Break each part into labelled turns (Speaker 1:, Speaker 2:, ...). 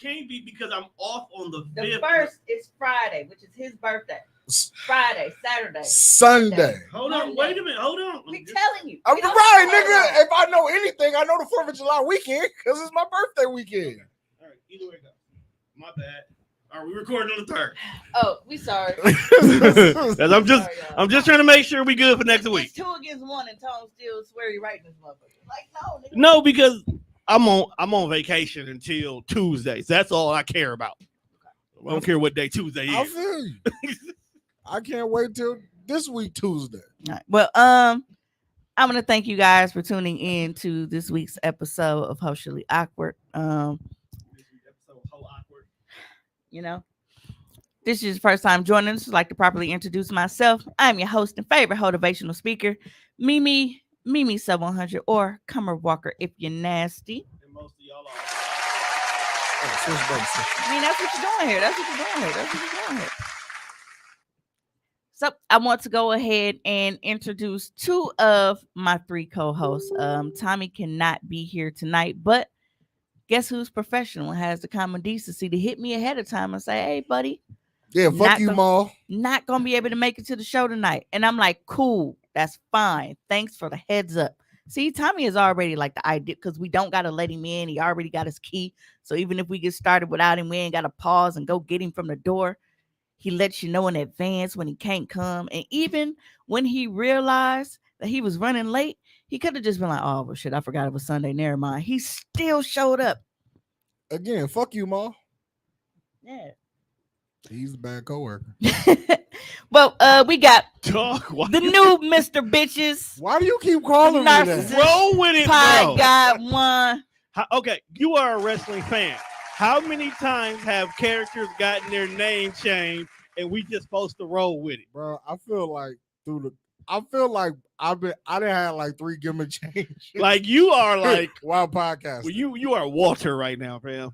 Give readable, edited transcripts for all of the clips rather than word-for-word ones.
Speaker 1: can't be because I'm off on the 5th.
Speaker 2: The first is Friday, which is his birthday. Friday, Saturday,
Speaker 3: Sunday.
Speaker 1: Hold on, wait a minute. Hold on.
Speaker 2: We telling you.
Speaker 3: I'm right, nigga. If I know anything, I know the 4th of July weekend because it's my birthday weekend.
Speaker 1: All right, either way it goes. My bad. Are we recording on the 3rd?
Speaker 2: Oh, we sorry.
Speaker 1: I'm just trying to make sure we good for next week.
Speaker 2: It's 2 against 1, and Tom still swear he right in this motherfucker. Like, no, nigga.
Speaker 1: No, because I'm on vacation until Tuesday. So that's all I care about. I don't care what day Tuesday is.
Speaker 3: I feel you. I can't wait till this week Tuesday.
Speaker 2: All right. Well, I'm gonna thank you guys for tuning in to this week's episode of Hoecially Awkward. You know, this is your first time joining us. I'd like to properly introduce myself. I'm your host and favorite motivational speaker, Mimi Sub 100, or Comer Walker if you're nasty.
Speaker 1: And most of y'all are.
Speaker 2: I mean, that's what you're doing here. So I want to go ahead and introduce 2 of my 3 co-hosts. Tommy cannot be here tonight, but guess who's professional and has the common decency to hit me ahead of time and say, hey, buddy.
Speaker 3: Yeah, fuck you, Ma.
Speaker 2: Not going to be able to make it to the show tonight. And I'm like, cool, that's fine. Thanks for the heads up. See, Tommy is already like the idea because we don't got to let him in. He already got his key. So even if we get started without him, we ain't got to pause and go get him from the door. He lets you know in advance when he can't come. And even when he realized that he was running late, he could have just been like, oh, well, shit, I forgot it was Sunday. Never mind. He still showed up.
Speaker 3: Again, fuck you, Ma.
Speaker 2: Yeah.
Speaker 3: He's a bad coworker.
Speaker 2: Well, we got
Speaker 1: the
Speaker 2: new Mr. Bitches.
Speaker 3: Why do you keep calling me that?
Speaker 1: Roll with it,
Speaker 2: Pie
Speaker 1: bro.
Speaker 2: got one.
Speaker 1: Okay, you are a wrestling fan. How many times have characters gotten their name changed and we just supposed to roll with it?
Speaker 3: Bro, I feel like I didn't have like 3 gimmick changes.
Speaker 1: Like you are like
Speaker 3: wild podcast.
Speaker 1: Well, you are Walter right now, fam.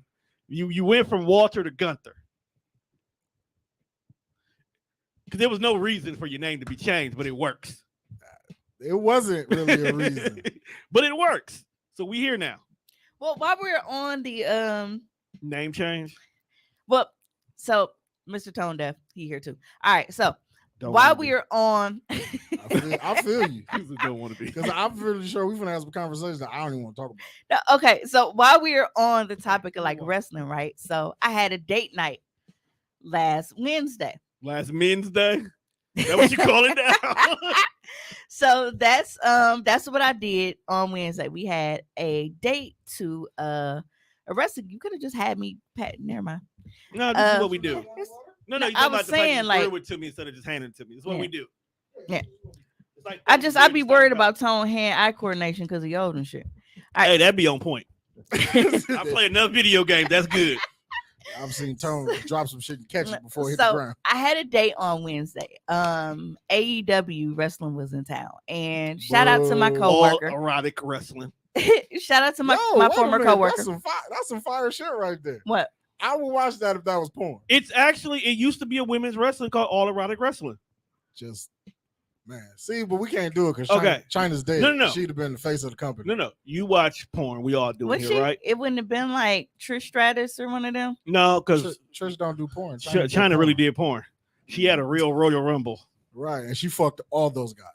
Speaker 1: You went from Walter to Gunther. Because there was no reason for your name to be changed, but it works.
Speaker 3: It wasn't really a reason.
Speaker 1: But it works. So we here now.
Speaker 2: Well, while we're on the
Speaker 1: name change.
Speaker 2: Well, so Mr. Tone Deaf, he here too. All right, so while we are on
Speaker 3: I feel you.
Speaker 1: You don't want to be.
Speaker 3: Because I'm pretty sure we're gonna have some conversations that I don't even want to talk about.
Speaker 2: Okay, so while we are on the topic of like wrestling, right? So I had a date night last Wednesday.
Speaker 1: Last Wednesday? Is that what you call it now?
Speaker 2: So that's what I did on Wednesday. We had a date to a wrestling. You could have just had me pat. Never mind.
Speaker 1: No, this is what we do. No,
Speaker 2: I was saying like
Speaker 1: threw it to me instead of just handing it to me. It's what we do.
Speaker 2: Yeah. Like I'd be worried about tone hand-eye coordination because of your old and shit.
Speaker 1: All right. Hey, that'd be on point. I play enough video games. That's good.
Speaker 3: I've seen Tone drop some shit and catch it before it hit the ground.
Speaker 2: I had a date on Wednesday. AEW wrestling was in town, and shout out to my coworker.
Speaker 1: All erotic wrestling.
Speaker 2: Shout out to my former coworker.
Speaker 3: That's some fire shit right there.
Speaker 2: What?
Speaker 3: I would watch that if that was porn.
Speaker 1: It used to be a women's wrestling called All Erotic Wrestling.
Speaker 3: Just man, see, but we can't do it because China's dead.
Speaker 1: No.
Speaker 3: She'd have been the face of the company.
Speaker 1: No. You watch porn. We all do it here, right?
Speaker 2: It wouldn't have been like Trish Stratus or one of them.
Speaker 1: No, because
Speaker 3: Trish don't do porn.
Speaker 1: China really did porn. She had a real Royal Rumble.
Speaker 3: Right, and she fucked all those guys.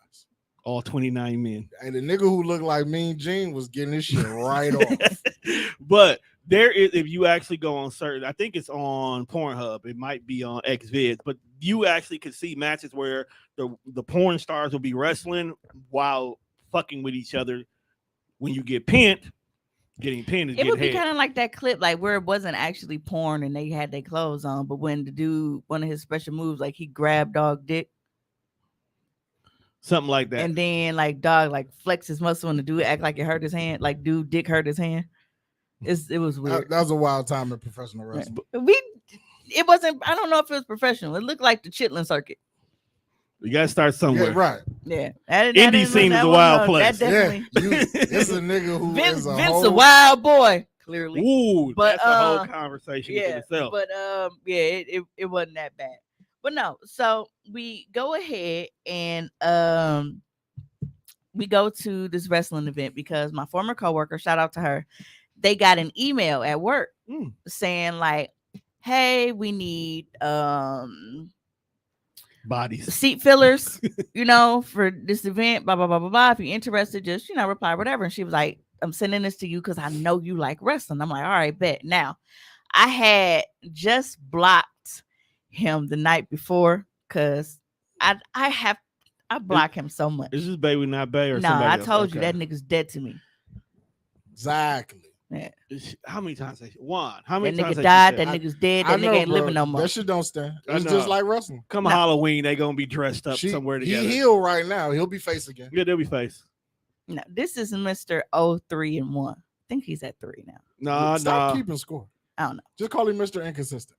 Speaker 1: All 29 men.
Speaker 3: And the nigga who looked like Mean Gene was getting this shit right off.
Speaker 1: But there is, if you actually go on certain, I think it's on Pornhub. It might be on XVids, but you actually could see matches where the porn stars will be wrestling while fucking with each other. When you get pinned, getting pinned is
Speaker 2: it would be kind of like that clip, like where it wasn't actually porn and they had their clothes on, but when the dude, one of his special moves, like he grabbed dog dick.
Speaker 1: Something like that.
Speaker 2: And then like dog like flex his muscle and the dude act like it hurt his hand, like dude dick hurt his hand. It was weird.
Speaker 3: That was a wild time in professional wrestling.
Speaker 2: It wasn't, I don't know if it was professional. It looked like the Chitlin circuit.
Speaker 1: You gotta start somewhere.
Speaker 3: Yeah, right.
Speaker 2: Yeah.
Speaker 1: Indie scene is a wild place.
Speaker 3: It's a nigga who
Speaker 2: Vince a wild boy, clearly.
Speaker 1: Ooh, but that's a whole conversation in itself.
Speaker 2: But it wasn't that bad. But no, so we go ahead and we go to this wrestling event because my former coworker, shout out to her, they got an email at work
Speaker 1: Mm.
Speaker 2: saying like, hey, we need
Speaker 1: Bodies.
Speaker 2: seat fillers, for this event, blah, blah, blah, blah, blah. If you're interested, just, reply, whatever. And she was like, I'm sending this to you because I know you like wrestling. I'm like, all right, bet. Now, I had just blocked him the night before because I block him so much.
Speaker 1: Is this baby not Bay or
Speaker 2: No,
Speaker 1: somebody
Speaker 2: I
Speaker 1: else?
Speaker 2: told you
Speaker 1: Okay.
Speaker 2: that nigga's dead to me.
Speaker 3: Exactly.
Speaker 2: Yeah.
Speaker 1: How many times? One. How many
Speaker 2: That
Speaker 1: times?
Speaker 2: nigga died.
Speaker 1: That
Speaker 2: That nigga's dead.
Speaker 3: I
Speaker 2: That
Speaker 3: know,
Speaker 2: nigga ain't
Speaker 3: bro.
Speaker 2: living no more.
Speaker 3: That shit don't stand.
Speaker 1: I
Speaker 3: It's
Speaker 1: know.
Speaker 3: just like wrestling.
Speaker 1: come
Speaker 2: No.
Speaker 1: Halloween, they gonna be dressed up somewhere
Speaker 3: He
Speaker 1: together.
Speaker 3: healed right now. He'll be face again.
Speaker 1: Yeah, they'll be face.
Speaker 2: No, this is Mr. 03 and 1. I think he's at 3 now.
Speaker 1: Nah.
Speaker 3: Stop keeping score.
Speaker 2: I don't know.
Speaker 3: Just call him Mr. Inconsistent.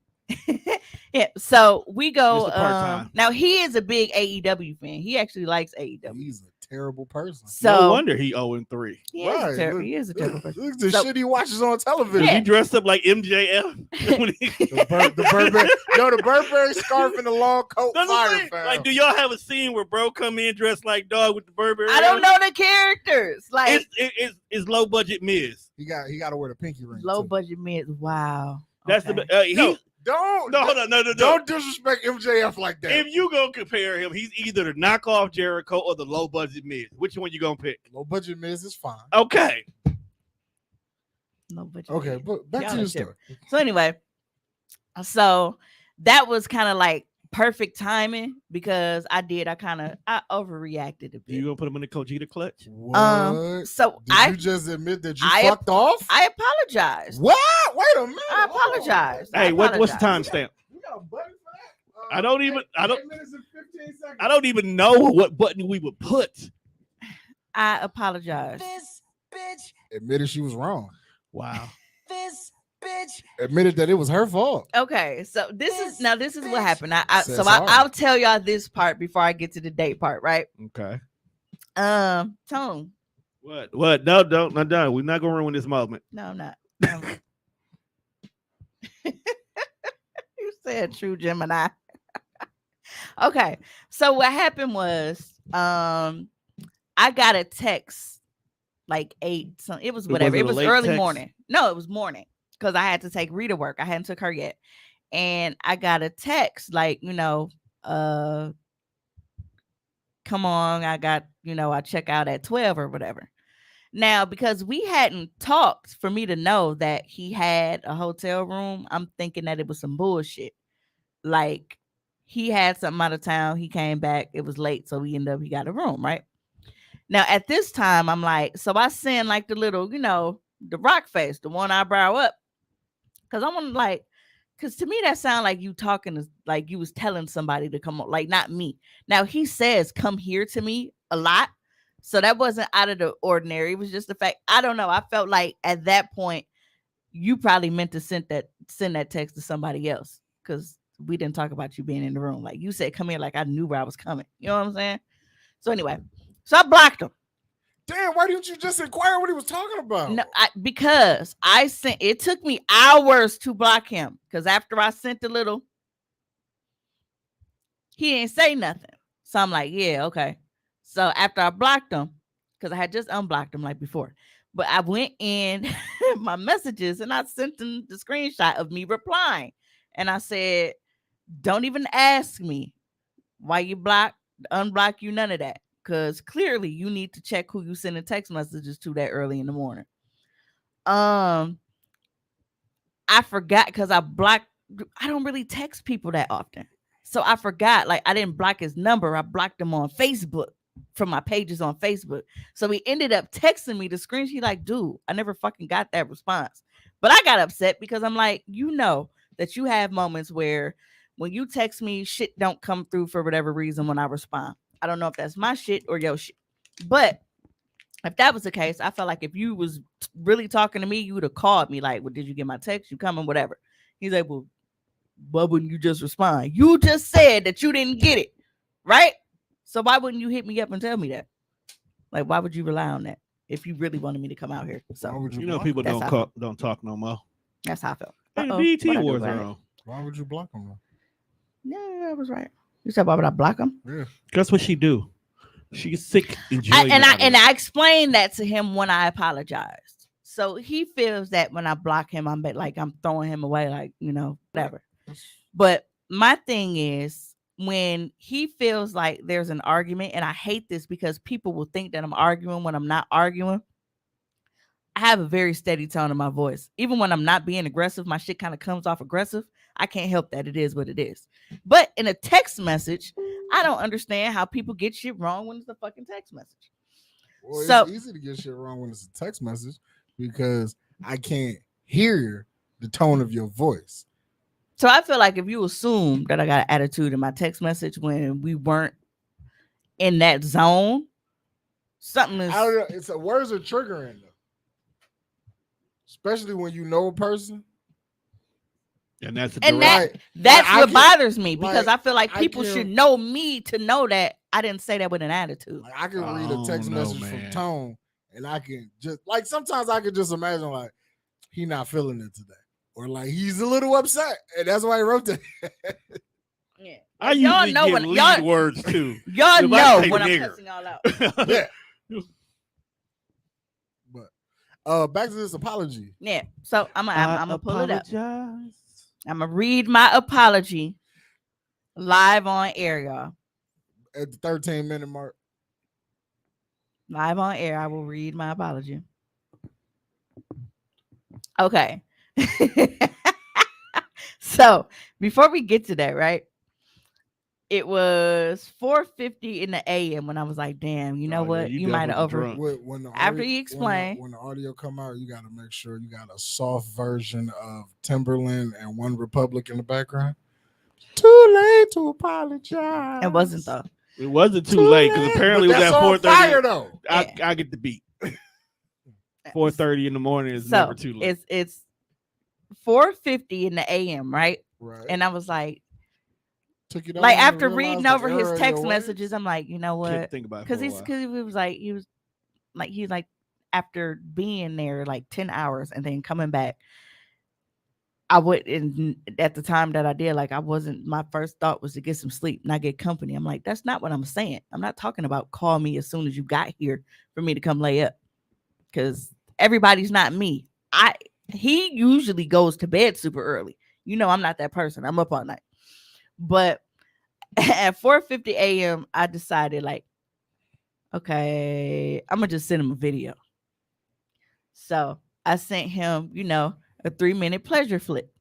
Speaker 2: Yeah, so we go.
Speaker 1: Mr. Part-time.
Speaker 2: Now he is a big AEW fan. He actually likes AEW.
Speaker 3: He's a terrible person.
Speaker 2: So
Speaker 1: No wonder he 0-3.
Speaker 2: he is
Speaker 3: Right.
Speaker 2: he is a terrible person.
Speaker 3: Look at the
Speaker 2: So-
Speaker 3: shit he watches on television.
Speaker 2: Yeah.
Speaker 1: He dressed up like MJF.
Speaker 3: The Burberry, the Burberry scarf and the long coat.
Speaker 1: That's what I'm
Speaker 3: Fire,
Speaker 1: saying.
Speaker 3: fam.
Speaker 1: Like, do y'all have a scene where bro come in dressed like dog with the Burberry?
Speaker 2: I don't know the characters. Like
Speaker 1: It's low budget Miz.
Speaker 3: He got to wear the pinky ring.
Speaker 2: low
Speaker 3: too.
Speaker 2: budget mids. Wow.
Speaker 1: That's
Speaker 2: Okay.
Speaker 1: the
Speaker 3: Don't
Speaker 1: no.
Speaker 3: don't disrespect MJF like that.
Speaker 1: If you gonna compare him, he's either the knockoff Jericho or the low budget Miz. Which one you gonna pick?
Speaker 3: Low budget Miz is fine.
Speaker 1: Okay.
Speaker 2: Low budget.
Speaker 3: Okay,
Speaker 2: mids.
Speaker 3: but back
Speaker 2: Y'all
Speaker 3: to
Speaker 2: are
Speaker 3: your story.
Speaker 2: So anyway, so that was kind of like perfect timing because I overreacted a bit.
Speaker 1: You gonna put him in the Kojita clutch?
Speaker 3: What?
Speaker 2: So
Speaker 3: Did you just admit that you
Speaker 2: I-
Speaker 3: fucked off?
Speaker 2: I apologized.
Speaker 3: What? Wait a minute.
Speaker 2: I apologize.
Speaker 1: Hey, what's the
Speaker 2: apologize.
Speaker 1: timestamp?
Speaker 3: You got a button for that?
Speaker 1: I don't even- I don't-
Speaker 3: 8 minutes and 15 seconds.
Speaker 1: I don't even know what button we would put.
Speaker 2: I apologize.
Speaker 4: This bitch,
Speaker 3: Admitted she was wrong.
Speaker 1: Wow.
Speaker 4: this bitch,
Speaker 3: Admitted that it was her fault.
Speaker 2: Okay, so this is what
Speaker 4: bitch
Speaker 2: happened.
Speaker 3: said
Speaker 2: So
Speaker 3: sorry.
Speaker 2: I'll tell y'all this part before I get to the date part, right?
Speaker 1: Okay.
Speaker 2: Tone.
Speaker 1: What? No, don't. Not done. We're not gonna ruin this moment.
Speaker 2: No, I'm not. No. You said true Gemini. Okay, so what happened was, I got a text like 8. So it was whatever.
Speaker 1: Was it
Speaker 2: It
Speaker 1: a
Speaker 2: was
Speaker 1: late
Speaker 2: early
Speaker 1: text?
Speaker 2: morning. No, it was morning because I had to take Rita work. I hadn't took her yet, and I got a text like, come on, I check out at 12 or whatever. Now, because we hadn't talked for me to know that he had a hotel room, I'm thinking that it was some bullshit. Like he had something out of town. He came back. It was late. So he got a room, right? Now, at this time, I'm like, so I send like the little, the rock face, the one eyebrow up. Cause I'm like, cause to me, that sound like you talking like you was telling somebody to come on, like not me. Now he says, come here to me a lot. So that wasn't out of the ordinary. It was just the fact, I don't know. I felt like at that point, you probably meant to send that text to somebody else. Cause we didn't talk about you being in the room. Like you said, come here, like I knew where I was coming. You know what I'm saying? So anyway, so I blocked him.
Speaker 3: Damn, why didn't you just inquire what he was talking about?
Speaker 2: No, because I sent. It took me hours to block him because after I sent the little, he didn't say nothing. So I'm like, yeah, okay. So after I blocked him, because I had just unblocked him like before, but I went in my messages and I sent him the screenshot of me replying, and I said, "Don't even ask me why you unblock you, none of that." Because clearly you need to check who you sending text messages to that early in the morning. I forgot because I don't really text people that often. So I forgot, like I didn't block his number. I blocked him on Facebook from my pages on Facebook. So he ended up texting me the screenshot like, dude, I never fucking got that response. But I got upset because I'm like, that you have moments where when you text me, shit don't come through for whatever reason when I respond. I don't know if that's my shit or your shit. But if that was the case, I felt like if you was really talking to me, you would have called me like, well, did you get my text? You coming, whatever. He's like, well, why wouldn't you just respond? You just said that you didn't get it, right? So why wouldn't you hit me up and tell me that? Like, why would you rely on that if you really wanted me to come out here?
Speaker 3: Why
Speaker 2: So
Speaker 3: would
Speaker 1: You know,
Speaker 3: block
Speaker 1: people
Speaker 3: him?
Speaker 1: don't talk no more.
Speaker 2: that's how I felt.
Speaker 1: Hey, the
Speaker 2: Uh-oh,
Speaker 1: BET
Speaker 2: what'd I do
Speaker 1: Awards
Speaker 2: about
Speaker 1: are
Speaker 2: it?
Speaker 1: on.
Speaker 3: Why would you block him? Though?
Speaker 2: Yeah, I was right. You said, why would I block him?
Speaker 3: Yeah.
Speaker 1: That's what she do. She's sick. Enjoyment.
Speaker 2: And I explained that to him when I apologized. So he feels that when I block him, I'm like I'm throwing him away, like, you know, whatever. But my thing is when he feels like there's an argument, and I hate this because people will think that I'm arguing when I'm not arguing. I have a very steady tone in my voice. Even when I'm not being aggressive, my shit kind of comes off aggressive. I can't help that. It is what it is. But in a text message, I don't understand how people get shit wrong when it's a fucking text message.
Speaker 3: Well,
Speaker 2: So-
Speaker 3: it's easy to get shit wrong when it's a text message because I can't hear the tone of your voice.
Speaker 2: So I feel like if you assume that I got an attitude in my text message when we weren't in that zone, something is.
Speaker 3: I don't know. It's words are triggering though, especially when you know a person.
Speaker 1: And that's a
Speaker 2: And
Speaker 1: direct.
Speaker 2: that's
Speaker 3: I
Speaker 2: what
Speaker 3: can-
Speaker 2: bothers me because
Speaker 3: like,
Speaker 2: I feel like
Speaker 3: I
Speaker 2: people
Speaker 3: can-
Speaker 2: should know me to know that I didn't say that with an attitude.
Speaker 3: Like I can
Speaker 1: I
Speaker 3: read a
Speaker 1: don't
Speaker 3: text
Speaker 1: know,
Speaker 3: message
Speaker 1: man.
Speaker 3: from tone, and I can just like sometimes I can just imagine like he not feeling it today, or like he's a little upset, and that's why he wrote that.
Speaker 2: Yeah.
Speaker 1: I
Speaker 2: Y'all
Speaker 1: usually
Speaker 2: know
Speaker 1: get
Speaker 2: when-
Speaker 1: lead
Speaker 2: y'all-
Speaker 1: words too.
Speaker 2: Y'all
Speaker 1: If I
Speaker 2: know
Speaker 1: say
Speaker 2: when I'm
Speaker 1: nigger.
Speaker 2: cussing all out.
Speaker 3: Yeah. But back to this apology.
Speaker 2: Yeah. So I'm gonna pull it up.
Speaker 1: apologize.
Speaker 2: I'm gonna read my apology live on air, y'all.
Speaker 3: At the 13-minute mark.
Speaker 2: Live on air, I will read my apology. Okay. So before we get to that, right? It was 4:50 in the AM when I was like, damn, you know
Speaker 1: Oh, yeah,
Speaker 2: what?
Speaker 1: you
Speaker 2: You might have
Speaker 1: definitely
Speaker 2: over
Speaker 1: drunk.
Speaker 3: When the
Speaker 2: After
Speaker 3: audio,
Speaker 2: you explain.
Speaker 3: when the audio come out, you got to make sure you got a soft version of Timberland and One Republic in the background. Too late to apologize.
Speaker 2: It wasn't though.
Speaker 1: It wasn't too late because apparently it
Speaker 3: But
Speaker 1: was
Speaker 3: that's
Speaker 1: at
Speaker 3: on
Speaker 1: 4:30.
Speaker 3: fire though.
Speaker 1: I get the beat. 4:30 in the morning is never too late.
Speaker 2: It's 4:50 in the AM, right?
Speaker 3: Right.
Speaker 2: And I was like
Speaker 3: Took you that
Speaker 2: like
Speaker 3: long to
Speaker 2: after
Speaker 3: realize
Speaker 2: reading
Speaker 3: the
Speaker 2: over his
Speaker 3: error in
Speaker 2: text
Speaker 3: your ways?
Speaker 2: messages, I'm like, you know
Speaker 1: Couldn't
Speaker 2: what?
Speaker 1: think about it
Speaker 2: Because
Speaker 1: for a
Speaker 2: he
Speaker 1: while.
Speaker 2: was like after being there like 10 hours and then coming back, I would at the time that I did, like I wasn't, my first thought was to get some sleep, not get company. I'm like, that's not what I'm saying. I'm not talking about call me as soon as you got here for me to come lay up. Because everybody's not me. He usually goes to bed super early. You know, I'm not that person. I'm up all night. But at 4:50 a.m., I decided, like, okay, I'm gonna just send him a video. So I sent him, you know, a 3-minute pleasure flip.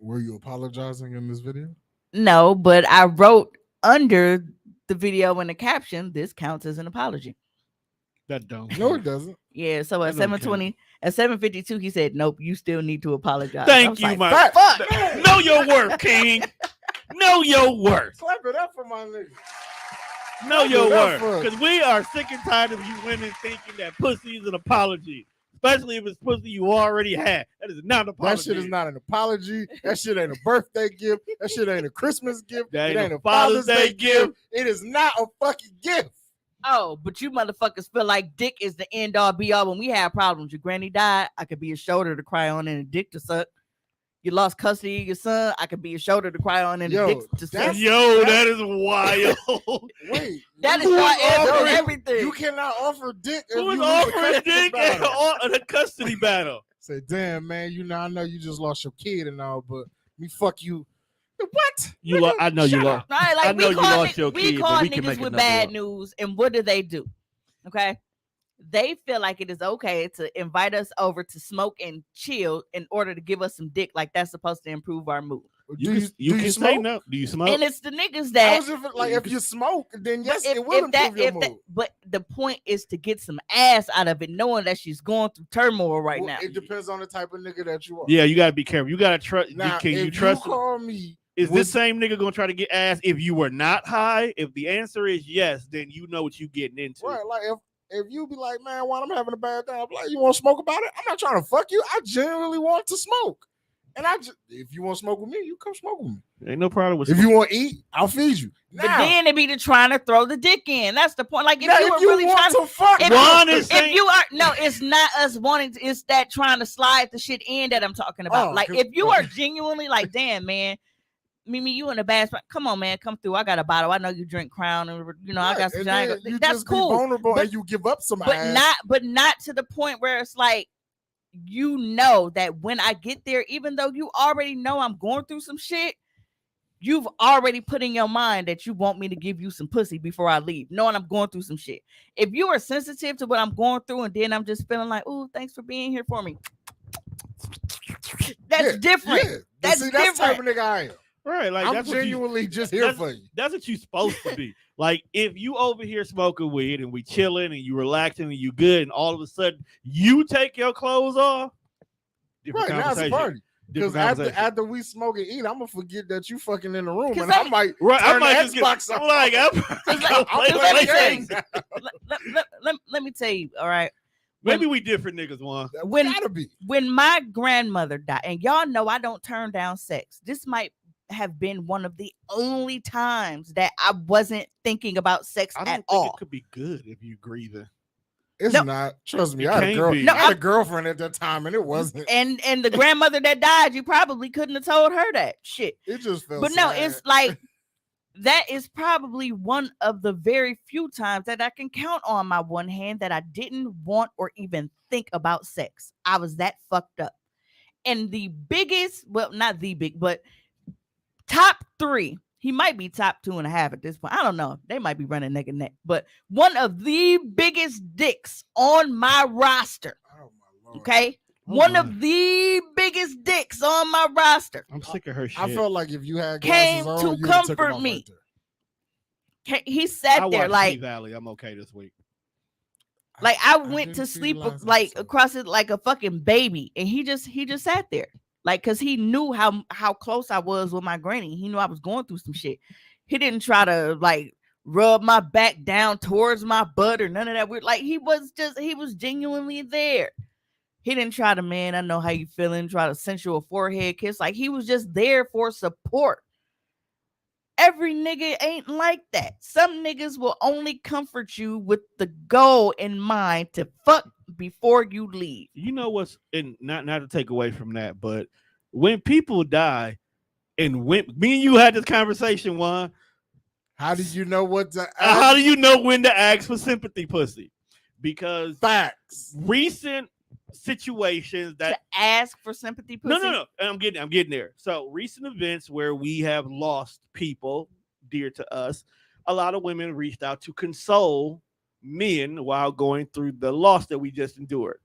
Speaker 3: Were you apologizing in this video?
Speaker 2: No, but I wrote under the video in the caption, "This counts as an apology."
Speaker 1: That don't.
Speaker 3: No, it doesn't.
Speaker 2: Yeah. So at
Speaker 1: That don't
Speaker 2: 7:20, at 7:52, he said, "Nope, you still need to apologize." I
Speaker 1: Thank
Speaker 2: was
Speaker 1: you,
Speaker 2: like,
Speaker 1: my
Speaker 2: fuck.
Speaker 1: Know your worth, King. Know your worth.
Speaker 3: Clap it up for my nigga.
Speaker 1: Know
Speaker 3: Clap
Speaker 1: your
Speaker 3: it up
Speaker 1: worth.
Speaker 3: for-
Speaker 1: Because we are sick and tired of you women thinking that pussy is an apology. Especially if it's pussy you already had. That is not an apology.
Speaker 3: That shit is not an apology. That shit ain't a birthday gift. That shit ain't a Christmas gift.
Speaker 1: That
Speaker 3: It
Speaker 1: ain't
Speaker 3: ain't
Speaker 1: a
Speaker 3: a Father's Day gift.
Speaker 1: gift.
Speaker 3: It is not a fucking gift.
Speaker 2: Oh, but you motherfuckers feel like dick is the end all be all. When we have problems, your granny died, I could be a shoulder to cry on and a dick to suck. You lost custody of your son, I could be a shoulder to cry on and a
Speaker 3: Yo,
Speaker 2: dick to suck.
Speaker 3: that's-
Speaker 1: Yo, that is wild.
Speaker 3: Wait.
Speaker 2: That is
Speaker 3: you-
Speaker 2: why I answered
Speaker 3: yo,
Speaker 2: everything.
Speaker 3: You cannot offer dick if
Speaker 1: Who was
Speaker 3: you lose a
Speaker 1: offering
Speaker 3: custody
Speaker 1: dick
Speaker 3: battle.
Speaker 1: in a custody battle?
Speaker 3: Say, damn, man, you know, I know you just lost your kid and all, but me fuck you. What?
Speaker 1: You lo- I know you
Speaker 3: Shut
Speaker 1: lost.
Speaker 3: up.
Speaker 2: Right, like
Speaker 1: I know
Speaker 2: we
Speaker 1: you
Speaker 2: call,
Speaker 1: lost your kid, but
Speaker 2: call
Speaker 1: we can
Speaker 2: niggas
Speaker 1: make
Speaker 2: with
Speaker 1: another
Speaker 2: bad
Speaker 1: one.
Speaker 2: news, and what do? Okay, they feel like it is okay to invite us over to smoke and chill in order to give us some dick, like that's supposed to improve our mood.
Speaker 1: You
Speaker 3: Do
Speaker 1: can say
Speaker 3: smoke?
Speaker 1: no. Do you smoke?
Speaker 2: And it's the niggas
Speaker 3: I
Speaker 2: that.
Speaker 3: was just like, if you smoke, then
Speaker 2: But
Speaker 3: yes, it will improve your mood.
Speaker 2: but the point is to get some ass out of it, knowing that she's going through turmoil right
Speaker 3: Well,
Speaker 2: now.
Speaker 3: it depends on the type of nigga that you are.
Speaker 1: Yeah, you gotta be careful. You gotta trust.
Speaker 3: Now,
Speaker 1: Can you
Speaker 3: if
Speaker 1: trust?
Speaker 3: you call me,
Speaker 1: Is
Speaker 3: with-
Speaker 1: this same nigga gonna try to get ass if you were not high? If the answer is yes, then you know what you getting into.
Speaker 3: right? Like if you be like, man, while I'm having a bad time, I'm like, you want to smoke about it? I'm not trying to fuck you. I genuinely want to smoke, and if you want to smoke with me, you come smoke with me.
Speaker 1: Ain't no problem with.
Speaker 3: If you want to eat, I'll feed you.
Speaker 2: But
Speaker 3: Now,
Speaker 2: then it be the trying to throw the dick in. That's the point. Like if
Speaker 3: now,
Speaker 2: you were really
Speaker 3: want
Speaker 2: trying to.
Speaker 3: to fuck,
Speaker 2: If,
Speaker 1: Ron
Speaker 2: you,
Speaker 1: is
Speaker 2: if
Speaker 1: saying-
Speaker 2: you are no, it's not us wanting to, it's that trying to slide the shit in that I'm talking about.
Speaker 3: Oh,
Speaker 2: Like
Speaker 3: 'cause-
Speaker 2: if you are genuinely like, damn man, Mimi, you in a bad spot. Come on, man, come through. I got a bottle. I know you drink Crown, and you know I
Speaker 3: Right,
Speaker 2: got some.
Speaker 3: and
Speaker 2: I ain't
Speaker 3: then
Speaker 2: gonna-
Speaker 3: you
Speaker 2: that's
Speaker 3: just be
Speaker 2: cool,
Speaker 3: vulnerable
Speaker 2: but-
Speaker 3: and you give up some
Speaker 2: but
Speaker 3: ass.
Speaker 2: not to the point where it's like you know that when I get there, even though you already know I'm going through some shit, you've already put in your mind that you want me to give you some pussy before I leave, knowing I'm going through some shit. If you are sensitive to what I'm going through and then I'm just feeling like, oh, thanks for being here for me. That's different.
Speaker 3: Yeah.
Speaker 2: That's
Speaker 3: See, that's the type of
Speaker 2: different.
Speaker 3: nigga I am.
Speaker 1: Right, like
Speaker 3: I'm
Speaker 1: that's what you,
Speaker 3: genuinely just here for you.
Speaker 1: that's what you supposed to be. Like if you over here smoking weed and we chilling and you relaxing and you good, and all of a sudden you take your clothes off, different
Speaker 3: Right, now it's a
Speaker 1: conversation.
Speaker 3: party. Because
Speaker 1: Different conversation.
Speaker 3: after we smoke and eat, I'm gonna forget that you fucking in the room,
Speaker 2: 'Cause
Speaker 3: and I might turn the
Speaker 1: just
Speaker 3: Xbox
Speaker 1: get,
Speaker 3: on.
Speaker 1: like,
Speaker 3: I'm
Speaker 2: let
Speaker 3: playing
Speaker 2: me tell
Speaker 3: games.
Speaker 2: let me tell you, all right.
Speaker 1: maybe we different niggas, one.
Speaker 3: We gotta be.
Speaker 2: When my grandmother died, and y'all know I don't turn down sex. This might have been one of the only times that I wasn't thinking about sex
Speaker 1: I
Speaker 2: at
Speaker 1: don't think
Speaker 2: all.
Speaker 1: it could be good if you grieving.
Speaker 3: It's
Speaker 2: No.
Speaker 3: not. Trust me,
Speaker 1: It
Speaker 3: I had a
Speaker 1: can't
Speaker 3: girl.
Speaker 1: be.
Speaker 2: No,
Speaker 3: I had a girlfriend at that time, and it wasn't.
Speaker 2: And the grandmother that died, you probably couldn't have told her that shit.
Speaker 3: It just felt.
Speaker 2: But no,
Speaker 3: sad.
Speaker 2: it's like that is probably one of the very few times that I can count on my one hand that I didn't want or even think about sex. I was that fucked up. And the biggest, well, not the big, but top 3. He might be top 2.5 at this point. I don't know. They might be running neck and neck. But one of the biggest dicks on my roster.
Speaker 3: Oh my lord.
Speaker 2: Okay.
Speaker 1: Oh
Speaker 2: One
Speaker 1: my.
Speaker 2: of the biggest dicks on my roster.
Speaker 1: I'm sick of her shit.
Speaker 3: I felt like if you had
Speaker 2: Came
Speaker 3: glasses
Speaker 2: to
Speaker 3: on, you would've took 'em
Speaker 2: comfort
Speaker 3: off
Speaker 2: me.
Speaker 3: Right there.
Speaker 2: He sat
Speaker 1: I
Speaker 2: there
Speaker 1: watched
Speaker 2: like
Speaker 1: P-Valley. I'm okay this week.
Speaker 2: I went
Speaker 3: didn't
Speaker 2: to
Speaker 3: see
Speaker 2: sleep
Speaker 3: the last
Speaker 2: like
Speaker 3: episode.
Speaker 2: across it like a fucking baby, and he just sat there like because he knew how close I was with my granny. He knew I was going through some shit. He didn't try to like rub my back down towards my butt or none of that weird. Like he was genuinely there. He didn't try to, man, I know how you feeling, try to sensual forehead kiss. Like he was just there for support. Every nigga ain't like that. Some niggas will only comfort you with the goal in mind to fuck before you leave.
Speaker 1: You know what's, and not to take away from that, but when people die, and when me and you had this conversation, Juan,
Speaker 3: How did you know what to ask?
Speaker 1: how do you know when to ask for sympathy, pussy? Because
Speaker 3: Facts.
Speaker 1: recent situations that
Speaker 2: To ask for sympathy, pussy.
Speaker 1: no, I'm getting there. So recent events where we have lost people dear to us, a lot of women reached out to console men while going through the loss that we just endured,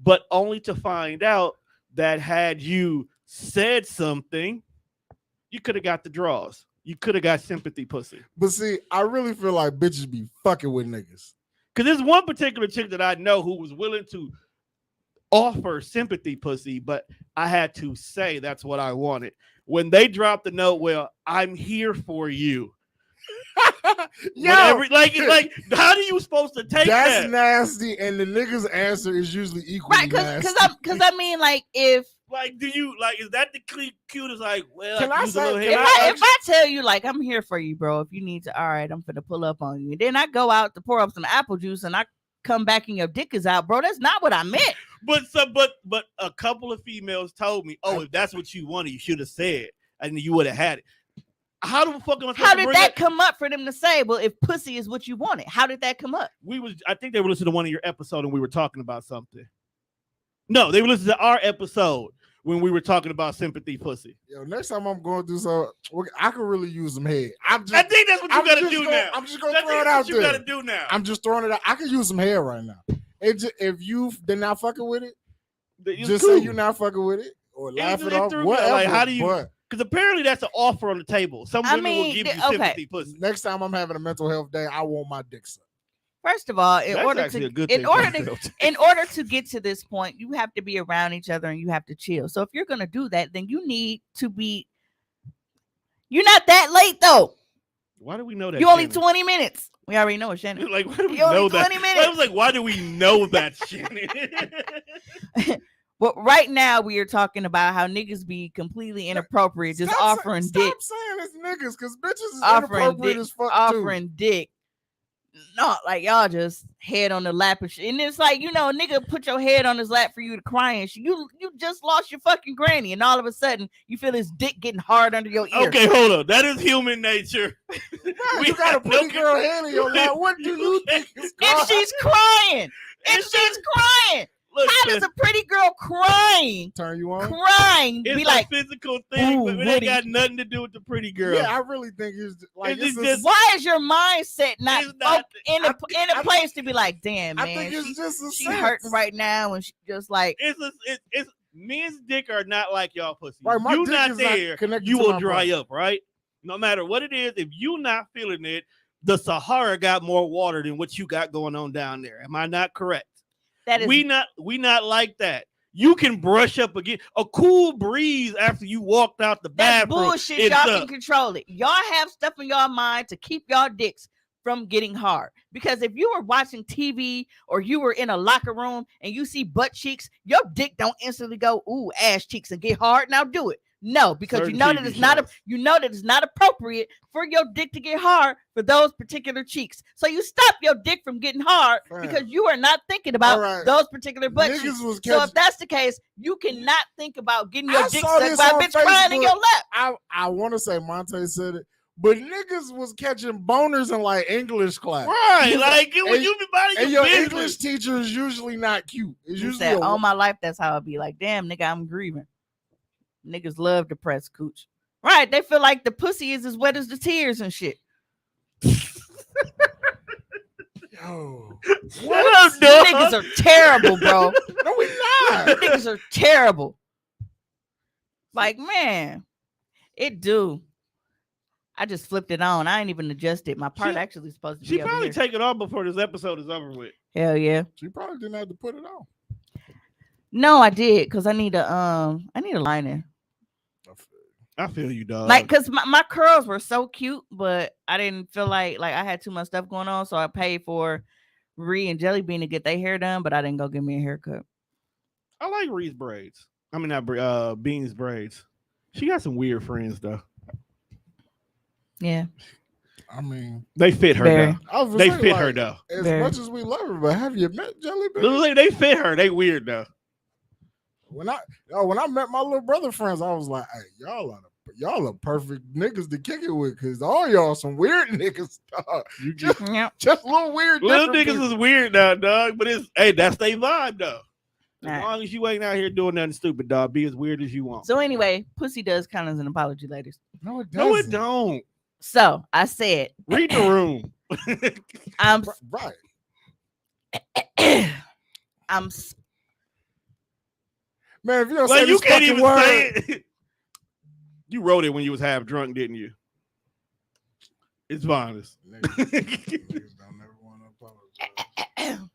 Speaker 1: but only to find out that had you said something, you could have got the draws. You could have got sympathy, pussy.
Speaker 3: But see, I really feel like bitches be fucking with niggas.
Speaker 1: Because there's one particular chick that I know who was willing to offer sympathy, pussy, but I had to say that's what I wanted. When they dropped the note, well, I'm here for you.
Speaker 3: Yo,
Speaker 1: like, how are you supposed to take
Speaker 3: that's
Speaker 1: that?
Speaker 3: nasty, and the nigga's answer is usually equally
Speaker 2: Right,
Speaker 3: nasty.
Speaker 2: because I mean, like, if
Speaker 1: Like, do you like? Is that the cutest? Like, well,
Speaker 3: Can
Speaker 1: I
Speaker 3: I
Speaker 1: can use a
Speaker 3: say-
Speaker 1: little
Speaker 3: can
Speaker 1: hair.
Speaker 2: if I tell you, like, I'm here for you, bro, if you need to, all right, I'm finna pull up on you. And then I go out to pour up some apple juice and I come back and your dick is out, bro. That's not what I meant.
Speaker 1: But a couple of females told me, oh, if that's what you wanted, you should have said, and you would have had it. How the fuck am I supposed
Speaker 2: How
Speaker 1: to
Speaker 2: did
Speaker 1: bring
Speaker 2: that come up for them to say, well, if pussy is what you wanted? How did that come up?
Speaker 1: I think they were listening to one of your episodes and we were talking about something. No, they were listening to our episode when we were talking about sympathy, pussy.
Speaker 3: Yo, next time I'm going through so I can really use some head.
Speaker 1: I think that's what you gotta do now.
Speaker 3: I'm just gonna
Speaker 1: That's
Speaker 3: throw it
Speaker 1: what
Speaker 3: out
Speaker 1: you
Speaker 3: there.
Speaker 1: gotta do now.
Speaker 3: I'm just throwing it out. I can use some hair right now. If you they're not fucking with it,
Speaker 1: It's
Speaker 3: just
Speaker 1: cool.
Speaker 3: say you're not fucking with it or laugh it off.
Speaker 1: threw me out.
Speaker 3: Whatever.
Speaker 1: Like, how do you?
Speaker 3: But
Speaker 1: Because apparently that's an offer on the table. Some
Speaker 2: I
Speaker 1: women will
Speaker 2: mean,
Speaker 1: give you
Speaker 2: okay.
Speaker 1: sympathy, pussy.
Speaker 3: next time I'm having a mental health day, I want my dick sucked.
Speaker 2: First of all,
Speaker 1: That's actually a good
Speaker 2: in
Speaker 1: thing.
Speaker 2: order to get to this point, you have to be around each other and you have to chill. So if you're gonna do that, then you need to be. You're not that late though.
Speaker 1: Why do we know that?
Speaker 2: You only
Speaker 1: Shannon?
Speaker 2: 20 minutes. We already know it, Shannon.
Speaker 1: Like, why do we
Speaker 2: You only
Speaker 1: know that?
Speaker 2: 20 minutes.
Speaker 1: I was like, why do we know that, Shannon?
Speaker 2: Well, right now we are talking about how niggas be completely inappropriate, just offering dick,
Speaker 3: Stop saying it's niggas, because bitches is
Speaker 2: offering
Speaker 3: inappropriate
Speaker 2: dick,
Speaker 3: as fuck
Speaker 2: offering dick. No, like y'all just head on the lap and shit. And it's like, you know, a nigga put your head on his lap for you to cry and shit. You just lost your fucking granny, and all of a sudden you feel his dick getting hard under your ear.
Speaker 1: Okay, hold on. That is human nature.
Speaker 3: too. Man, you got a pretty girl head in your lap. What do you think is
Speaker 2: And
Speaker 3: going
Speaker 2: she's crying. And she's crying.
Speaker 1: Look,
Speaker 2: How does a pretty girl crying,
Speaker 3: Turn you on?
Speaker 1: it's
Speaker 2: be
Speaker 1: a
Speaker 2: like,
Speaker 1: physical thing,
Speaker 2: "Ooh,
Speaker 1: but it ain't
Speaker 2: Woody."
Speaker 1: got nothing to do with the pretty girl.
Speaker 3: Yeah, I really think it's like
Speaker 1: It's
Speaker 3: it's
Speaker 1: just-
Speaker 2: why is your mindset not,
Speaker 1: It's not-
Speaker 2: in
Speaker 3: I-
Speaker 2: a place to be like, damn,
Speaker 3: I
Speaker 2: man,
Speaker 3: think it's just a
Speaker 2: she
Speaker 3: sense.
Speaker 2: hurting right now, and she just like,
Speaker 1: it's men's dick are not like y'all pussy.
Speaker 3: Right, my
Speaker 1: You
Speaker 3: dick
Speaker 1: not
Speaker 3: is not
Speaker 1: there,
Speaker 3: connected
Speaker 1: you
Speaker 3: to
Speaker 1: will
Speaker 3: my
Speaker 1: dry
Speaker 3: butt.
Speaker 1: up, right? No matter what it is, if you not feeling it, the Sahara got more water than what you got going on down there. Am I not correct?
Speaker 2: that is
Speaker 1: We not like that. You can brush up again. A cool breeze after you walked out the
Speaker 2: that's
Speaker 1: bathroom.
Speaker 2: bullshit.
Speaker 1: it's
Speaker 2: Y'all
Speaker 1: up.
Speaker 2: can control it. Y'all have stuff in y'all mind to keep y'all dicks from getting hard. Because if you were watching TV or you were in a locker room and you see butt cheeks, your dick don't instantly go, ooh, ass cheeks and get hard. Now do it. No, because
Speaker 1: Certain
Speaker 2: you know that
Speaker 1: TV
Speaker 2: it's not
Speaker 1: shows.
Speaker 2: you know that it's not appropriate for your dick to get hard for those particular cheeks. So you stop your dick from getting hard
Speaker 3: Fam.
Speaker 2: because you are not thinking about
Speaker 3: Alright.
Speaker 2: those particular butt
Speaker 3: Niggas
Speaker 2: cheeks.
Speaker 3: was
Speaker 2: So if
Speaker 3: catching.
Speaker 2: that's the case, you cannot think about getting your
Speaker 3: I
Speaker 2: dick
Speaker 3: saw
Speaker 2: sucked
Speaker 3: this
Speaker 2: by a
Speaker 3: on
Speaker 2: bitch crying in
Speaker 3: Facebook.
Speaker 2: your lap.
Speaker 3: I want to say Monte said it, but niggas was catching boners in like English class.
Speaker 1: Right, like when
Speaker 3: And-
Speaker 1: you be minding
Speaker 3: And
Speaker 1: your
Speaker 3: your
Speaker 1: business.
Speaker 3: English teacher is usually not cute. It's
Speaker 2: You
Speaker 3: usually
Speaker 2: said,
Speaker 3: a,
Speaker 2: all my life, that's how it be. Like, damn, nigga, I'm grieving. Niggas love to press cooch. Right, they feel like the pussy is as wet as the tears and shit.
Speaker 3: yo.
Speaker 1: Shut up,
Speaker 2: You
Speaker 1: dog.
Speaker 2: niggas are terrible, bro.
Speaker 3: No, we
Speaker 2: You
Speaker 3: not.
Speaker 2: niggas are terrible. Like, man, it do. I just flipped it on. I ain't even adjusted. My part
Speaker 1: She-
Speaker 2: actually supposed to
Speaker 1: She
Speaker 2: be over
Speaker 1: probably
Speaker 2: here.
Speaker 1: take it off before this episode is over with.
Speaker 2: Hell yeah.
Speaker 3: She probably didn't have to put it on.
Speaker 2: No, I did because I need a liner.
Speaker 1: I feel you, dog.
Speaker 2: Like, cause my curls were so cute, but I didn't feel like I had too much stuff going on, so I paid for Ree and Jelly Bean to get their hair done, but I didn't go get me a haircut.
Speaker 1: I like Ree's braids. I mean, not Bean's braids. She got some weird friends though.
Speaker 2: Yeah,
Speaker 3: I mean,
Speaker 1: They fit her
Speaker 2: Very.
Speaker 1: though.
Speaker 3: I was
Speaker 1: They
Speaker 3: saying,
Speaker 1: fit
Speaker 3: like,
Speaker 1: her though.
Speaker 3: As
Speaker 2: Very.
Speaker 3: much as we love her, but have you met Jelly Bean?
Speaker 1: Literally, they fit her. They weird though.
Speaker 3: When I met my little brother friends, I was like, hey, y'all are perfect niggas to kick it with, cause all y'all some weird niggas. Dog.
Speaker 1: You just
Speaker 2: yeah.
Speaker 3: Just little weird.
Speaker 1: little
Speaker 3: different
Speaker 1: niggas
Speaker 3: people.
Speaker 1: is weird now, dog. But it's that's their vibe though. As
Speaker 2: Alright.
Speaker 1: long as you ain't out here doing nothing stupid, dog, be as weird as you want.
Speaker 2: So anyway, pussy does count as an apology, ladies.
Speaker 3: No, it doesn't.
Speaker 1: No, it don't.
Speaker 2: So I said,
Speaker 1: Read the room.
Speaker 2: I'm
Speaker 3: Right.
Speaker 2: I'm s-
Speaker 3: Man, if you don't
Speaker 1: Like
Speaker 3: say
Speaker 1: you
Speaker 3: this
Speaker 1: can't
Speaker 3: fucking
Speaker 1: even
Speaker 3: word,
Speaker 1: say it. You wrote it when you was half drunk, didn't you? It's honest.
Speaker 3: niggas don't never want to apologize.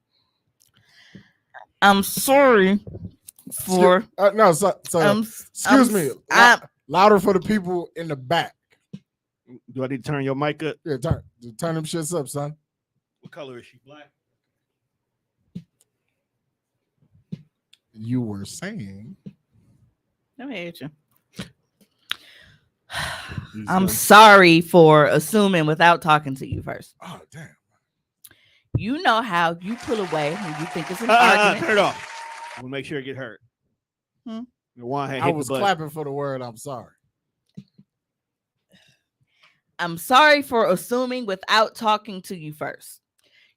Speaker 2: I'm sorry for
Speaker 3: No, so excuse me.
Speaker 2: I'm,
Speaker 3: Louder for the people in the back.
Speaker 1: Do I need to turn your mic up?
Speaker 3: Yeah, turn them shits up, son.
Speaker 1: What color is she? Black.
Speaker 3: You were saying.
Speaker 2: no hate you.
Speaker 1: You
Speaker 2: I'm
Speaker 1: just
Speaker 2: sorry for assuming without talking to you first.
Speaker 3: Oh damn.
Speaker 2: You know how you pull away when you think it's an
Speaker 1: gonna-
Speaker 2: argument.
Speaker 1: turn it off. We'll make sure it get hurt.
Speaker 2: Hmm?
Speaker 1: The one hand
Speaker 3: I
Speaker 1: hit
Speaker 3: was
Speaker 1: the button.
Speaker 3: clapping for the word. I'm sorry.
Speaker 2: I'm sorry for assuming without talking to you first.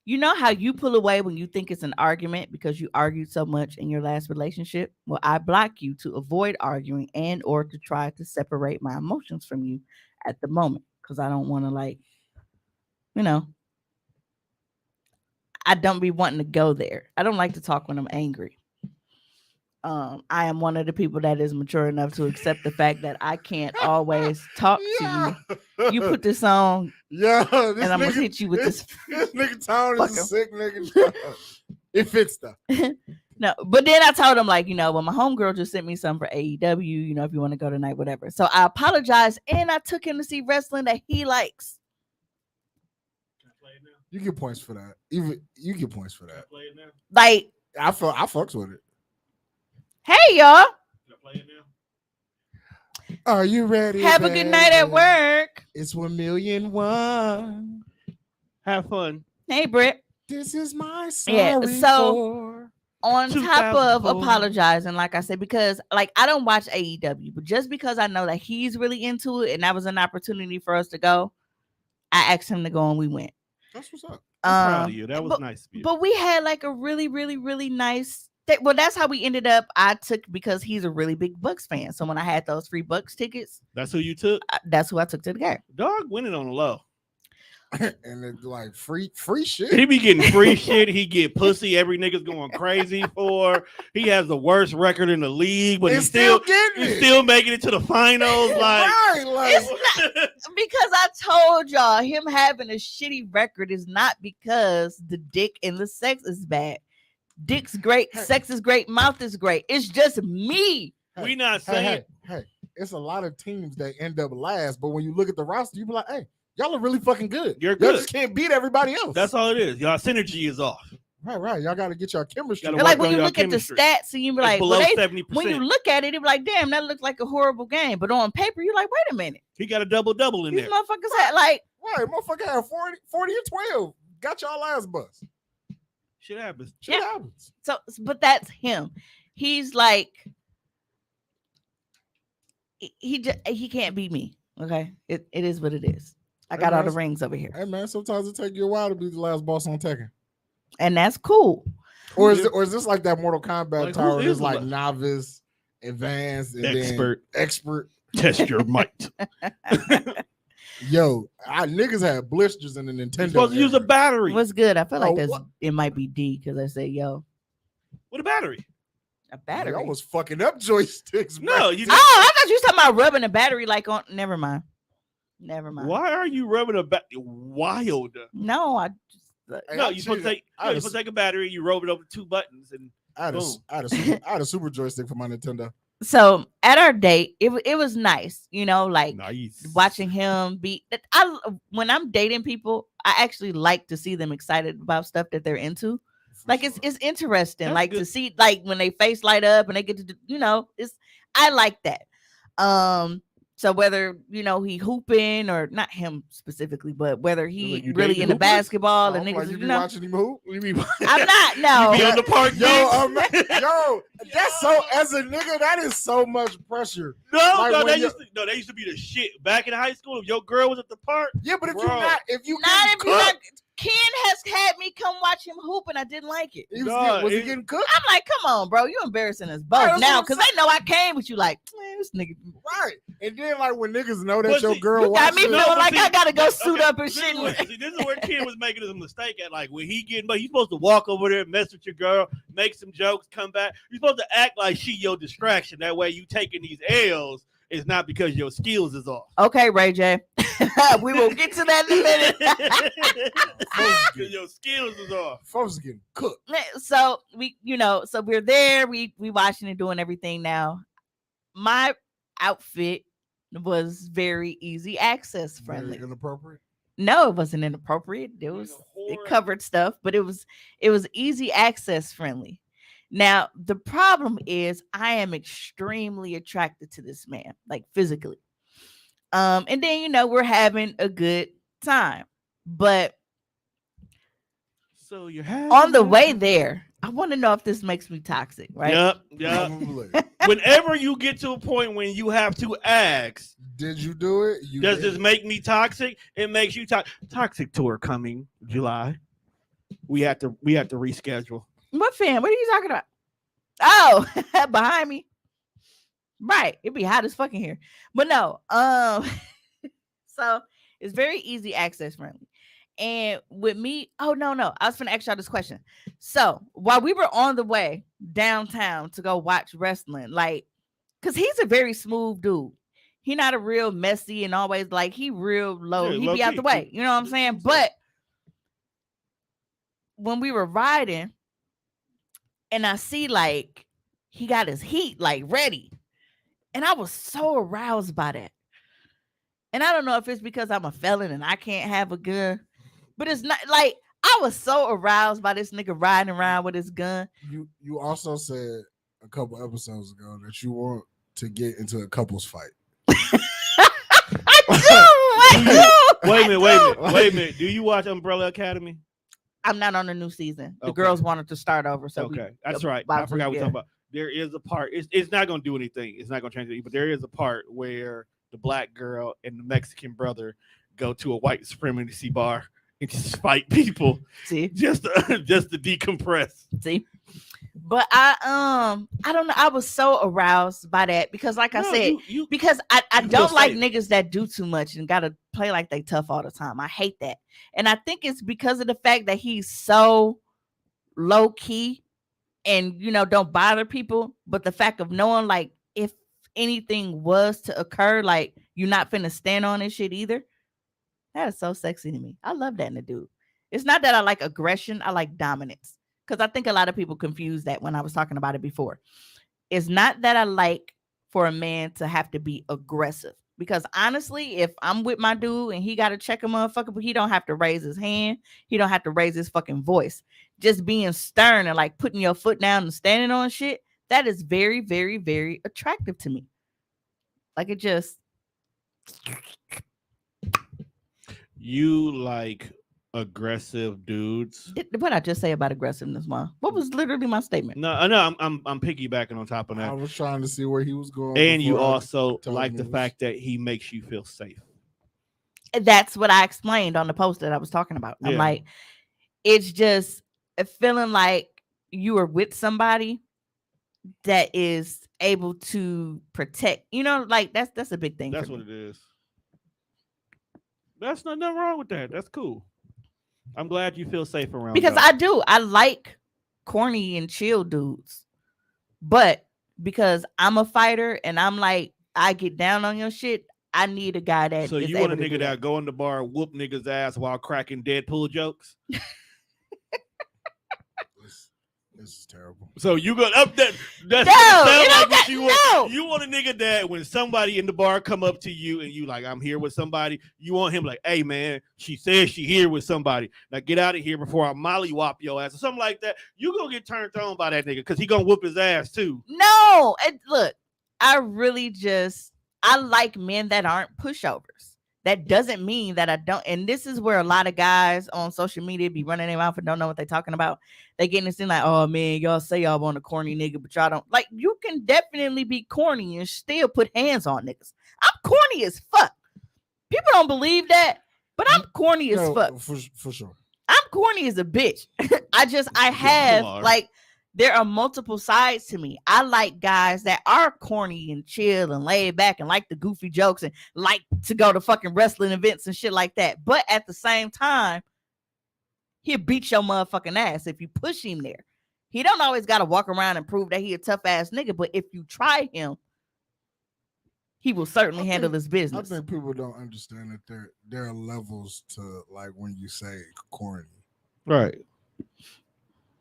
Speaker 2: You know how you pull away when you think it's an argument because you argued so much in your last relationship? Well, I block you to avoid arguing and or to try to separate my emotions from you at the moment because I don't want to I don't be wanting to go there. I don't like to talk when I'm angry. I am one of the people that is mature enough to accept the fact that I can't always talk to you. You put this on,
Speaker 3: Yeah, this
Speaker 2: and I'm gonna
Speaker 3: nigga,
Speaker 2: hit you with this.
Speaker 3: this nigga tone
Speaker 2: Fuck
Speaker 3: is
Speaker 2: him.
Speaker 3: a sick nigga. It fits though.
Speaker 2: No, but then I told him, like, well, my homegirl just sent me some for AEW, if you want to go tonight, whatever. So I apologized and I took him to see wrestling that he likes.
Speaker 1: Can I play it now?
Speaker 3: You get points for that. Even you get points for
Speaker 1: Can I
Speaker 3: that.
Speaker 1: play it now?
Speaker 2: Like,
Speaker 3: I fucks with it.
Speaker 2: hey, y'all,
Speaker 1: Can I play it now?
Speaker 3: Are you ready?
Speaker 2: have a good night at
Speaker 3: baby?
Speaker 2: work.
Speaker 3: It's 1,000,001.
Speaker 1: Have fun.
Speaker 2: Hey, Britt.
Speaker 3: This is my sorry
Speaker 2: Yeah, so-
Speaker 3: for.
Speaker 2: On top of
Speaker 1: 2004.
Speaker 2: apologizing, like I said, because like I don't watch AEW, but just because I know that he's really into it and that was an opportunity for us to go, I asked him to go and we went.
Speaker 3: That's what's up.
Speaker 1: I'm proud of you. That was
Speaker 2: but,
Speaker 1: nice of you.
Speaker 2: But we had like a really, really, really nice Well, that's how we ended up. I took because he's a really big Bucks fan. So when I had those free Bucks tickets,
Speaker 1: That's who you took.
Speaker 2: that's who I took to the game.
Speaker 1: Dog winning on the low.
Speaker 3: And it's like free shit.
Speaker 1: He be getting free shit. He get pussy. Every nigga's going crazy for. He has the worst record in the league, but
Speaker 3: He's
Speaker 1: he's still
Speaker 3: getting
Speaker 1: he's
Speaker 3: it.
Speaker 1: still making it to the finals. Like,
Speaker 3: right, like
Speaker 2: It's not because I told y'all him having a shitty record is not because the dick and the sex is bad. Dick's great, sex is great, mouth is great. It's just me.
Speaker 1: we not saying.
Speaker 3: hey, it's a lot of teams that end up last, but when you look at the roster, you be like, hey, y'all are really fucking good.
Speaker 1: You're
Speaker 3: Y'all
Speaker 1: good.
Speaker 3: just can't beat everybody else.
Speaker 1: That's all it is. Y'all synergy is off.
Speaker 3: right. Y'all got to get your chemistry.
Speaker 1: Gotta
Speaker 2: And like
Speaker 1: work
Speaker 2: when
Speaker 1: on
Speaker 2: you
Speaker 1: y'all
Speaker 2: look at the
Speaker 1: chemistry.
Speaker 2: stats and you be
Speaker 1: It's
Speaker 2: like,
Speaker 1: below
Speaker 2: well,
Speaker 1: 70%.
Speaker 2: when you look at it, it be like, damn, that looks like a horrible game. But on paper, you're like, wait a minute.
Speaker 1: He got a double in
Speaker 2: These
Speaker 1: there.
Speaker 2: motherfuckers had like,
Speaker 3: Right, motherfucker had 40 and 12. Got y'all ass bust.
Speaker 1: Shit happens.
Speaker 3: Shit
Speaker 2: Yeah.
Speaker 3: happens.
Speaker 2: so, but that's him. He's like, he can't beat me. Okay. It is what it is. I got all the rings over here.
Speaker 3: Hey man, sometimes it take you a while to be the last boss on Tekken.
Speaker 2: And that's cool.
Speaker 3: Or is this like that Mortal Kombat
Speaker 1: Like, who
Speaker 3: tower?
Speaker 1: is
Speaker 3: It's like
Speaker 1: the-
Speaker 3: novice, advanced, and
Speaker 1: Expert.
Speaker 3: then expert.
Speaker 1: Test your might.
Speaker 3: Yo, niggas had blisters in the Nintendo.
Speaker 1: You're supposed to use a
Speaker 3: era.
Speaker 1: battery.
Speaker 2: What's good? I feel like
Speaker 3: Oh,
Speaker 2: that's
Speaker 3: what?
Speaker 2: it might be D because I say yo.
Speaker 1: With a battery.
Speaker 2: A battery.
Speaker 3: I was fucking up joysticks.
Speaker 1: No,
Speaker 3: bro.
Speaker 1: you.
Speaker 2: Oh, I thought you was talking about rubbing a battery like on. Never mind.
Speaker 1: Why are you rubbing a battery? Wild.
Speaker 2: No, I just.
Speaker 3: Hey,
Speaker 1: No,
Speaker 3: I
Speaker 1: you're supposed to
Speaker 3: cheated.
Speaker 1: take. No, you're supposed to take a battery. You rub it over 2 buttons, and
Speaker 3: I had, a,
Speaker 1: Boom.
Speaker 3: I had a super joystick for my Nintendo.
Speaker 2: So at our date, it was nice, you know, like
Speaker 1: nice.
Speaker 2: watching him be. When I'm dating people, I actually like to see them excited about stuff that they're into. Like it's interesting,
Speaker 1: That's
Speaker 2: like
Speaker 1: good.
Speaker 2: to see like when they face light up and they get to do, it's I like that. So whether he hooping or not him specifically, but whether he
Speaker 1: Like, you
Speaker 2: really
Speaker 1: dating
Speaker 2: into
Speaker 1: hoopers?
Speaker 2: basketball and
Speaker 3: I'm
Speaker 2: niggas,
Speaker 3: like, you be watching him hoop?
Speaker 1: What do you mean?
Speaker 2: I'm not. No,
Speaker 1: You be on the park
Speaker 3: Yo,
Speaker 1: bench?
Speaker 3: yo, that's so as a nigga, that is so much pressure.
Speaker 1: No,
Speaker 3: like
Speaker 1: no,
Speaker 3: when
Speaker 1: they
Speaker 3: you-
Speaker 1: used to be the shit back in high school. If your girl was at the park,
Speaker 3: Yeah, but if
Speaker 1: Bro.
Speaker 3: you not, if you
Speaker 2: not
Speaker 3: getting
Speaker 2: if you're not.
Speaker 3: cooked,
Speaker 2: Ken has had me come watch him hoop and I didn't like it.
Speaker 3: he was,
Speaker 1: Dog,
Speaker 3: was he
Speaker 1: it-
Speaker 3: getting cooked?
Speaker 2: I'm like, come on, bro, you embarrassing us
Speaker 3: Right,
Speaker 2: both
Speaker 3: that's
Speaker 2: now
Speaker 3: what I'm
Speaker 2: because they know I came with you. Like, man, this nigga,
Speaker 3: Right. And then like when niggas know that
Speaker 1: But
Speaker 3: your
Speaker 1: see,
Speaker 3: girl
Speaker 2: you got me
Speaker 3: watching
Speaker 1: No,
Speaker 2: feeling
Speaker 1: but
Speaker 2: like
Speaker 1: see,
Speaker 2: I gotta go
Speaker 1: this-
Speaker 2: suit
Speaker 1: okay,
Speaker 2: up and
Speaker 1: this
Speaker 2: shit.
Speaker 1: is where- see, this is where Ken was making his mistake at. Like when he getting, but he's supposed to walk over there, mess with your girl, make some jokes, come back. You're supposed to act like she your distraction. That way, you taking these L's is not because your skills is off.
Speaker 2: Okay, Ray J, we will get to that in a minute.
Speaker 1: Because your skills is off.
Speaker 3: folks are getting cooked.
Speaker 2: So so we're there, we watching and doing everything. Now my outfit was very easy access friendly.
Speaker 3: Very inappropriate.
Speaker 2: No, it wasn't inappropriate. It covered stuff, but it was easy access friendly. Now the problem is I am extremely attracted to this man, like physically. And then we're having a good time, but
Speaker 1: So you're having
Speaker 2: on the
Speaker 1: that-
Speaker 2: way there, I want to know if this makes me toxic, right?
Speaker 1: Yep.
Speaker 3: Probably.
Speaker 1: Whenever you get to a point when you have to ask,
Speaker 3: Did you do it? You
Speaker 1: does
Speaker 3: did.
Speaker 1: this make me toxic? It makes you toxic tour coming July. We have to reschedule.
Speaker 2: What fan? What are you talking about? Oh, behind me. Right. It'd be hot as fucking here. But no. So it's very easy access friendly. And with me, oh no. I was gonna ask y'all this question. So while we were on the way downtown to go watch wrestling, like, cause he's a very smooth dude. He not a real messy and always like he real low.
Speaker 1: Yeah,
Speaker 2: He
Speaker 1: low
Speaker 2: be out
Speaker 1: key.
Speaker 2: the way. You know what I'm saying? But when we were riding, and I see like he got his heat like ready. And I was so aroused by that. And I don't know if it's because I'm a felon and I can't have a gun, but it's not like I was so aroused by this nigga riding around with his gun.
Speaker 3: You also said a couple episodes ago that you want to get into a couples fight.
Speaker 2: I do.
Speaker 1: Wait a minute. Do you watch Umbrella Academy?
Speaker 2: I'm not on the new season. The
Speaker 1: Okay.
Speaker 2: girls wanted to start over. So
Speaker 1: Okay, that's right. I forgot what we're talking about. There is a part. It's not going to do anything. It's not going to change anything. But there is a part where the black girl and the Mexican brother go to a white supremacy bar and just fight people
Speaker 2: See,
Speaker 1: just to decompress.
Speaker 2: see. But I don't know. I was so aroused by that because, like I
Speaker 1: No,
Speaker 2: said,
Speaker 1: you
Speaker 2: because I
Speaker 1: you feel
Speaker 2: don't like
Speaker 1: safe.
Speaker 2: niggas that do too much and gotta play like they tough all the time. I hate that, and I think it's because of the fact that he's so low key and don't bother people. But the fact of knowing, like, if anything was to occur, like, you're not finna stand on this shit either. That is so sexy to me. I love that in a dude. It's not that I like aggression, I like dominance. Because I think a lot of people confuse that when I was talking about it before. It's not that I like for a man to have to be aggressive. Because honestly, if I'm with my dude and he got to check a motherfucker, but he don't have to raise his hand, he don't have to raise his fucking voice. Just being stern and like putting your foot down and standing on shit, that is very, very, very attractive to me. Like, it just,
Speaker 1: You like aggressive dudes.
Speaker 2: what I just say about aggressiveness, ma? What was literally my statement?
Speaker 1: No, I know I'm piggybacking on top of
Speaker 3: I
Speaker 1: that.
Speaker 3: was trying to see where he was going.
Speaker 1: And you
Speaker 3: before I
Speaker 1: also
Speaker 3: told
Speaker 1: like
Speaker 3: him
Speaker 1: the
Speaker 3: it was-
Speaker 1: fact that he makes you feel safe.
Speaker 2: That's what I explained on the post that I was talking about. I'm
Speaker 1: Yeah.
Speaker 2: like, it's just a feeling like you are with somebody that is able to protect. Like that's a big thing.
Speaker 1: That's
Speaker 2: for
Speaker 1: what
Speaker 2: me.
Speaker 1: it is. That's nothing wrong with that. That's cool. I'm glad you feel safe around.
Speaker 2: Because
Speaker 1: Doc.
Speaker 2: I do. I like corny and chill dudes, but because I'm a fighter and I'm like, I get down on your shit. I need a guy that
Speaker 1: So
Speaker 2: is
Speaker 1: you want a
Speaker 2: able to do
Speaker 1: nigga that go in the bar, whoop niggas ass while cracking Deadpool jokes?
Speaker 3: This is terrible.
Speaker 1: So you go up that? That's
Speaker 2: No,
Speaker 1: what it
Speaker 2: it
Speaker 1: sound
Speaker 2: don't
Speaker 1: like what
Speaker 2: got-
Speaker 1: you want.
Speaker 2: no.
Speaker 1: You want a nigga that when somebody in the bar come up to you and you like, I'm here with somebody. You want him like, hey man, she says she here with somebody. Now get out of here before I mollywop your ass or something like that. You gonna get turned on by that nigga because he gonna whoop his ass too.
Speaker 2: No, look, I like men that aren't pushovers. That doesn't mean that I don't. And this is where a lot of guys on social media be running their mouth and don't know what they're talking about. They getting this thing like, oh man, y'all say y'all want a corny nigga, but y'all don't. Like, you can definitely be corny and still put hands on niggas. I'm corny as fuck. People don't believe that, but I'm corny as
Speaker 3: No,
Speaker 2: fuck.
Speaker 3: for sure.
Speaker 2: I'm corny as a bitch. I have
Speaker 1: are.
Speaker 2: like, there are multiple sides to me. I like guys that are corny and chill and laid back and like the goofy jokes and like to go to fucking wrestling events and shit like that. But at the same time, he'll beat your motherfucking ass if you push him there. He don't always got to walk around and prove that he a tough ass nigga, but if you try him, he will certainly handle his
Speaker 3: I
Speaker 2: business.
Speaker 3: think people don't understand that there are levels to, like, when you say corny.
Speaker 1: Right.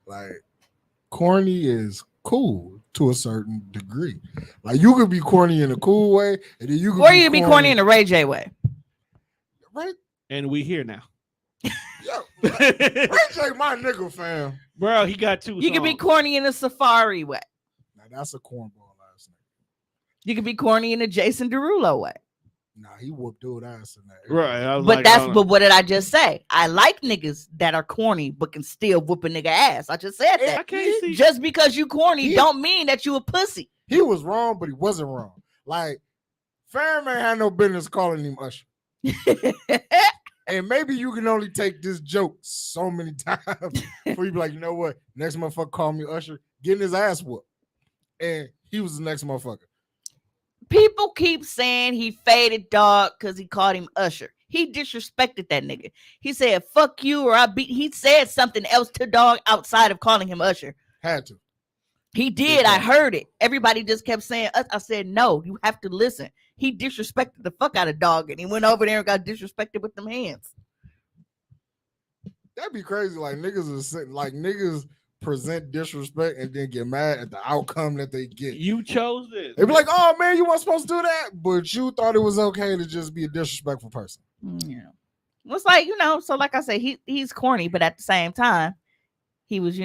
Speaker 3: Like, corny is cool to a certain degree. Like, you could be corny in a cool way, and then you could
Speaker 2: Or you be corny in a Ray J way.
Speaker 3: right.
Speaker 1: And we here now.
Speaker 3: Yo, Ray J, my nigga, fam.
Speaker 1: Bro, he got two.
Speaker 2: You can be
Speaker 1: songs.
Speaker 2: corny in a Safari way.
Speaker 3: Now that's a cornball ass nigga.
Speaker 2: You can be corny in a Jason Derulo way.
Speaker 3: Nah, he whooped dude ass in that.
Speaker 1: Right. I was
Speaker 2: But
Speaker 1: like, I don't know.
Speaker 2: but what did I just say? I like niggas that are corny but can still whoop a nigga ass. I just said
Speaker 1: I
Speaker 2: that.
Speaker 1: can't see.
Speaker 2: Just because you corny
Speaker 3: He-
Speaker 2: don't mean that you a pussy.
Speaker 3: He was wrong, but he wasn't wrong. Like, fam ain't had no business calling him Usher. And maybe you can only take this joke so many times before you be like, you know what? Next motherfucker call me Usher, getting his ass whooped. And he was the next motherfucker.
Speaker 2: People keep saying he faded dog because he called him Usher. He disrespected that nigga. He said, fuck you, or I beat. He said something else to dog outside of calling him Usher.
Speaker 3: Had to.
Speaker 2: He did. I heard it. Everybody just kept saying, I said, no, you have to listen. He disrespected the fuck out of dog, and he went over there and got disrespected with them hands.
Speaker 3: That'd be crazy. Like, niggas present disrespect and then get mad at the outcome that they get.
Speaker 1: You chose this.
Speaker 3: They be like, oh man, you weren't supposed to do that, but you thought it was okay to just be a disrespectful person.
Speaker 2: Yeah. It's like, so like I say, he's corny, but at the same time, he was,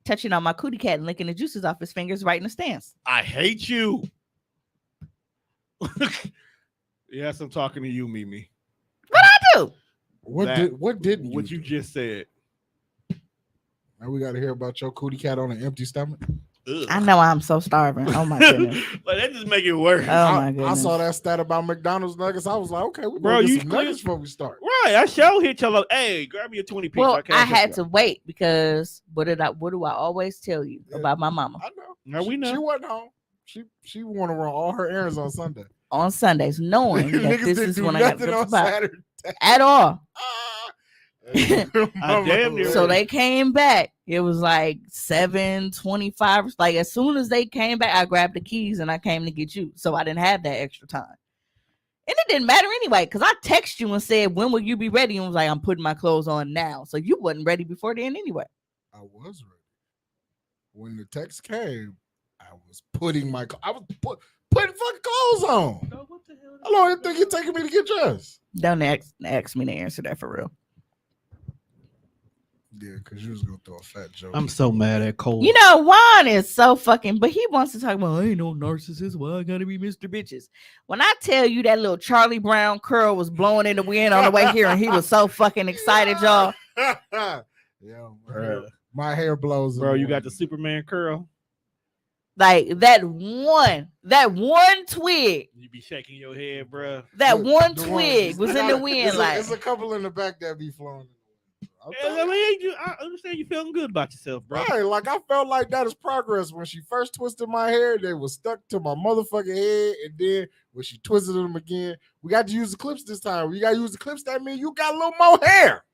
Speaker 2: touching on my cootie cat and licking the juices off his fingers right in the stance.
Speaker 1: I hate you. Yes, I'm talking to you, Mimi.
Speaker 2: What I do?
Speaker 3: What did
Speaker 1: What
Speaker 3: do?
Speaker 1: you just said.
Speaker 3: Now we got to hear about your cootie cat on an empty stomach.
Speaker 1: Ugh.
Speaker 2: I know I'm so starving. Oh my goodness.
Speaker 1: Like that just make it worse.
Speaker 2: Oh my
Speaker 3: I
Speaker 2: goodness.
Speaker 3: saw that stat about McDonald's nuggets. I was like, okay, we
Speaker 1: Bro,
Speaker 3: gonna get
Speaker 1: you
Speaker 3: some
Speaker 1: clear-
Speaker 3: nuggets before we start.
Speaker 1: Right, I shall hit y'all up. Hey, grab me a 20 piece.
Speaker 2: Well, I
Speaker 1: cash
Speaker 2: had
Speaker 1: up.
Speaker 2: to wait because what do I always tell you
Speaker 3: Yeah.
Speaker 2: about my mama?
Speaker 3: I know.
Speaker 1: No, we know.
Speaker 3: She wasn't home. She want to run all her errands on Sunday.
Speaker 2: On Sundays, knowing that
Speaker 3: Niggas
Speaker 2: this
Speaker 3: didn't
Speaker 2: is
Speaker 3: do
Speaker 2: when I got to
Speaker 3: nothing
Speaker 2: go to
Speaker 3: on
Speaker 2: the bar
Speaker 3: Saturday.
Speaker 2: at all.
Speaker 3: Mama
Speaker 1: damn near-
Speaker 2: So
Speaker 3: hilarious.
Speaker 2: they came back. It was like 7:25. Like as soon as they came back, I grabbed the keys and I came to get you. So I didn't have that extra time. And it didn't matter anyway, because I texted you and said, when will you be ready? And was like, I'm putting my clothes on now. So you wasn't ready before then anyway.
Speaker 3: I was ready. When the text came, I was putting putting fucking clothes on.
Speaker 1: Bro, what the hell?
Speaker 3: How long you think it taking me to get dressed?
Speaker 2: Don't ask me to answer that for real.
Speaker 3: Yeah, because you was gonna throw a fat joke.
Speaker 1: I'm so mad at Cole.
Speaker 2: You know, Juan is so fucking, but he wants to talk about, I ain't no narcissist. Why I gotta be Mr. Bitches? When I tell you that little Charlie Brown curl was blowing in the wind on the way here and he was so fucking excited, y'all.
Speaker 3: Yeah, my hair blows. in
Speaker 1: Bro,
Speaker 3: the
Speaker 1: you got
Speaker 3: wind.
Speaker 1: the Superman curl.
Speaker 2: Like that one twig,
Speaker 1: You be shaking your head, bro.
Speaker 2: that
Speaker 3: The-
Speaker 2: one
Speaker 3: the
Speaker 2: twig was in the wind.
Speaker 3: It's a couple in the back that be flowing. I'm
Speaker 1: I
Speaker 3: telling you.
Speaker 1: mean, I understand you feeling good about yourself, bro.
Speaker 3: Right, like I felt like that is progress. When she first twisted my hair, they were stuck to my motherfucking head, and then when she twisted them again, we got to use the clips this time. When you got to use the clips, that means you got a little more hair.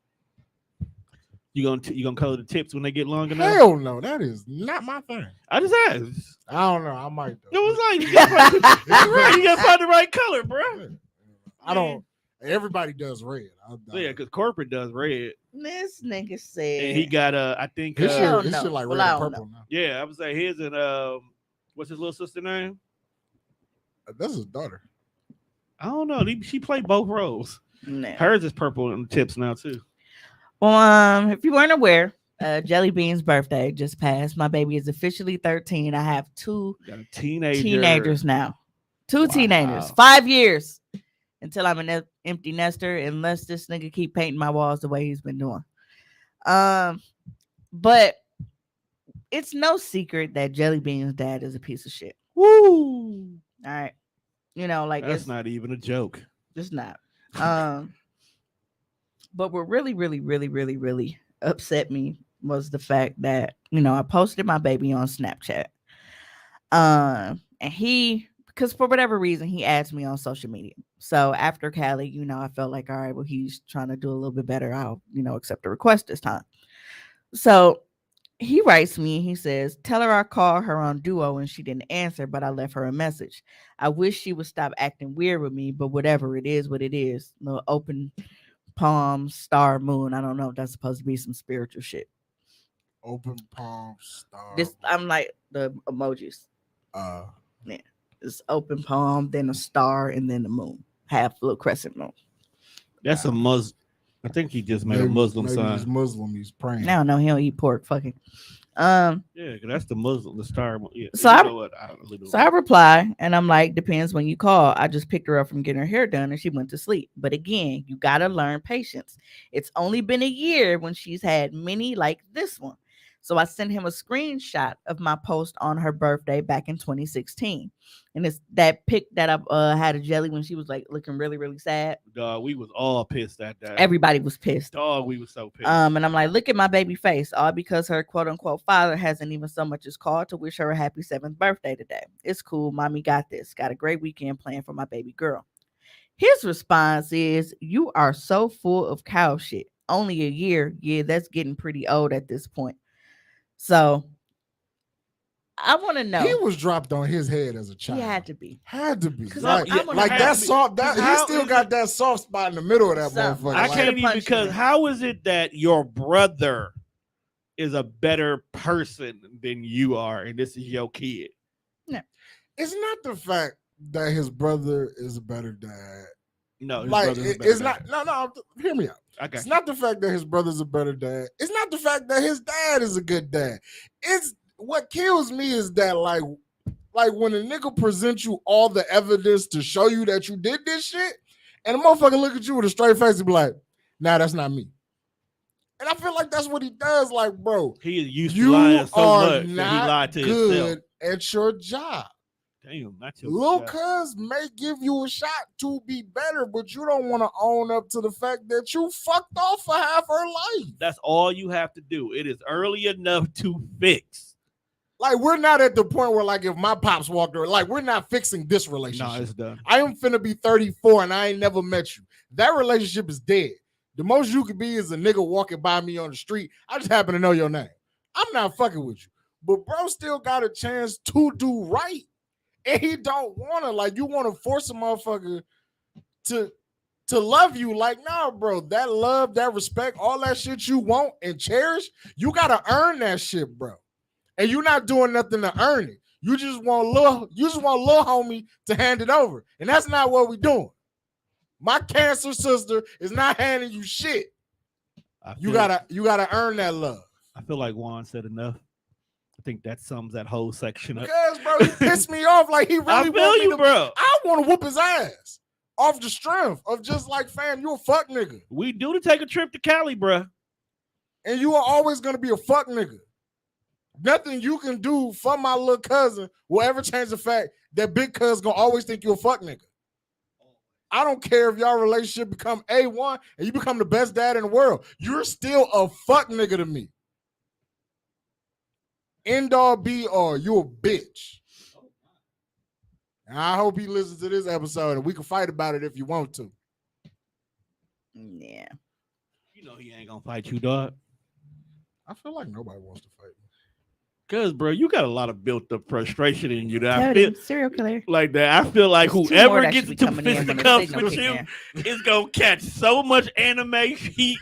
Speaker 1: You gonna color the tips when they get long enough?
Speaker 3: Hell no, that is not my thing.
Speaker 1: I just asked.
Speaker 3: I don't know. I might
Speaker 1: It
Speaker 3: though.
Speaker 1: was like you gotta find the right color, bro.
Speaker 3: I don't. Everybody does red.
Speaker 1: Yeah, because corporate does red,
Speaker 2: This nigga said,
Speaker 1: and he got I think
Speaker 3: This
Speaker 2: Hell
Speaker 3: shit,
Speaker 2: no.
Speaker 3: shit like
Speaker 2: Well,
Speaker 3: red
Speaker 2: I
Speaker 3: and
Speaker 2: don't
Speaker 3: purple now.
Speaker 1: yeah, I would say his and what's his little sister name?
Speaker 3: That's his daughter.
Speaker 1: I don't know. She played both roles.
Speaker 2: no.
Speaker 1: Hers is purple in the tips now too.
Speaker 2: Well, if you weren't aware, Jelly Bean's birthday just passed. My baby is officially 13. I have two
Speaker 1: Got a teenager.
Speaker 2: teenagers now. Two
Speaker 1: Wow.
Speaker 2: teenagers. 5 years until I'm an empty nester, unless this nigga keep painting my walls the way he's been doing. But it's no secret that Jelly Bean's dad is a piece of shit.
Speaker 1: Woo!
Speaker 2: All right. You know, like
Speaker 1: That's
Speaker 2: it's
Speaker 1: not even a joke.
Speaker 2: just not. But what really upset me was the fact that, you know, I posted my baby on Snapchat. And because for whatever reason, he adds me on social media. So after Cali, you know, I felt like, all right, well, he's trying to do a little bit better. I'll, you know, accept the request this time. So he writes me, he says, tell her I called her on Duo and she didn't answer, but I left her a message. I wish she would stop acting weird with me, but whatever it is, what it is. No open palm, star, moon. I don't know if that's supposed to be some spiritual shit.
Speaker 3: Open palm star.
Speaker 2: This I'm like the emojis.
Speaker 3: Uh,
Speaker 2: It's open palm, then a star, and then the moon. Half little crescent moon.
Speaker 1: That's a Muslim. I think he just made a Muslim
Speaker 3: maybe
Speaker 1: sign.
Speaker 3: He's Muslim. He's praying.
Speaker 2: I don't know, he don't eat pork. Fucking.
Speaker 1: Yeah, 'cause that's the Muslim, the star. Yeah.
Speaker 2: So
Speaker 1: you
Speaker 2: I-
Speaker 1: know what? I don't really know.
Speaker 2: So I reply, and I'm like, depends when you call. I just picked her up from getting her hair done, and she went to sleep. But again, you gotta learn patience. It's only been a year when she's had many like this one. So I sent him a screenshot of my post on her birthday back in 2016, and it's that pic that I had of Jelly when she was like looking really sad.
Speaker 1: Dog, we was all pissed that day.
Speaker 2: Everybody was pissed.
Speaker 1: Dog, we was so pissed.
Speaker 2: And I'm like, look at my baby face, all because her quote unquote father hasn't even so much as called to wish her a happy 7th birthday today. It's cool. Mommy got this. Got a great weekend planned for my baby girl. His response is, you are so full of cow shit. Only a year. Yeah, that's getting pretty old at this point. So I want to know.
Speaker 3: He was dropped on his head as a child.
Speaker 2: He had to be.
Speaker 3: Had to be.
Speaker 2: 'Cause
Speaker 3: Like,
Speaker 2: I'm gonna
Speaker 3: like
Speaker 2: have
Speaker 3: that
Speaker 2: to be.
Speaker 3: soft. That he
Speaker 1: How
Speaker 3: still
Speaker 1: is
Speaker 3: got
Speaker 1: it-
Speaker 3: that soft spot in the middle of that
Speaker 2: Something.
Speaker 3: motherfucker.
Speaker 1: I
Speaker 3: Like,
Speaker 1: can't even
Speaker 2: punch
Speaker 1: because
Speaker 2: him.
Speaker 1: how is it that your brother is a better person than you are, and this is your kid?
Speaker 3: it's not the fact that his brother is a better dad.
Speaker 1: No, his
Speaker 3: Like
Speaker 1: brother's a better
Speaker 3: it's
Speaker 1: dad.
Speaker 3: not. No. Hear me out.
Speaker 1: Okay.
Speaker 3: It's not the fact that his brother's a better dad. It's not the fact that his dad is a good dad. It's what kills me is that like when a nigga presents you all the evidence to show you that you did this shit, and a motherfucker look at you with a straight face and be like, nah, that's not me. And I feel feel like that's what he does. Like, bro,
Speaker 1: He is used to
Speaker 3: you
Speaker 1: lying so
Speaker 3: are
Speaker 1: much that he
Speaker 3: not
Speaker 1: lied to himself.
Speaker 3: good at your job.
Speaker 1: Damn, not your
Speaker 3: Lil
Speaker 1: job.
Speaker 3: Cuz may give you a shot to be better, but you don't want to own up to the fact that you fucked off for half her life.
Speaker 1: That's all you have to do. It is early enough to fix.
Speaker 3: Like, we're not at the point where, like, if my pops walked over, like, we're not fixing this
Speaker 1: No,
Speaker 3: relationship.
Speaker 1: it's done.
Speaker 3: I am finna be 34 and I ain't never met you. That relationship is dead. The most you could be is a nigga walking by me on the street. I just happen to know your name. I'm not fucking with you. But bro still got a chance to do right. And he don't want to. Like, you want to force a motherfucker to love you. Like, nah, bro. That love, that respect, all that shit you want and cherish, you got to earn that shit, bro. And you're not doing nothing to earn it. You just want little homie to hand it over. And that's not what we doing. My cancer sister is not handing you shit. You gotta earn that love.
Speaker 1: I feel like Juan said enough. I think that sums that whole section up.
Speaker 3: Because, bro, he pissed me off. Like, he really
Speaker 1: I feel
Speaker 3: want me
Speaker 1: you,
Speaker 3: to,
Speaker 1: bro.
Speaker 3: I want to whoop his ass off the strength of just like, fam, you a fuck nigga.
Speaker 1: We do to take a trip to Cali, bro.
Speaker 3: And you are always gonna be a fuck nigga. Nothing you can do for my little cousin will ever change the fact that big cuz gonna always think you a fuck nigga. I don't care if y'all relationship become A1 and you become the best dad in the world. You're still a fuck nigga to me. End all be all, you a bitch. And I hope he listens to this episode and we can fight about it if you want to.
Speaker 2: Yeah.
Speaker 1: You know he ain't gonna fight you, dog.
Speaker 3: I feel like nobody wants to fight me.
Speaker 1: Cause, bro, you got a lot of built up frustration in you that I
Speaker 2: Tell
Speaker 1: feel
Speaker 2: him, serial killer.
Speaker 1: like that. I feel like
Speaker 2: There's two more
Speaker 1: whoever
Speaker 2: that
Speaker 1: gets
Speaker 2: should be
Speaker 1: to
Speaker 2: coming in when the
Speaker 1: fisticuffs
Speaker 2: signal
Speaker 1: with
Speaker 2: kick
Speaker 1: you
Speaker 2: in.
Speaker 1: is gonna catch so much anime heat.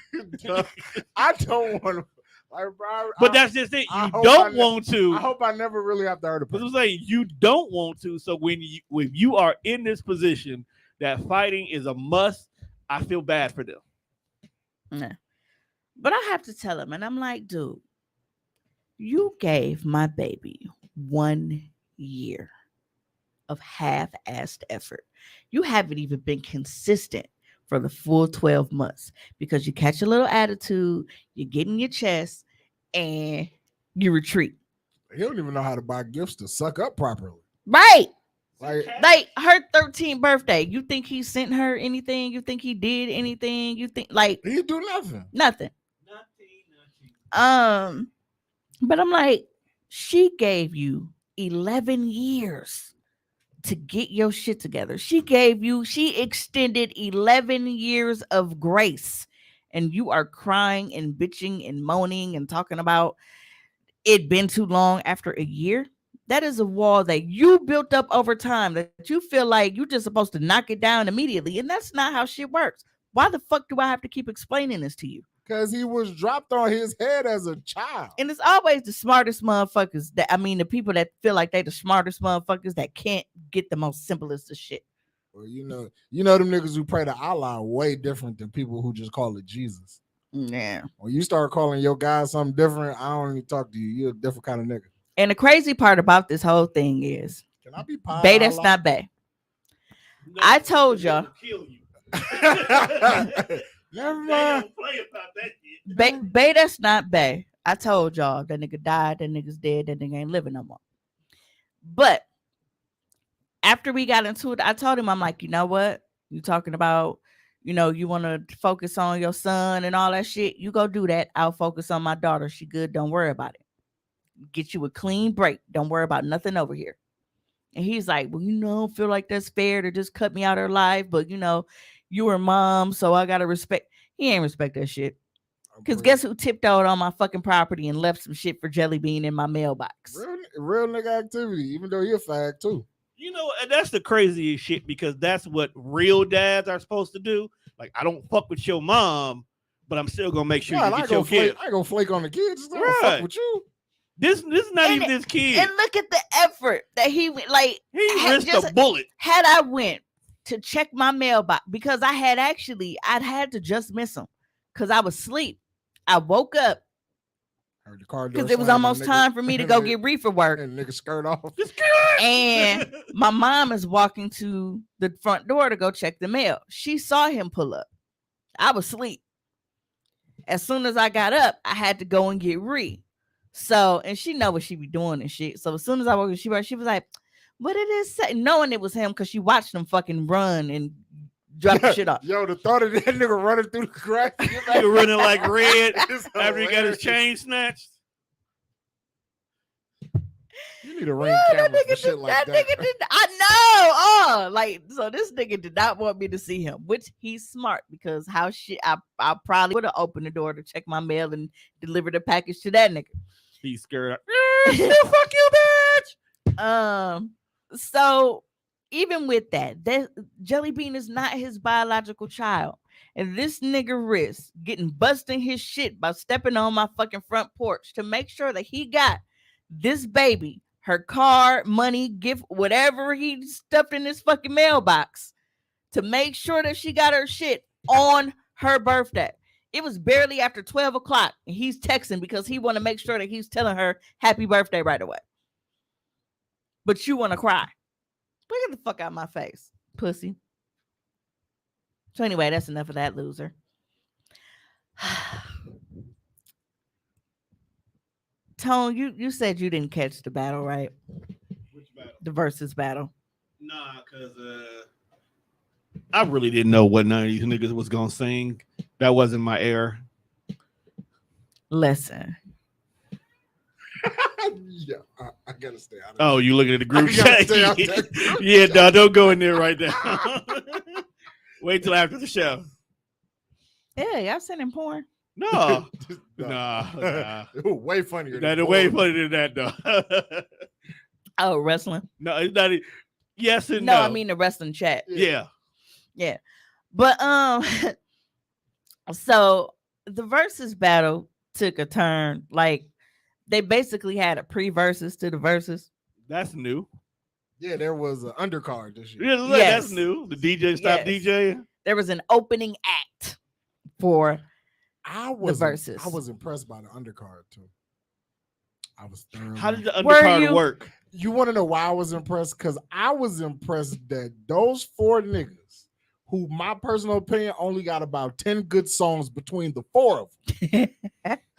Speaker 3: I don't want to. Like, bro,
Speaker 1: But that's just it.
Speaker 3: I
Speaker 1: You
Speaker 3: hope
Speaker 1: don't
Speaker 3: I
Speaker 1: want to.
Speaker 3: I hope I never really have to hurt a
Speaker 1: But I'm
Speaker 3: person.
Speaker 1: saying you don't want to. So when you are in this position that fighting is a must, I feel bad for them.
Speaker 2: No. But I have to tell him, and I'm like, dude, you gave my baby 1 year of half-assed effort. You haven't even been consistent for the full 12 months because you catch a little attitude, you get in your chest, and you retreat.
Speaker 3: He don't even know how to buy gifts to suck up properly.
Speaker 2: Right.
Speaker 3: Like,
Speaker 2: Her 13th birthday. You think he sent her anything? You think he did anything? You think like
Speaker 3: he do nothing.
Speaker 2: nothing. But I'm like, she gave you 11 years to get your shit together. She extended 11 years of grace. And you are crying and bitching and moaning and talking about it been too long after a year. That is a wall that you built up over time that you feel like you're just supposed to knock it down immediately. And that's not how shit works. Why the fuck do I have to keep explaining this to you?
Speaker 3: Because he was dropped on his head as a child.
Speaker 2: And it's always the smartest motherfuckers the people that feel like they the smartest motherfuckers that can't get the most simplest of shit.
Speaker 3: Well, you know them niggas who pray to Allah are way different than people who just call it Jesus.
Speaker 2: Yeah.
Speaker 3: When you start calling your guy something different, I don't even talk to you. You're a different kind of nigga.
Speaker 2: And the crazy part about this whole thing is,
Speaker 3: Can I be pie?
Speaker 2: Bay, that's not Bay.
Speaker 1: No,
Speaker 2: I told y'all.
Speaker 1: Kill you.
Speaker 3: Never
Speaker 1: They
Speaker 3: mind.
Speaker 1: don't play about that shit.
Speaker 2: Bay, that's not Bay. I told y'all that nigga died, that nigga's dead, that nigga ain't living no more. But after we got into it, I told him, I'm like, you know what? You talking about, you want to focus on your son and all that shit. You go do that. I'll focus on my daughter. She good. Don't worry about it. Get you a clean break. Don't worry about nothing over here. And he's like, well, I don't feel like that's fair to just cut me out of her life. But, you were mom, so I got to respect. He ain't respect that shit. Because guess who tiptoed on my fucking property and left some shit for Jelly Bean in my mailbox?
Speaker 3: Real nigga activity, even though he a fag too.
Speaker 1: And that's the craziest shit because that's what real dads are supposed to do. Like, I don't fuck with your mom, but I'm still gonna make sure you get your kid.
Speaker 3: I ain't gonna flake on the kids. I don't fuck with you.
Speaker 1: This is not even this kid.
Speaker 2: And look at the effort that he went. Like,
Speaker 1: He risked a bullet.
Speaker 2: Had I went to check my mailbox because I'd had to just miss him because I was asleep. I woke up
Speaker 3: Heard the car door
Speaker 2: because it was
Speaker 3: slam,
Speaker 2: almost
Speaker 3: nigga-
Speaker 2: time for me to go get reefer work.
Speaker 3: and nigga skirt off.
Speaker 2: And my mom is walking to the front door to go check the mail. She saw him pull up. I was asleep. As soon as I got up, I had to go and get Ree. So, and she know what she be doing and shit. So as soon as I woke up, she was like, "What did it say?" Knowing it was him because she watched him fucking run and drop the shit off.
Speaker 3: Yo, the thought of that nigga running through the grass.
Speaker 1: Nigga running like red
Speaker 3: It's
Speaker 1: after he got his
Speaker 3: hilarious.
Speaker 1: chain snatched.
Speaker 3: You need a ring
Speaker 2: Yeah,
Speaker 3: camera
Speaker 2: that
Speaker 3: for
Speaker 2: nigga
Speaker 3: shit
Speaker 2: did,
Speaker 3: like that.
Speaker 2: nigga did. I know. Oh, like so. This nigga did not want me to see him, which he's smart because how shit. I probably would have opened the door to check my mail and deliver the package to that nigga.
Speaker 1: He's scared. Still fuck you, bitch.
Speaker 2: So even with that, Jelly Bean is not his biological child, and this nigga risks getting busting his shit by stepping on my fucking front porch to make sure that he got this baby, her car, money, gift, whatever he stuffed in his fucking mailbox, to make sure that she got her shit on her birthday. It was barely after 12 o'clock, and he's texting because he want to make sure that he's telling her happy birthday right away. But you want to cry. Get the fuck out of my face, pussy. So anyway, that's enough of that loser. Tone, you said you didn't catch the battle, right?
Speaker 1: Which battle?
Speaker 2: The versus battle.
Speaker 1: Nah, cause I really didn't know what none of these niggas was gonna sing. That wasn't my era.
Speaker 2: Listen.
Speaker 3: Yeah, I gotta stay out of
Speaker 1: Oh, you looking at the group
Speaker 3: I gotta
Speaker 1: chat?
Speaker 3: stay out that group
Speaker 1: Yeah,
Speaker 3: chat.
Speaker 1: no, don't go in there right now. Wait till after the show.
Speaker 2: Yeah, y'all sending porn.
Speaker 1: No,
Speaker 3: No.
Speaker 1: nah.
Speaker 3: It was way funnier.
Speaker 1: That
Speaker 3: than
Speaker 1: way
Speaker 3: porn.
Speaker 1: funnier than that though.
Speaker 2: Oh, wrestling.
Speaker 1: No, it's not. Yes and
Speaker 2: No,
Speaker 1: no.
Speaker 2: I mean the wrestling chat.
Speaker 1: yeah.
Speaker 2: Yeah. But so the versus battle took a turn. Like they basically had a pre-versus to the versus.
Speaker 1: That's new.
Speaker 3: Yeah, there was an undercard this year.
Speaker 1: Yeah, look,
Speaker 2: Yes.
Speaker 1: that's new. The DJ stopped
Speaker 2: Yes.
Speaker 1: DJing.
Speaker 2: There was an opening act for
Speaker 3: I was
Speaker 2: versus.
Speaker 3: I was impressed by the undercard too. I was thoroughly.
Speaker 1: How did the
Speaker 2: Were
Speaker 1: undercard
Speaker 2: you-
Speaker 1: work?
Speaker 3: You want to know why I was impressed? Because I was impressed that those 4 niggas, who my personal opinion only got about 10 good songs between the 4 of them,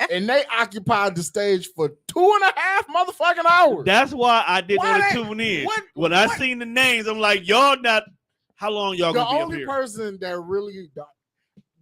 Speaker 3: and they occupied the stage for 2.5 motherfucking hours.
Speaker 1: That's why I didn't
Speaker 3: Why
Speaker 1: want to
Speaker 3: they-
Speaker 1: tune in.
Speaker 3: what-
Speaker 1: When I
Speaker 3: what-
Speaker 1: seen the names, I'm like, y'all not. How long y'all
Speaker 3: The
Speaker 1: gonna be up
Speaker 3: only
Speaker 1: here?
Speaker 3: person that really,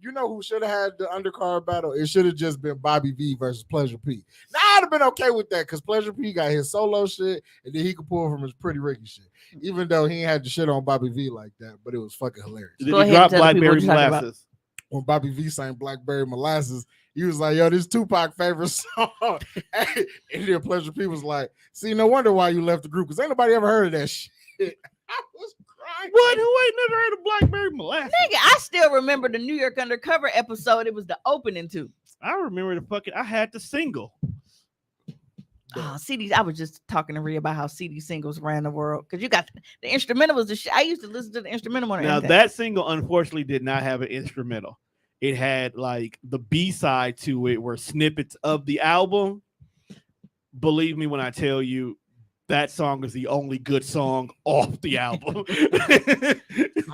Speaker 3: you know, who should have had the undercard battle? It should have just been Bobby V versus Pleasure P. Now I'd have been okay with that because Pleasure P got his solo shit and then he could pull from his Pretty Ricky shit. Even though he ain't had the shit on Bobby V like that, but it was fucking hilarious.
Speaker 1: Did
Speaker 2: Go
Speaker 1: he
Speaker 2: ahead
Speaker 1: drop
Speaker 2: and tell the people
Speaker 1: Blackberry
Speaker 2: what you're talking about.
Speaker 1: Molasses?
Speaker 3: When Bobby V sang Blackberry Molasses, he was like, yo, this Tupac favorite song. And then Pleasure P was like, see, no wonder why you left the group because ain't nobody ever heard of that shit. I was crying.
Speaker 1: What? Who ain't never heard of Blackberry Molasses?
Speaker 2: Nigga, I still remember the New York Undercover episode. It was the opening to.
Speaker 1: I remember the fucking. I had the single.
Speaker 2: Oh, CDs. I was just talking to Rhea about how CD singles ran the world because you got the instrumental was the shit. I used to listen to the instrumental on
Speaker 1: Now
Speaker 2: everything.
Speaker 1: that single unfortunately did not have an instrumental. It had like the B side to it were snippets of the album. Believe me when I tell you, that song is the only good song off the album.
Speaker 3: I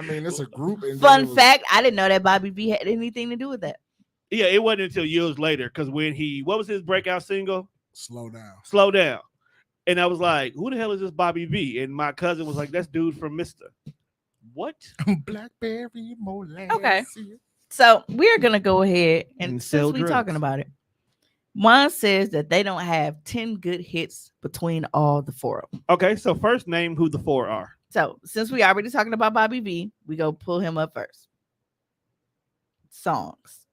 Speaker 3: mean, it's a group. And then
Speaker 2: Fun
Speaker 3: it was-
Speaker 2: fact: I didn't know that Bobby V had anything to do with that.
Speaker 1: Yeah, it wasn't until years later because when what was his breakout single?
Speaker 3: Slow down.
Speaker 1: Slow Down. And I was like, who the hell is this Bobby V? And my cousin was like, that's dude from Mr. What?
Speaker 3: Blackberry Molasses.
Speaker 2: Okay. So we're gonna go ahead and
Speaker 1: And sell
Speaker 2: since we're
Speaker 1: drugs.
Speaker 2: talking about it, Juan says that they don't have 10 good hits between all the 4 of them.
Speaker 1: Okay, so first name who the 4 are.
Speaker 2: So since we already talking about Bobby V, we go pull him up first. Songs.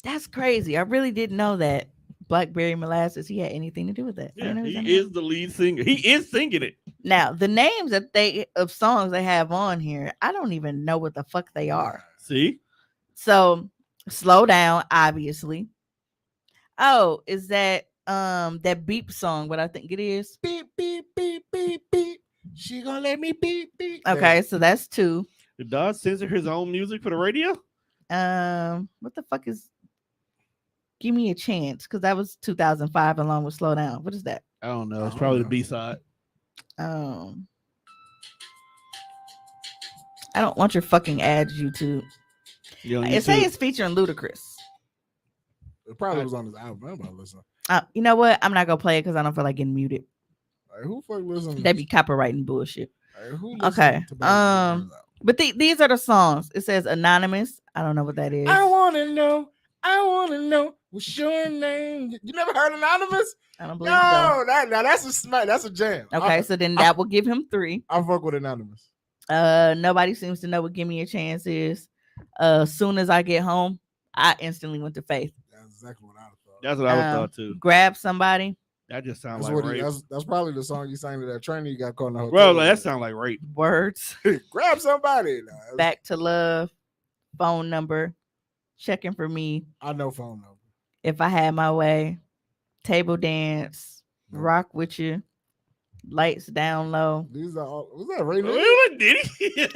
Speaker 2: That's crazy. I really didn't know that Blackberry Molasses he had anything to do with that. I
Speaker 1: Yeah,
Speaker 2: didn't know he was
Speaker 1: he
Speaker 2: on
Speaker 1: is the lead singer. He is singing it.
Speaker 2: that. Now the names that of songs they have on here, I don't even know what the fuck they are.
Speaker 1: See?
Speaker 2: So Slow Down, obviously. Oh, is that that beep song? What I think it is.
Speaker 3: Beep, beep, beep, beep, beep. She gonna let me beep, beep.
Speaker 2: Okay, so that's 2.
Speaker 1: Did Dog censor his own music for the radio?
Speaker 2: What the fuck is Give Me a Chance? Because that was 2005 along with Slow Down. What is that?
Speaker 1: I don't know. It's
Speaker 3: I
Speaker 1: probably
Speaker 3: don't
Speaker 1: the
Speaker 3: know.
Speaker 1: B side.
Speaker 2: I don't want your fucking ads, YouTube.
Speaker 1: You on
Speaker 2: It say
Speaker 1: YouTube?
Speaker 2: it's featuring Ludacris.
Speaker 3: It probably was on his album. I'm about to listen.
Speaker 2: You know what? I'm not gonna play it because I don't feel like getting muted.
Speaker 3: Like, who fuck listen?
Speaker 2: They be copywriting bullshit.
Speaker 3: Like, who
Speaker 2: Okay.
Speaker 3: listen to Bobby Brown's album?
Speaker 2: But these are the songs. It says anonymous. I don't know what that is.
Speaker 3: I wanna know. I wanna know what's your name. You never heard Anonymous?
Speaker 2: I don't
Speaker 3: No,
Speaker 2: believe so.
Speaker 3: that's a smack. That's a jam.
Speaker 2: Okay, so then that will give him 3.
Speaker 3: I fuck with Anonymous.
Speaker 2: Nobody seems to know what "Give Me a Chance" is. Soon as I get home, I instantly went to Faith.
Speaker 3: That's exactly what I thought.
Speaker 1: That's what I would thought too.
Speaker 2: Grab somebody.
Speaker 1: That just sounds
Speaker 3: That's
Speaker 1: like
Speaker 3: what
Speaker 1: rape.
Speaker 3: that's probably the song you sang to that trainer you got caught in the hotel.
Speaker 1: Bro, like, that sounds like rape.
Speaker 2: Words.
Speaker 3: Grab somebody. Nah,
Speaker 2: Back to Love. Phone number. Checking for me.
Speaker 3: I know phone number.
Speaker 2: If I Had My Way. Table Dance.
Speaker 3: Nope.
Speaker 2: Rock with You. Lights Down Low.
Speaker 3: These are all. Was that Ray?
Speaker 1: What did he?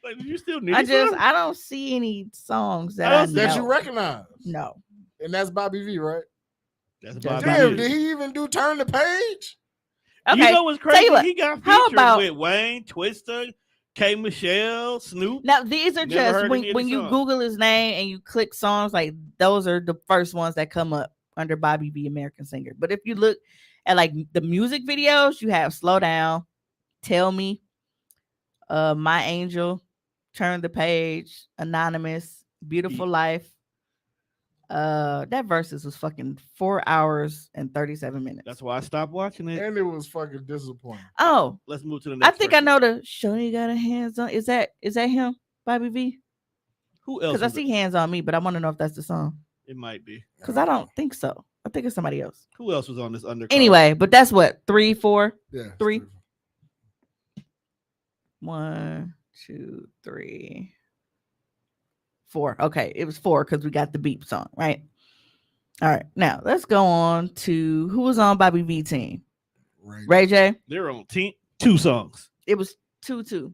Speaker 1: Like, you still need
Speaker 2: I don't see any songs that I know.
Speaker 3: That you recognize.
Speaker 2: No.
Speaker 3: And that's Bobby V, right?
Speaker 1: That's
Speaker 2: Damn,
Speaker 1: Bobby
Speaker 3: Damn,
Speaker 1: V.
Speaker 3: did he even do Turn the Page?
Speaker 2: Okay.
Speaker 1: You know what's
Speaker 2: tell
Speaker 1: crazy?
Speaker 2: you what,
Speaker 1: He got
Speaker 2: how
Speaker 1: featured
Speaker 2: about-
Speaker 1: with Wayne, Twister, K. Michelle, Snoop.
Speaker 2: Now these are
Speaker 1: Never
Speaker 2: just
Speaker 1: heard any of
Speaker 2: when
Speaker 1: the
Speaker 2: you
Speaker 1: songs.
Speaker 2: Google his name and you click songs, like those are the first ones that come up under Bobby V American Singer. But if you look at like the music videos, you have Slow Down, Tell Me, My Angel, Turn the Page, Anonymous, Beautiful Life. That verses was fucking 4 hours and 37 minutes.
Speaker 1: That's why I stopped watching it.
Speaker 3: And it was fucking disappointing.
Speaker 2: Oh,
Speaker 1: Let's move to the
Speaker 2: I
Speaker 1: next.
Speaker 2: think
Speaker 1: person.
Speaker 2: I know the Shorty Got Her Hands On. Is that him, Bobby V?
Speaker 1: Who else?
Speaker 2: Because I
Speaker 1: was it?
Speaker 2: see Hands On Me, but I want to know if that's the song.
Speaker 1: It might be.
Speaker 2: Because I don't think so. I think it's somebody else.
Speaker 1: Who else was on this undercard?
Speaker 2: Anyway, but that's what 3, 4,
Speaker 3: Yeah.
Speaker 2: 3. 1, 2, 3, 4. Okay, it was 4 because we got the beep song, right? All right, now let's go on to who was on Bobby V team. Ray J.
Speaker 1: They're on 2 songs.
Speaker 2: It was 2-2,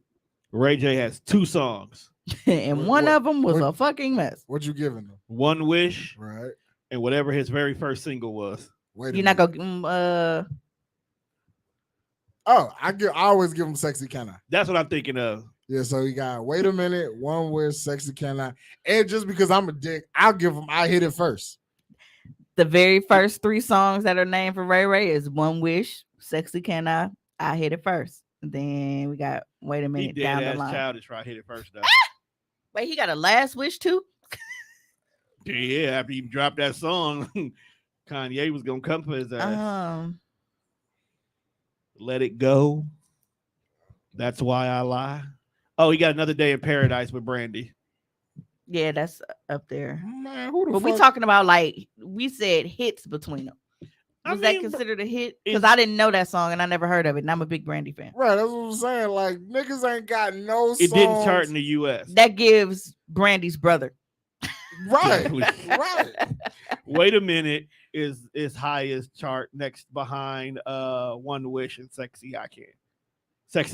Speaker 1: Ray J has 2 songs.
Speaker 2: and
Speaker 3: What-
Speaker 2: one
Speaker 3: what-
Speaker 2: of them was
Speaker 3: what-
Speaker 2: a fucking mess.
Speaker 3: What you giving them?
Speaker 1: One Wish
Speaker 3: Right.
Speaker 1: and whatever his very first single was.
Speaker 3: Wait.
Speaker 2: You're not gonna give him,
Speaker 3: Oh, I always give him Sexy Can I.
Speaker 1: That's what I'm thinking of.
Speaker 3: Yeah, so he got Wait a Minute, One Wish, Sexy Can I. And just because I'm a dick, I'll give him I Hit It First.
Speaker 2: the very first 3 songs that are named for Ray Ray is One Wish, Sexy Can I Hit It First. And then we got Wait a
Speaker 1: He
Speaker 2: Minute
Speaker 1: dead
Speaker 2: down the
Speaker 1: ass
Speaker 2: line.
Speaker 1: childish right hit it first though.
Speaker 2: Wait, he got a last wish too?
Speaker 1: Yeah, after he dropped that song, Kanye was gonna come for his ass. Let It Go. That's Why I Lie. Oh, he got Another Day in Paradise with Brandy.
Speaker 2: Yeah, that's up there.
Speaker 3: Man, who the
Speaker 2: But
Speaker 3: fuck?
Speaker 2: we talking about like we said hits between them.
Speaker 1: I
Speaker 2: Was that
Speaker 1: mean,
Speaker 2: considered a hit? Because
Speaker 1: is-
Speaker 2: I didn't know that song and I never heard of it. And I'm a big Brandy fan.
Speaker 3: Right, that's what I'm saying. Like, niggas ain't got no songs.
Speaker 1: It didn't chart in the US.
Speaker 2: That gives Brandy's brother.
Speaker 3: Right,
Speaker 1: Exactly.
Speaker 3: right.
Speaker 1: Wait a Minute is highest chart next behind One Wish and Sexy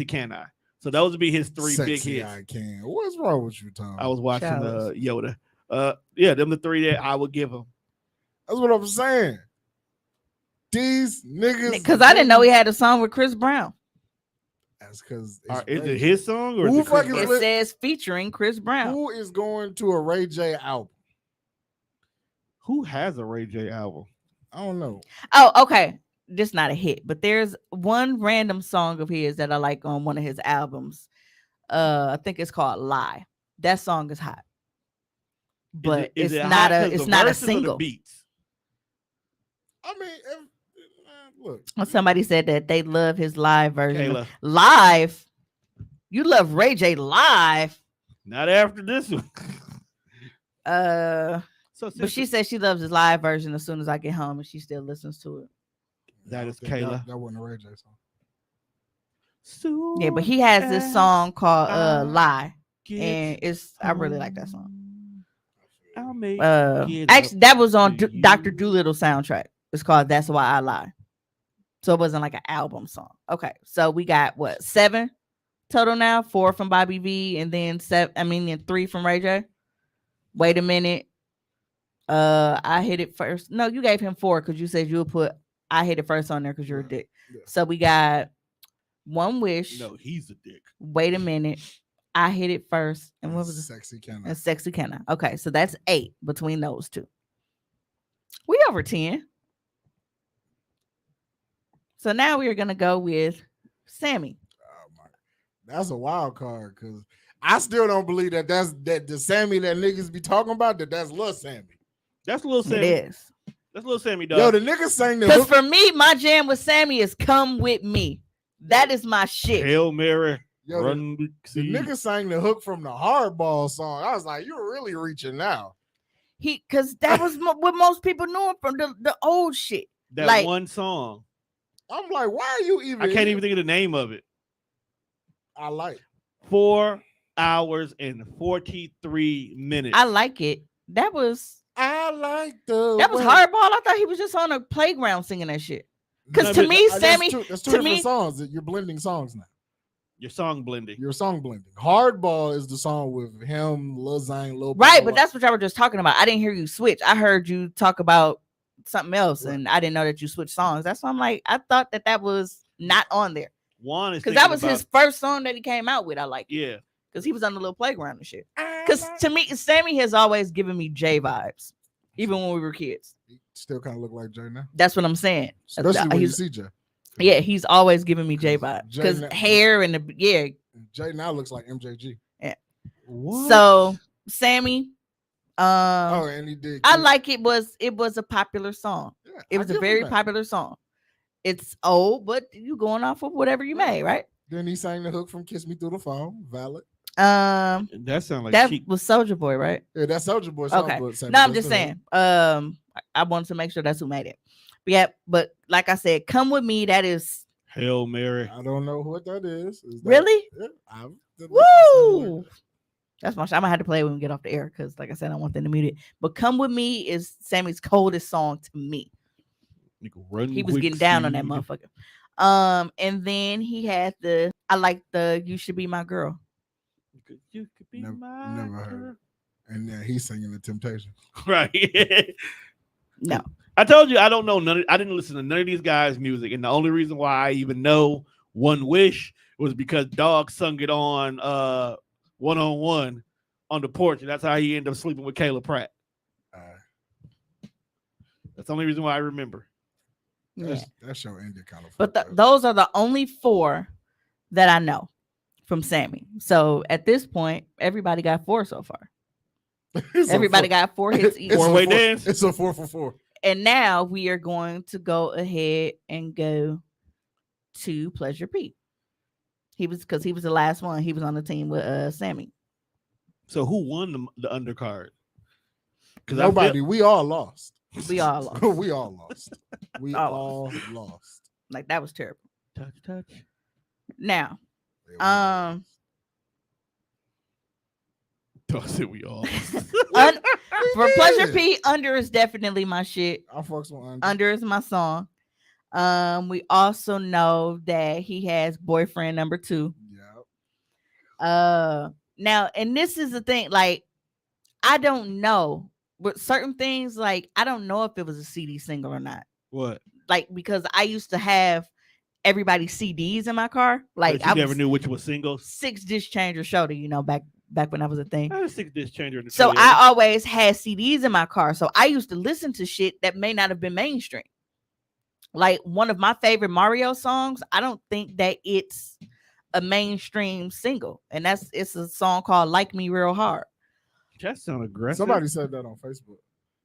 Speaker 1: Can I. So those would be his 3 big
Speaker 3: Sexy
Speaker 1: hits.
Speaker 3: I can. What's wrong with you, Tom?
Speaker 1: I was watching
Speaker 2: Childish.
Speaker 1: Yoda. Yeah, them the 3 that I would give him.
Speaker 3: That's what I'm saying. These niggas.
Speaker 2: Because I didn't know he had a song with Chris Brown.
Speaker 3: That's because
Speaker 1: Is it his song or
Speaker 3: Who
Speaker 1: is it Chris
Speaker 3: fucking
Speaker 1: Brown?
Speaker 2: It
Speaker 3: Lit-
Speaker 2: says featuring Chris Brown.
Speaker 3: Who is going to a Ray J album?
Speaker 1: Who has a Ray J album?
Speaker 3: I don't know.
Speaker 2: Oh, okay. This not a hit, but there's one random song of his that I like on one of his albums. I think it's called Lie. That song is hot. But
Speaker 1: Is it
Speaker 2: it's not
Speaker 1: hot
Speaker 2: a
Speaker 1: 'cause
Speaker 2: it's
Speaker 1: the
Speaker 2: not a
Speaker 1: verses or the
Speaker 2: single.
Speaker 1: beats.
Speaker 3: I mean, look.
Speaker 2: Somebody said that they love his live version.
Speaker 1: Kayla,
Speaker 2: Live? You love Ray J live?
Speaker 1: not after this one. So
Speaker 2: But she said she loves his live version as soon as I get home, and she still listens to it.
Speaker 1: That is
Speaker 3: That-
Speaker 1: Kayla.
Speaker 3: That wasn't a Ray J song.
Speaker 2: Yeah, but he has this song called Lie,
Speaker 1: Get
Speaker 2: and I really like that song.
Speaker 1: I'll make it
Speaker 2: Actually, that was on
Speaker 1: to
Speaker 2: Dr.
Speaker 1: you.
Speaker 2: Doolittle soundtrack. It's called That's Why I Lie. So it wasn't like an album song. Okay, so we got what 7 total now? 4 from Bobby V, and then 3 from Ray J. Wait a minute. I hit it first. No, you gave him 4 because you said you would put I hit it first on there because you're a dick.
Speaker 3: Yeah.
Speaker 2: So we got One Wish.
Speaker 1: No, he's a dick.
Speaker 2: Wait a minute. I Hit It First, and what was it?
Speaker 3: Sexy Can I?
Speaker 2: And Sexy Can I? Okay, so that's 8 between those two. We over 10. So now we are gonna go with Sammy.
Speaker 3: Oh my, that's a wild card because I still don't believe that the Sammy that niggas be talking about that's Lil Sammy.
Speaker 1: That's Lil
Speaker 2: It
Speaker 1: Sammy.
Speaker 2: is.
Speaker 1: That's Lil Sammy,
Speaker 3: Yo,
Speaker 1: dog.
Speaker 3: the niggas sang the
Speaker 2: Because
Speaker 3: hook.
Speaker 2: for me, my jam with Sammy is Come With Me. That is my shit.
Speaker 1: Hail Mary.
Speaker 3: Yo,
Speaker 1: Run
Speaker 3: the
Speaker 1: see.
Speaker 3: nigga sang the hook from the Hardball song. I was like, you're really reaching now.
Speaker 2: Because that was what most people knew him from the old shit.
Speaker 1: That
Speaker 2: like-
Speaker 1: one song.
Speaker 3: I'm like, why are you even?
Speaker 1: I can't even think of the name of it.
Speaker 3: I like.
Speaker 1: 4 hours and 43 minutes.
Speaker 2: I like it. That was
Speaker 3: I like
Speaker 2: Hardball. I thought he was just on a playground singing that shit. Because to me, Sammy,
Speaker 3: that's two
Speaker 2: to
Speaker 3: different
Speaker 2: me-
Speaker 3: songs. You're blending songs now.
Speaker 1: Your song blending.
Speaker 3: You're song blending. Hardball is the song with him, Lil Zane, Lil
Speaker 2: right,
Speaker 3: Bow
Speaker 2: but
Speaker 3: Wow.
Speaker 2: that's what y'all were just talking about. I didn't hear you switch. I heard you talk about something else,
Speaker 3: Right.
Speaker 2: and I didn't know that you switched songs. That's why I'm like, I thought that was not on there.
Speaker 1: Juan is
Speaker 2: Because that
Speaker 1: thinking
Speaker 2: was
Speaker 1: about-
Speaker 2: his first song that he came out with. I like it.
Speaker 1: Yeah.
Speaker 2: Because he was on the little playground and shit. Because to me, Sammy has always given me Jay vibes, even when we were kids.
Speaker 3: He still kind of look like Jay now,
Speaker 2: That's what I'm saying.
Speaker 3: especially when you
Speaker 2: He's-
Speaker 3: see Jay.
Speaker 2: Yeah, he's always giving me Jay vibes.
Speaker 3: Jay
Speaker 2: Because
Speaker 3: now-
Speaker 2: hair and
Speaker 3: Jay now looks like MJG.
Speaker 1: What?
Speaker 2: So Sammy,
Speaker 3: Oh, and he did.
Speaker 2: I like it was a popular song.
Speaker 3: Yeah,
Speaker 2: It
Speaker 3: I
Speaker 2: was a
Speaker 3: give him
Speaker 2: very
Speaker 3: that.
Speaker 2: popular song. It's old, but you going off of whatever you made, right?
Speaker 3: Then he sang the hook from "Kiss Me Through the Phone." Valid.
Speaker 1: That sounds like
Speaker 2: That
Speaker 1: cheap.
Speaker 2: was Soldier Boy, right?
Speaker 3: Yeah, that's Soulja Boy song.
Speaker 2: Okay.
Speaker 3: but Sammy
Speaker 2: No, I'm
Speaker 3: does
Speaker 2: just
Speaker 3: the hook.
Speaker 2: saying. I wanted to make sure that's who made it. Yeah, but like I said, Come With Me, that is
Speaker 1: Hail Mary.
Speaker 3: I don't know what that is. Is that-
Speaker 2: really
Speaker 3: Yeah, I've
Speaker 2: woo. That's my shit. I'm gonna have to play it when we get off the air because, like I said, I want them to mute it. But "Come With Me" is Sammy's coldest song to me.
Speaker 1: Nigga, run
Speaker 2: He was
Speaker 1: quick,
Speaker 2: getting down on that
Speaker 1: speed.
Speaker 2: motherfucker. And then he had I like the "You Should Be My Girl."
Speaker 1: You could be
Speaker 3: Never-
Speaker 1: my
Speaker 3: never heard
Speaker 1: girl.
Speaker 3: And then he's singing the Temptation.
Speaker 1: Right.
Speaker 2: No,
Speaker 1: I told you I don't know none. I didn't listen to none of these guys' music, and the only reason why I even know "One Wish" was because Dog sung it on One on One on the porch, and that's how he ended up sleeping with Kayla Pratt. That's the only reason why I remember.
Speaker 2: yeah.
Speaker 3: That show ended kind of.
Speaker 2: But
Speaker 3: fucked up.
Speaker 2: those are the only 4 that I know from Sammy. So at this point, everybody got 4 so far.
Speaker 3: It's a
Speaker 2: Everybody
Speaker 3: four-
Speaker 2: got 4 hits
Speaker 3: it's
Speaker 2: each.
Speaker 3: a
Speaker 1: Four-way
Speaker 3: four-
Speaker 1: dance.
Speaker 3: It's a 4 for 4.
Speaker 2: And now we are going to go ahead and go to Pleasure P. He was the last one. He was on the team with Sammy.
Speaker 1: So who won the undercard? Because
Speaker 3: Nobody. We all lost.
Speaker 2: We all lost.
Speaker 3: We all lost. We
Speaker 2: All
Speaker 3: all lost.
Speaker 2: Like that was terrible.
Speaker 1: touch.
Speaker 2: Now,
Speaker 3: Yeah, we all
Speaker 2: Um,
Speaker 1: I said we all.
Speaker 2: un- for
Speaker 3: Yeah.
Speaker 2: Pleasure P, Under is definitely my shit.
Speaker 3: I fucks with Under.
Speaker 2: Under is my song. We also know that he has boyfriend number 2.
Speaker 3: Yeah.
Speaker 2: Now, and this is the thing, like, I don't know, but certain things, like, I don't know if it was a CD single or not.
Speaker 1: What?
Speaker 2: Like, because I used to have everybody's CDs in my car. Like,
Speaker 1: But you
Speaker 2: I
Speaker 1: never
Speaker 2: was
Speaker 1: knew which was singles.
Speaker 2: 6 disc changer shoulder, back when I was a thing.
Speaker 1: I had a 6 disc changer in the
Speaker 2: So
Speaker 1: Toyota.
Speaker 2: I always had CDs in my car. So I used to listen to shit that may not have been mainstream. Like one of my favorite Mario songs, I don't think that it's a mainstream single. And it's a song called Like Me Real Hard.
Speaker 1: That sound aggressive.
Speaker 3: Somebody said that on Facebook.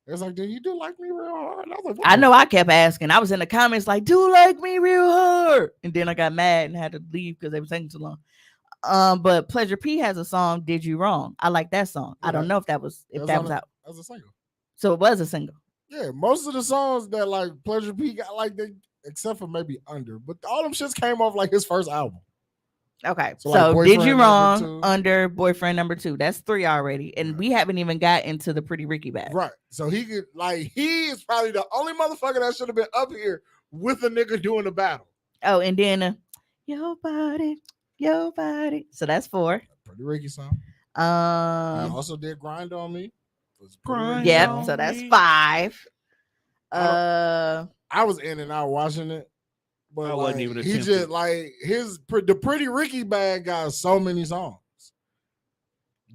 Speaker 3: It's like, did you do like me real hard? And I was like, what
Speaker 2: I
Speaker 3: the
Speaker 2: know I kept asking. I was in the comments like, do like me real hard. And then I got mad and had to leave because they were singing too long. But Pleasure P has a song, Did You Wrong? I like that song. I don't know if that was
Speaker 3: That's
Speaker 2: that
Speaker 3: on
Speaker 2: was
Speaker 3: a-
Speaker 2: out.
Speaker 3: As a single.
Speaker 2: So it was a single.
Speaker 3: Yeah, most of the songs that like Pleasure P got like they, except for maybe Under, but all them shits came off like his first album.
Speaker 2: Okay.
Speaker 3: So,
Speaker 2: So,
Speaker 3: like,
Speaker 2: Did
Speaker 3: Boyfriend
Speaker 2: You
Speaker 3: Number
Speaker 2: Wrong?
Speaker 3: Two.
Speaker 2: Under boyfriend number 2. That's 3 already. And
Speaker 3: Right.
Speaker 2: we haven't even got into the Pretty Ricky bag.
Speaker 3: Right. So he could like he is probably the only motherfucker that should have been up here with a nigga doing the battle.
Speaker 2: Oh, and then your body. So that's 4.
Speaker 3: Pretty Ricky song. He also did Grind on Me. Was Pretty
Speaker 1: Grind
Speaker 3: Ricky
Speaker 2: Yep.
Speaker 3: song.
Speaker 2: So that's
Speaker 1: me.
Speaker 2: 5.
Speaker 3: I was in and out watching it, but
Speaker 1: I
Speaker 3: like,
Speaker 1: wasn't even
Speaker 3: he
Speaker 1: attempting.
Speaker 3: just like the Pretty Ricky bag got so many songs.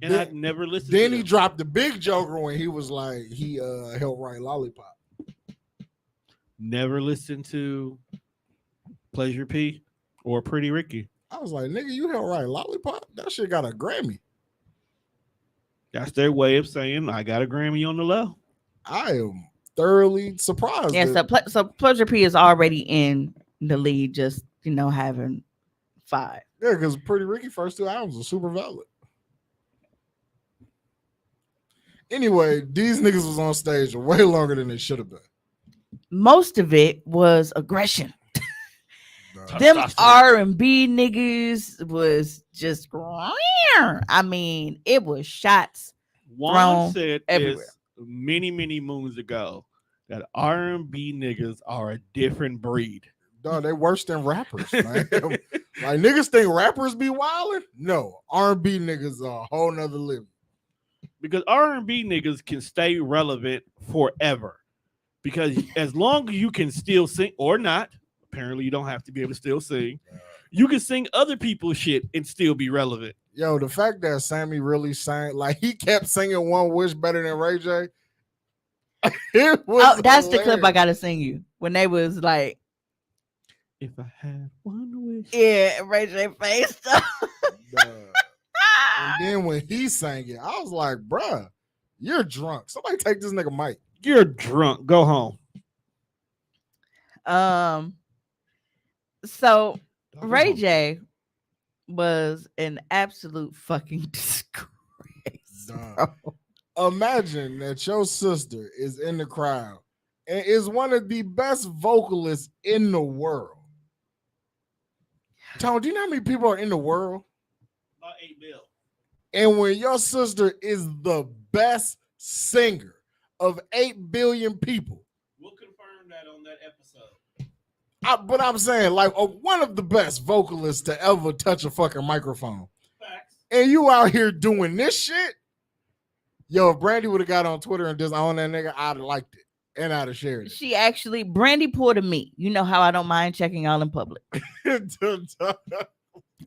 Speaker 1: And
Speaker 3: Then-
Speaker 1: I'd never listened
Speaker 3: Then
Speaker 1: to
Speaker 3: he
Speaker 1: them.
Speaker 3: dropped the big joker when he was like he helped write Lollipop.
Speaker 1: Never listened to Pleasure P or Pretty Ricky.
Speaker 3: I was like, nigga, you helped write Lollipop? That shit got a Grammy.
Speaker 1: That's their way of saying I got a Grammy on the low.
Speaker 3: I am thoroughly surprised.
Speaker 2: Yeah,
Speaker 3: that-
Speaker 2: so Pleasure P is already in the lead, just having 5.
Speaker 3: yeah, because Pretty Ricky first 2 albums are super valid. Anyway, these niggas was on stage way longer than they should have been.
Speaker 2: Most of it was aggression.
Speaker 3: Nah.
Speaker 2: Them
Speaker 1: Testosterone.
Speaker 2: R&B niggas was just, I mean, it was shots.
Speaker 1: Juan
Speaker 2: thrown
Speaker 1: said
Speaker 2: everywhere.
Speaker 1: this many moons ago that R&B niggas are a different breed.
Speaker 3: Dog, they worse than rappers, man. Like niggas think rappers be wildin'? No, R&B niggas are a whole nother level.
Speaker 1: Because R&B niggas can stay relevant forever. Because as long as you can still sing or not, apparently you don't have to be able to still sing. You can sing other people's shit and still be relevant.
Speaker 3: Yo, the fact that Sammy really sang, like he kept singing One Wish better than Ray J. It was
Speaker 2: Oh, that's the clip I
Speaker 3: hilarious.
Speaker 2: gotta sing you. When they was like,
Speaker 1: If I had one wish.
Speaker 2: yeah, Ray J face.
Speaker 3: Dog. And then when he sang it, I was like, bruh, you're drunk. Somebody take this nigga mic.
Speaker 1: You're drunk. Go home.
Speaker 2: So
Speaker 3: Dog, go
Speaker 2: Ray
Speaker 3: home.
Speaker 2: J was an absolute fucking disgrace.
Speaker 3: Dog. Imagine that your sister is in the crowd and is one of the best vocalists in the world. Tone, do you know how many people are in the world?
Speaker 1: About 8 mil.
Speaker 3: And when your sister is the best singer of 8 billion people,
Speaker 1: We'll confirm that on that episode.
Speaker 3: but I'm saying, like, one of the best vocalists to ever touch a fucking microphone,
Speaker 1: Facts.
Speaker 3: and you out here doing this shit, yo, if Brandy would have got on Twitter and just on that nigga, I'd have liked it and I'd have shared
Speaker 2: She actually, Brandy pulled a me. You know how I don't mind checking y'all in public.
Speaker 3: it.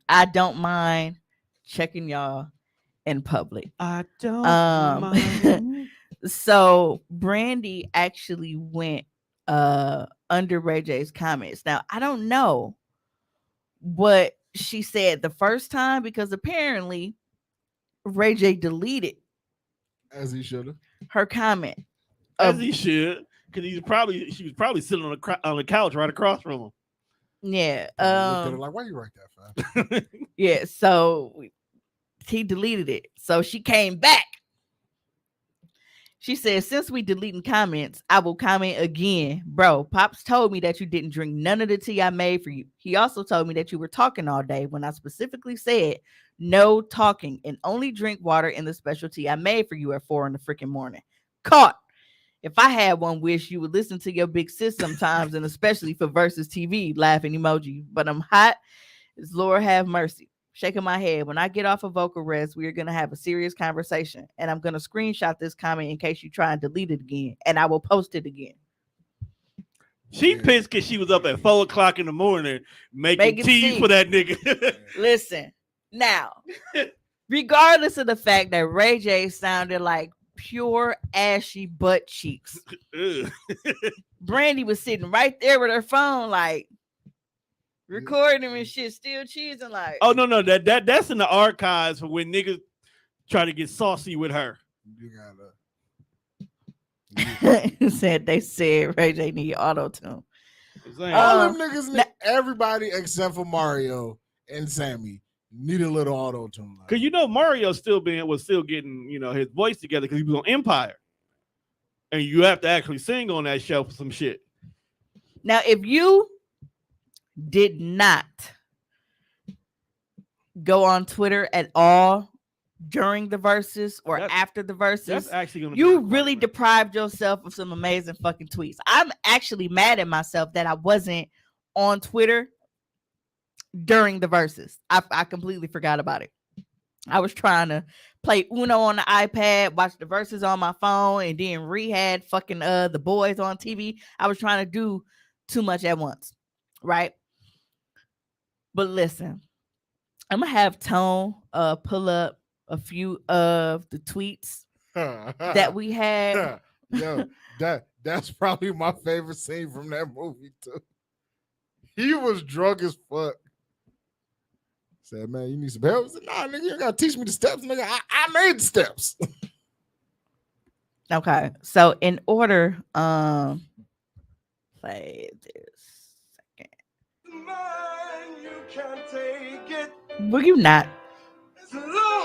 Speaker 2: I don't mind checking y'all in public.
Speaker 1: I don't
Speaker 2: mind. So Brandy actually went under Ray J's comments. Now I don't know what she said the first time because apparently Ray J deleted
Speaker 3: As he should have.
Speaker 2: her comment.
Speaker 1: As he should, because she was probably sitting on the couch right across from him.
Speaker 2: Yeah.
Speaker 3: Looked at her like, why you write that fast?
Speaker 2: Yeah. So he deleted it. So she came back. She said, since we deleting comments, I will comment again. Bro, Pops told me that you didn't drink none of the tea I made for you. He also told me that you were talking all day when I specifically said no talking and only drink water in the special tea I made for you at 4 in the freaking morning. Caught. If I had one wish, you would listen to your big sis sometimes, and especially for Versus TV, laughing emoji. But I'm hot. It's Lord have mercy. Shaking my head. When I get off of vocal rest, we are going to have a serious conversation. And I'm going to screenshot this comment in case you try and delete it again. And I will post it again.
Speaker 1: She pissed because she was up at 4 o'clock in the morning making tea
Speaker 2: tea.
Speaker 1: for that nigga.
Speaker 2: Listen, now, regardless of the fact that Ray J sounded like pure ashy butt cheeks,
Speaker 1: Ugh.
Speaker 2: Brandy was sitting right there with her phone, like recording him and shit, still cheesing like.
Speaker 1: Oh no, that's in the archives for when niggas try to get saucy with her.
Speaker 3: You gotta.
Speaker 2: They said Ray J need auto tune.
Speaker 1: I'm saying,
Speaker 3: All them niggas, everybody except for Mario and Sammy need a little auto tune.
Speaker 1: cause you know Mario was still getting his voice together because he was on Empire, and you have to actually sing on that show for some shit.
Speaker 2: Now, if you did not go on Twitter at all during the verses or after the verses,
Speaker 1: That's actually gonna.
Speaker 2: you really deprived yourself of some amazing fucking tweets. I'm actually mad at myself that I wasn't on Twitter during the verses. I completely forgot about it. I was trying to play Uno on the iPad, watch the verses on my phone, and then rehad fucking the boys on TV. I was trying to do too much at once, right? But listen, I'm gonna have Tone pull up a few of the tweets that we had.
Speaker 3: Yo, that's probably my favorite scene from that movie too. He was drunk as fuck. Said, man, you need some help? I said, nah, nigga, you gotta teach me the steps, nigga. I made the steps.
Speaker 2: Okay, so in order, play this second. Will you not?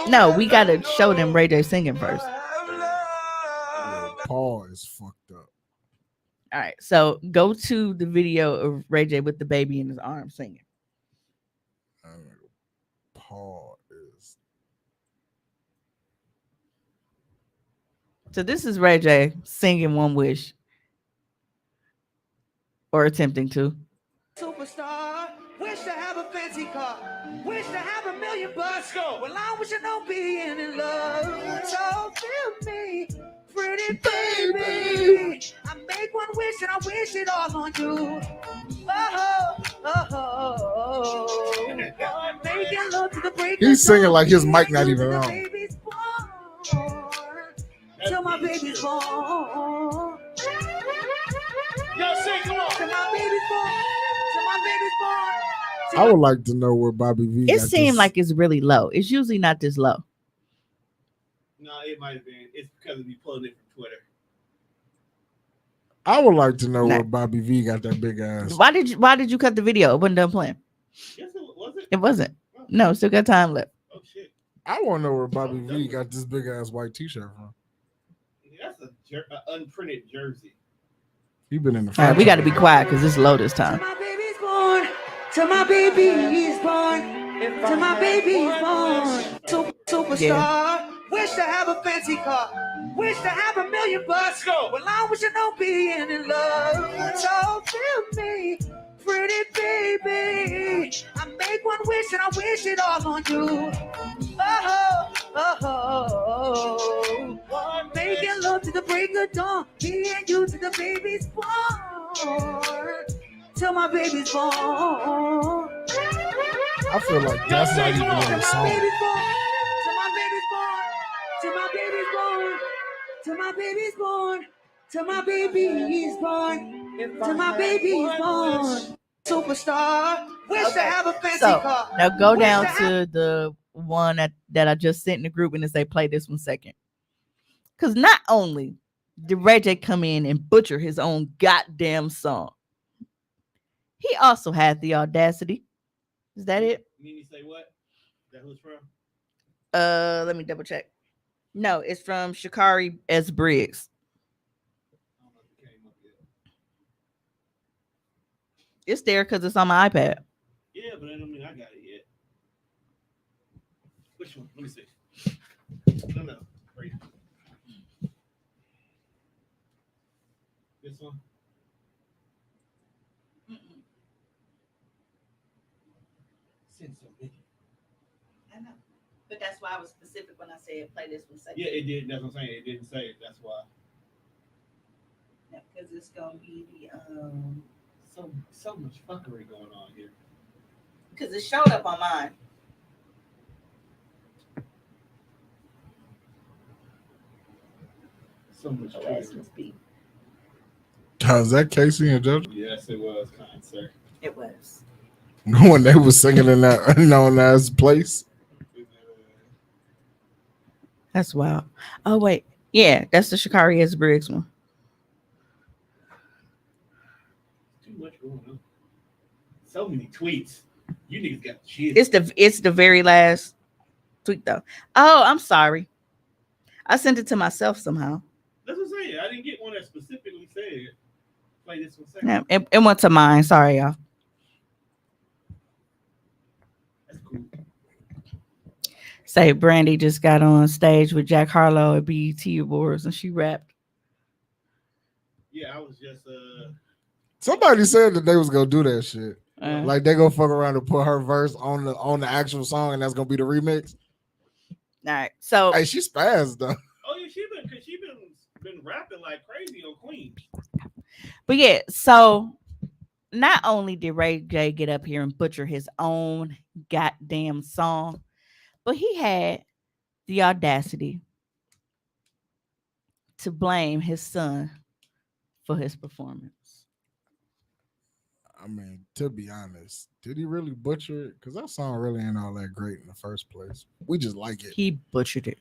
Speaker 2: No, we gotta show them Ray J singing first.
Speaker 3: Yo, Paul is fucked up.
Speaker 2: All right, so go to the video of Ray J with the baby in his arms singing.
Speaker 3: Paul is.
Speaker 2: So this is Ray J singing One Wish, or attempting to.
Speaker 4: Superstar, wish to have a fancy car, wish to have $1 million bucks. Well, I wish I know being in love. So feel me, pretty baby. I make one wish and I wish it all on you. Making love to the break.
Speaker 3: He's singing like his mic not even on.
Speaker 4: Till my baby's born. Yo, sing, come on. Till my baby's born. Till my baby's born.
Speaker 3: I would like to know where Bobby V.
Speaker 2: It
Speaker 3: got
Speaker 2: seemed
Speaker 3: this.
Speaker 2: like it's really low. It's usually not this low.
Speaker 1: No, it might have been. It's because we pulled it from Twitter.
Speaker 3: I would like to know
Speaker 2: Nah.
Speaker 3: where Bobby V got that big ass.
Speaker 2: Why did you cut the video? It wasn't done playing.
Speaker 1: Yes, it was it.
Speaker 2: It wasn't. No, still got time left.
Speaker 1: Oh shit.
Speaker 3: I want to know where Bobby V got this big ass white T-shirt from.
Speaker 1: That's an unprinted jersey.
Speaker 3: He been in the.
Speaker 2: All right, we got to be quiet because it's low this
Speaker 4: Till
Speaker 2: time.
Speaker 4: my baby's born. Till my baby's born. Till my baby's born. Superstar.
Speaker 2: Yeah.
Speaker 4: Wish to have a fancy car. Wish to have $1 million bucks. Well, I wish I know being in love. So feel me, pretty baby. I make one wish and I wish it all on you. Making love to the break of dawn. Me and you to the baby's born. Till my baby's born.
Speaker 3: I feel like that's not even in the
Speaker 4: Till my
Speaker 3: song.
Speaker 4: baby's born. Till my baby's born. Till my baby's born. Till my baby's born. Till my baby's born. Till my baby's born. Superstar. Wish to have a fancy
Speaker 2: So
Speaker 4: car.
Speaker 2: now go
Speaker 4: Wish
Speaker 2: down
Speaker 4: have-
Speaker 2: to the one that I just sent in the group and it say play this one second. Because not only did Ray J come in and butcher his own goddamn song, he also had the audacity. Is that it?
Speaker 1: You mean you say what? That who's from?
Speaker 2: Let me double check. No, it's from Shakari S. Briggs.
Speaker 1: I don't know if it came up yet.
Speaker 2: It's there because it's on my iPad.
Speaker 1: Yeah, but I don't mean I got it yet. Which one? Let me see. No. Right. This one? Send so many.
Speaker 2: I know. But that's why I was specific when I said play this one second.
Speaker 1: Yeah, it did. That's what I'm saying. It didn't say it. That's why.
Speaker 2: Because it's gonna be the
Speaker 1: So much fuckery going on here.
Speaker 2: because it showed up on mine.
Speaker 1: So much
Speaker 2: So
Speaker 1: crazy.
Speaker 2: this must be.
Speaker 3: Is that Casey and Judge?
Speaker 1: Yes, it was, kind sir.
Speaker 2: It was.
Speaker 3: When they was singing in that unknown ass place.
Speaker 2: That's wild. Oh wait, yeah, that's the Shakari S. Briggs one.
Speaker 1: Too much going on. So many tweets. You niggas got shit.
Speaker 2: It's the very last tweet though. Oh, I'm sorry. I sent it to myself somehow.
Speaker 1: That's what I'm saying. I didn't get one that specifically said play this one second.
Speaker 2: Yeah, it went to mine. Sorry, y'all.
Speaker 1: That's cool.
Speaker 2: Say Brandy just got on stage with Jack Harlow at BET Awards and she rapped.
Speaker 1: Yeah, I was just
Speaker 3: Somebody said that they was gonna do that shit.
Speaker 2: Uh,
Speaker 3: Like they gonna fuck around and put her verse on the actual song, and that's gonna be the remix.
Speaker 2: all right, so
Speaker 3: Hey, she spazzed though.
Speaker 1: oh yeah, she been rapping like crazy on Queen.
Speaker 2: but yeah, so not only did Ray J get up here and butcher his own goddamn song, but he had the audacity to blame his son for his performance.
Speaker 3: I mean, to be honest, did he really butcher it? Because that song really ain't all that great in the first place. We just like it.
Speaker 2: He butchered it.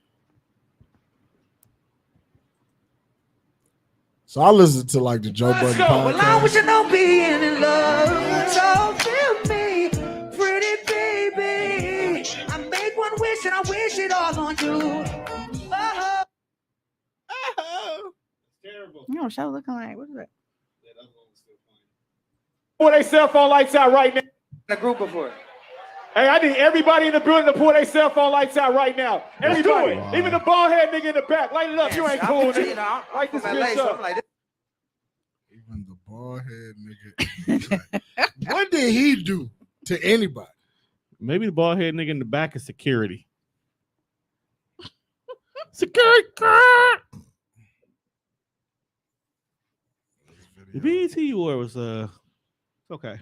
Speaker 3: So I listened to like the Joe
Speaker 4: Let's
Speaker 3: Budden
Speaker 4: go. Well, I wish
Speaker 3: podcast.
Speaker 4: I know being in love. So feel me, pretty baby. I make one wish and I wish it all on you. Oh.
Speaker 1: Terrible.
Speaker 2: You know, show looking like what's that?
Speaker 5: Pull their cell phone lights out right now.
Speaker 4: A group before.
Speaker 5: Hey, I need everybody in the building to pull their cell phone lights out right now. Everybody,
Speaker 3: Wow.
Speaker 5: even the bald head nigga in the back, light it up. You ain't cool,
Speaker 4: You
Speaker 5: nigga.
Speaker 4: know,
Speaker 5: Light this
Speaker 4: I'm
Speaker 5: bitch up.
Speaker 4: like,
Speaker 3: Even the bald head nigga. What did he do to anybody?
Speaker 1: Maybe the bald head nigga in the back is security. Security. The BET Award was okay.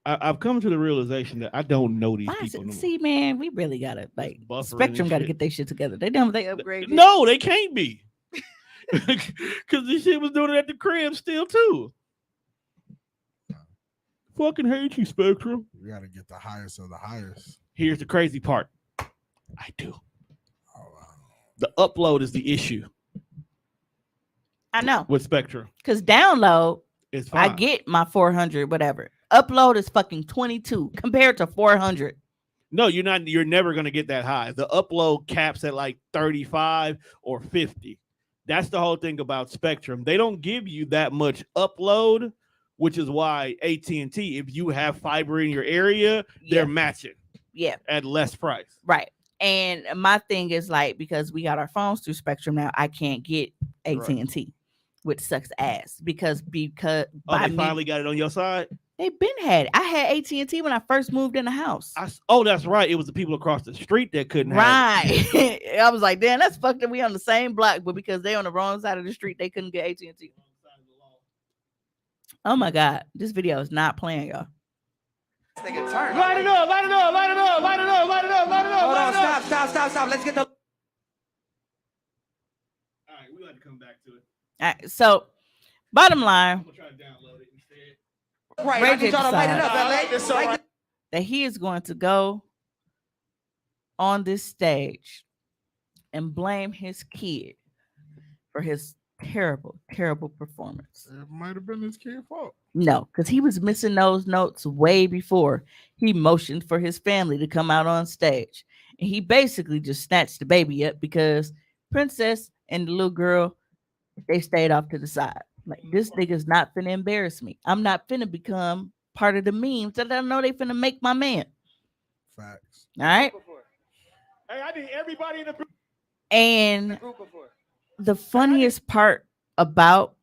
Speaker 1: I've come to the realization that I don't know these
Speaker 2: Why is
Speaker 1: people.
Speaker 2: it,
Speaker 1: No more.
Speaker 2: see, man, we really gotta like
Speaker 1: buffering
Speaker 2: Spectrum
Speaker 1: and
Speaker 2: gotta
Speaker 1: shit.
Speaker 2: get their shit together. They done they upgrade.
Speaker 1: No, they can't be. Because this shit was doing it at the crib still too. Fucking hate you, Spectrum.
Speaker 3: You got to get the highest of the highest.
Speaker 1: Here's the crazy part. I do.
Speaker 3: Oh, wow.
Speaker 1: The upload is the issue
Speaker 2: I know.
Speaker 1: with Spectrum.
Speaker 2: Cause download,
Speaker 1: It's
Speaker 2: I
Speaker 1: fine.
Speaker 2: get my 400, whatever. Upload is fucking 22 compared to 400.
Speaker 1: No, you're not. You're never gonna get that high. The upload caps at like 35 or 50. That's the whole thing about Spectrum. They don't give you that much upload, which is why AT&T, if you have fiber in your area,
Speaker 2: Yeah.
Speaker 1: they're matching
Speaker 2: Yeah,
Speaker 1: at less price.
Speaker 2: right. And my thing is like because we got our phones through Spectrum now, I can't get AT&T, which sucks ass because
Speaker 1: Oh,
Speaker 2: by
Speaker 1: they
Speaker 2: me,
Speaker 1: finally got it on your side.
Speaker 2: they've been had it. I had AT&T when I first moved in the house.
Speaker 1: Oh, that's right. It was the people across the street that couldn't have
Speaker 2: Right. I was like, damn, that's fucked up. We on the same block, but because they on the wrong side of the street, they couldn't get AT&T. Oh my God. This video is not playing, y'all.
Speaker 4: This nigga turn.
Speaker 5: Light it up, light it up, light it up, light it up, light it up, light it up,
Speaker 4: Hold
Speaker 5: light
Speaker 4: on,
Speaker 5: it up.
Speaker 4: stop. Let's get the.
Speaker 1: All right, we got to come back to it.
Speaker 2: All right, so bottom line,
Speaker 1: I'm gonna try to download it instead.
Speaker 4: Right,
Speaker 2: Ray
Speaker 4: I need y'all to light it up,
Speaker 5: I
Speaker 4: LA.
Speaker 5: like this song right.
Speaker 2: that he is going to go on this stage and blame his kid for his terrible, terrible performance.
Speaker 3: It might have been his kid's fault.
Speaker 2: No, because he was missing those notes way before he motioned for his family to come out on stage. And he basically just snatched the baby up because Princess and the little girl, they stayed off to the side. Like, this nigga's not finna embarrass me. I'm not finna become part of the memes that I know they finna make my man.
Speaker 3: Facts.
Speaker 2: All right.
Speaker 5: Hey, I need everybody in the building.
Speaker 2: And
Speaker 4: Group before.
Speaker 2: the funniest part about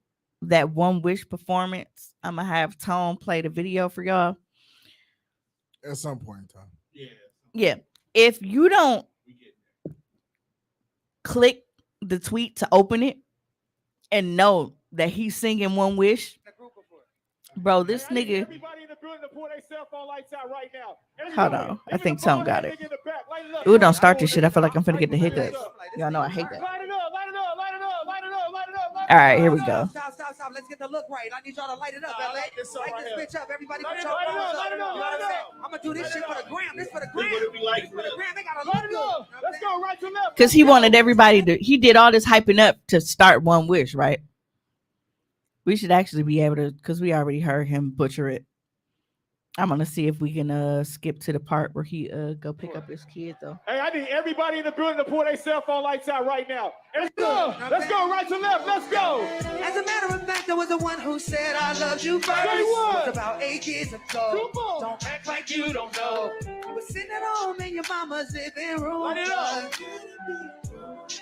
Speaker 2: that One Wish performance, I'm gonna have Tone play the video for y'all.
Speaker 3: At some point in time.
Speaker 2: Yeah. If you don't click the tweet to open it and know that he's singing One Wish, bro, this
Speaker 5: Hey, I need
Speaker 2: nigga.
Speaker 5: everybody in the building to pull their cell phone lights out right now.
Speaker 2: Hold
Speaker 5: Everybody,
Speaker 2: on. I
Speaker 5: even
Speaker 2: think
Speaker 5: the
Speaker 2: Tone
Speaker 5: bald
Speaker 2: got
Speaker 5: head
Speaker 2: it.
Speaker 5: nigga in the back, light it up.
Speaker 2: Ooh, don't start this shit. I feel like I'm finna get the
Speaker 5: Light it
Speaker 2: hiccups.
Speaker 5: up.
Speaker 2: Y'all know I hate that.
Speaker 5: Light it up, light it up, light it up, light it up, light it up, light it up.
Speaker 2: All right, here we go.
Speaker 4: Stop. Let's get the look right. I need y'all to light it up,
Speaker 5: Nah, I
Speaker 4: LA.
Speaker 5: like this song
Speaker 4: Light
Speaker 5: right
Speaker 4: this
Speaker 5: here.
Speaker 4: bitch up. Everybody
Speaker 5: Light
Speaker 4: put
Speaker 5: it
Speaker 4: your
Speaker 5: up,
Speaker 4: phones up.
Speaker 5: light it up,
Speaker 4: You know what I'm
Speaker 5: light it
Speaker 4: saying?
Speaker 5: up.
Speaker 4: I'm gonna do this shit for the gram. This for the
Speaker 1: Look
Speaker 4: gram.
Speaker 1: what it be like.
Speaker 4: For the gram, they gotta
Speaker 5: Light
Speaker 4: look
Speaker 5: it
Speaker 4: good.
Speaker 5: up. Let's go right to left.
Speaker 2: Because he wanted everybody to, he did all this hyping up to start One Wish, right? We should actually be able to, because we already heard him butcher it. I'm gonna see if we can skip to the part where he go pick up his kid though.
Speaker 5: Hey, I need everybody in the building to pull their cell phone lights out right now. Let's go. Let's go right to left. Let's go.
Speaker 4: As a matter of fact, I was the one who said I loved you first.
Speaker 5: Say what?
Speaker 4: It was about 8 years ago.
Speaker 5: Come on.
Speaker 4: Don't act like you don't know. You were sitting at home in your mama's living room.
Speaker 5: Light it up.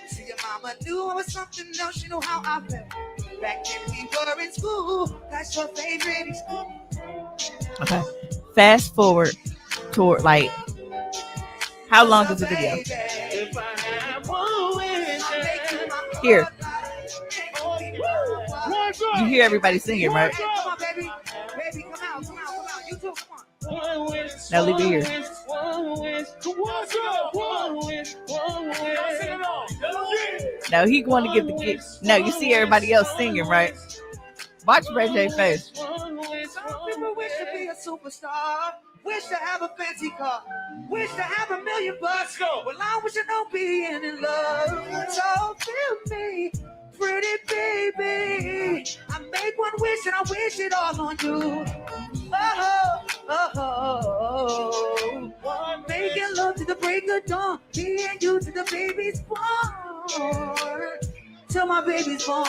Speaker 4: See, your mama knew I was something else. She knew how I felt. Back when we were in school, that's your favorite school.
Speaker 2: Okay. Fast forward toward like how long is the video?
Speaker 4: If I have one wish,
Speaker 2: Here.
Speaker 5: One go.
Speaker 2: You hear everybody singing, right?
Speaker 4: Come on, baby. Baby, come out. You too, come on.
Speaker 2: Now leave it here.
Speaker 5: One go.
Speaker 2: No, he going to get the gift. No, you see everybody else singing, right? Watch Ray J face.
Speaker 4: Some people wish to be a superstar, wish to have a fancy car, wish to have $1 million bucks. Well, I wish I know being in love. So feel me, pretty baby. I make one wish and I wish it all on you. Oh, oh, oh, oh. Making love to the break of dawn, me and you to the baby's born, till my baby's born.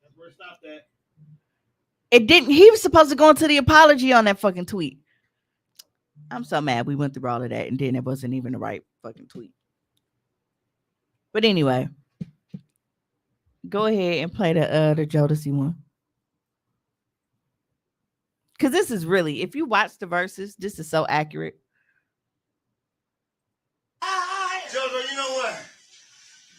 Speaker 1: That's where it stopped at.
Speaker 2: It didn't. He was supposed to go into the apology on that fucking tweet. I'm so mad we went through all of that and then it wasn't even the right fucking tweet. But anyway, go ahead and play the Jodeci one. Because this is really, if you watch the verses, this is so accurate.
Speaker 6: Jojo, you know what?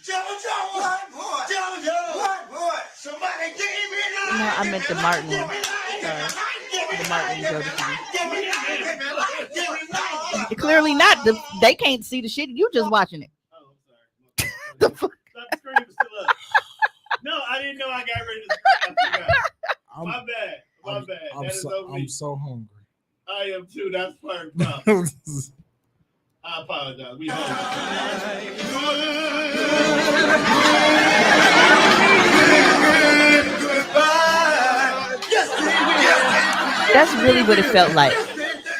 Speaker 6: Jojo, what boy? Jojo, what boy? Somebody gave me life.
Speaker 2: No, I meant the Martin one. Sorry. The Martin Jodeci. Clearly not. They can't see the shit. You just watching it.
Speaker 1: Oh, I'm sorry.
Speaker 2: The fuck?
Speaker 1: The screen was still up. No, I didn't know I got ready to. I forgot. My bad. My bad.
Speaker 3: I'm so hungry.
Speaker 1: I am too. That's part of the problem. I apologize. We
Speaker 2: That's really what it felt like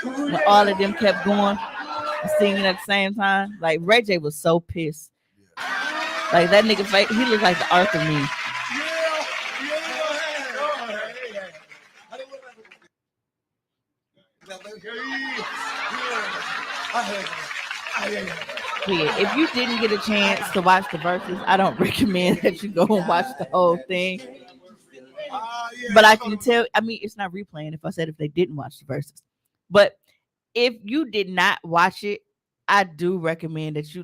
Speaker 2: when all of them kept going and singing at the same time. Like Ray J was so pissed. Like that nigga face, he looked like the Arthur meme. Yeah, if you didn't get a chance to watch the verses, I don't recommend that you go and watch the whole thing. But I can tell, I mean, it's not replaying if I said if they didn't watch the verses. But if you did not watch it, I do recommend that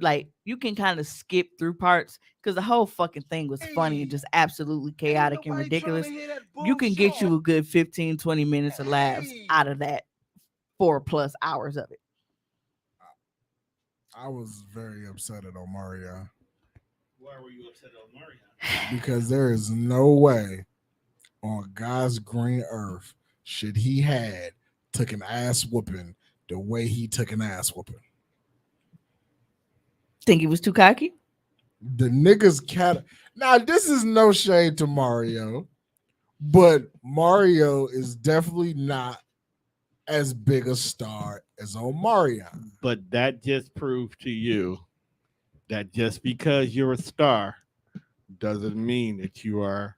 Speaker 2: you can kind of skip through parts because the whole fucking thing was funny and just absolutely chaotic and ridiculous. You can get you a good 15, 20 minutes of laughs out of that 4+ hours of it.
Speaker 3: I was very upset at Omarion.
Speaker 1: Why were you upset at Omarion?
Speaker 3: Because there is no way on God's green earth should he had took an ass whooping the way he took an ass whooping.
Speaker 2: Think he was too cocky?
Speaker 3: The niggas cat. Now, this is no shade to Mario, but Mario is definitely not as big a star as Omarion.
Speaker 1: But that just proved to you that just because you're a star doesn't mean that you are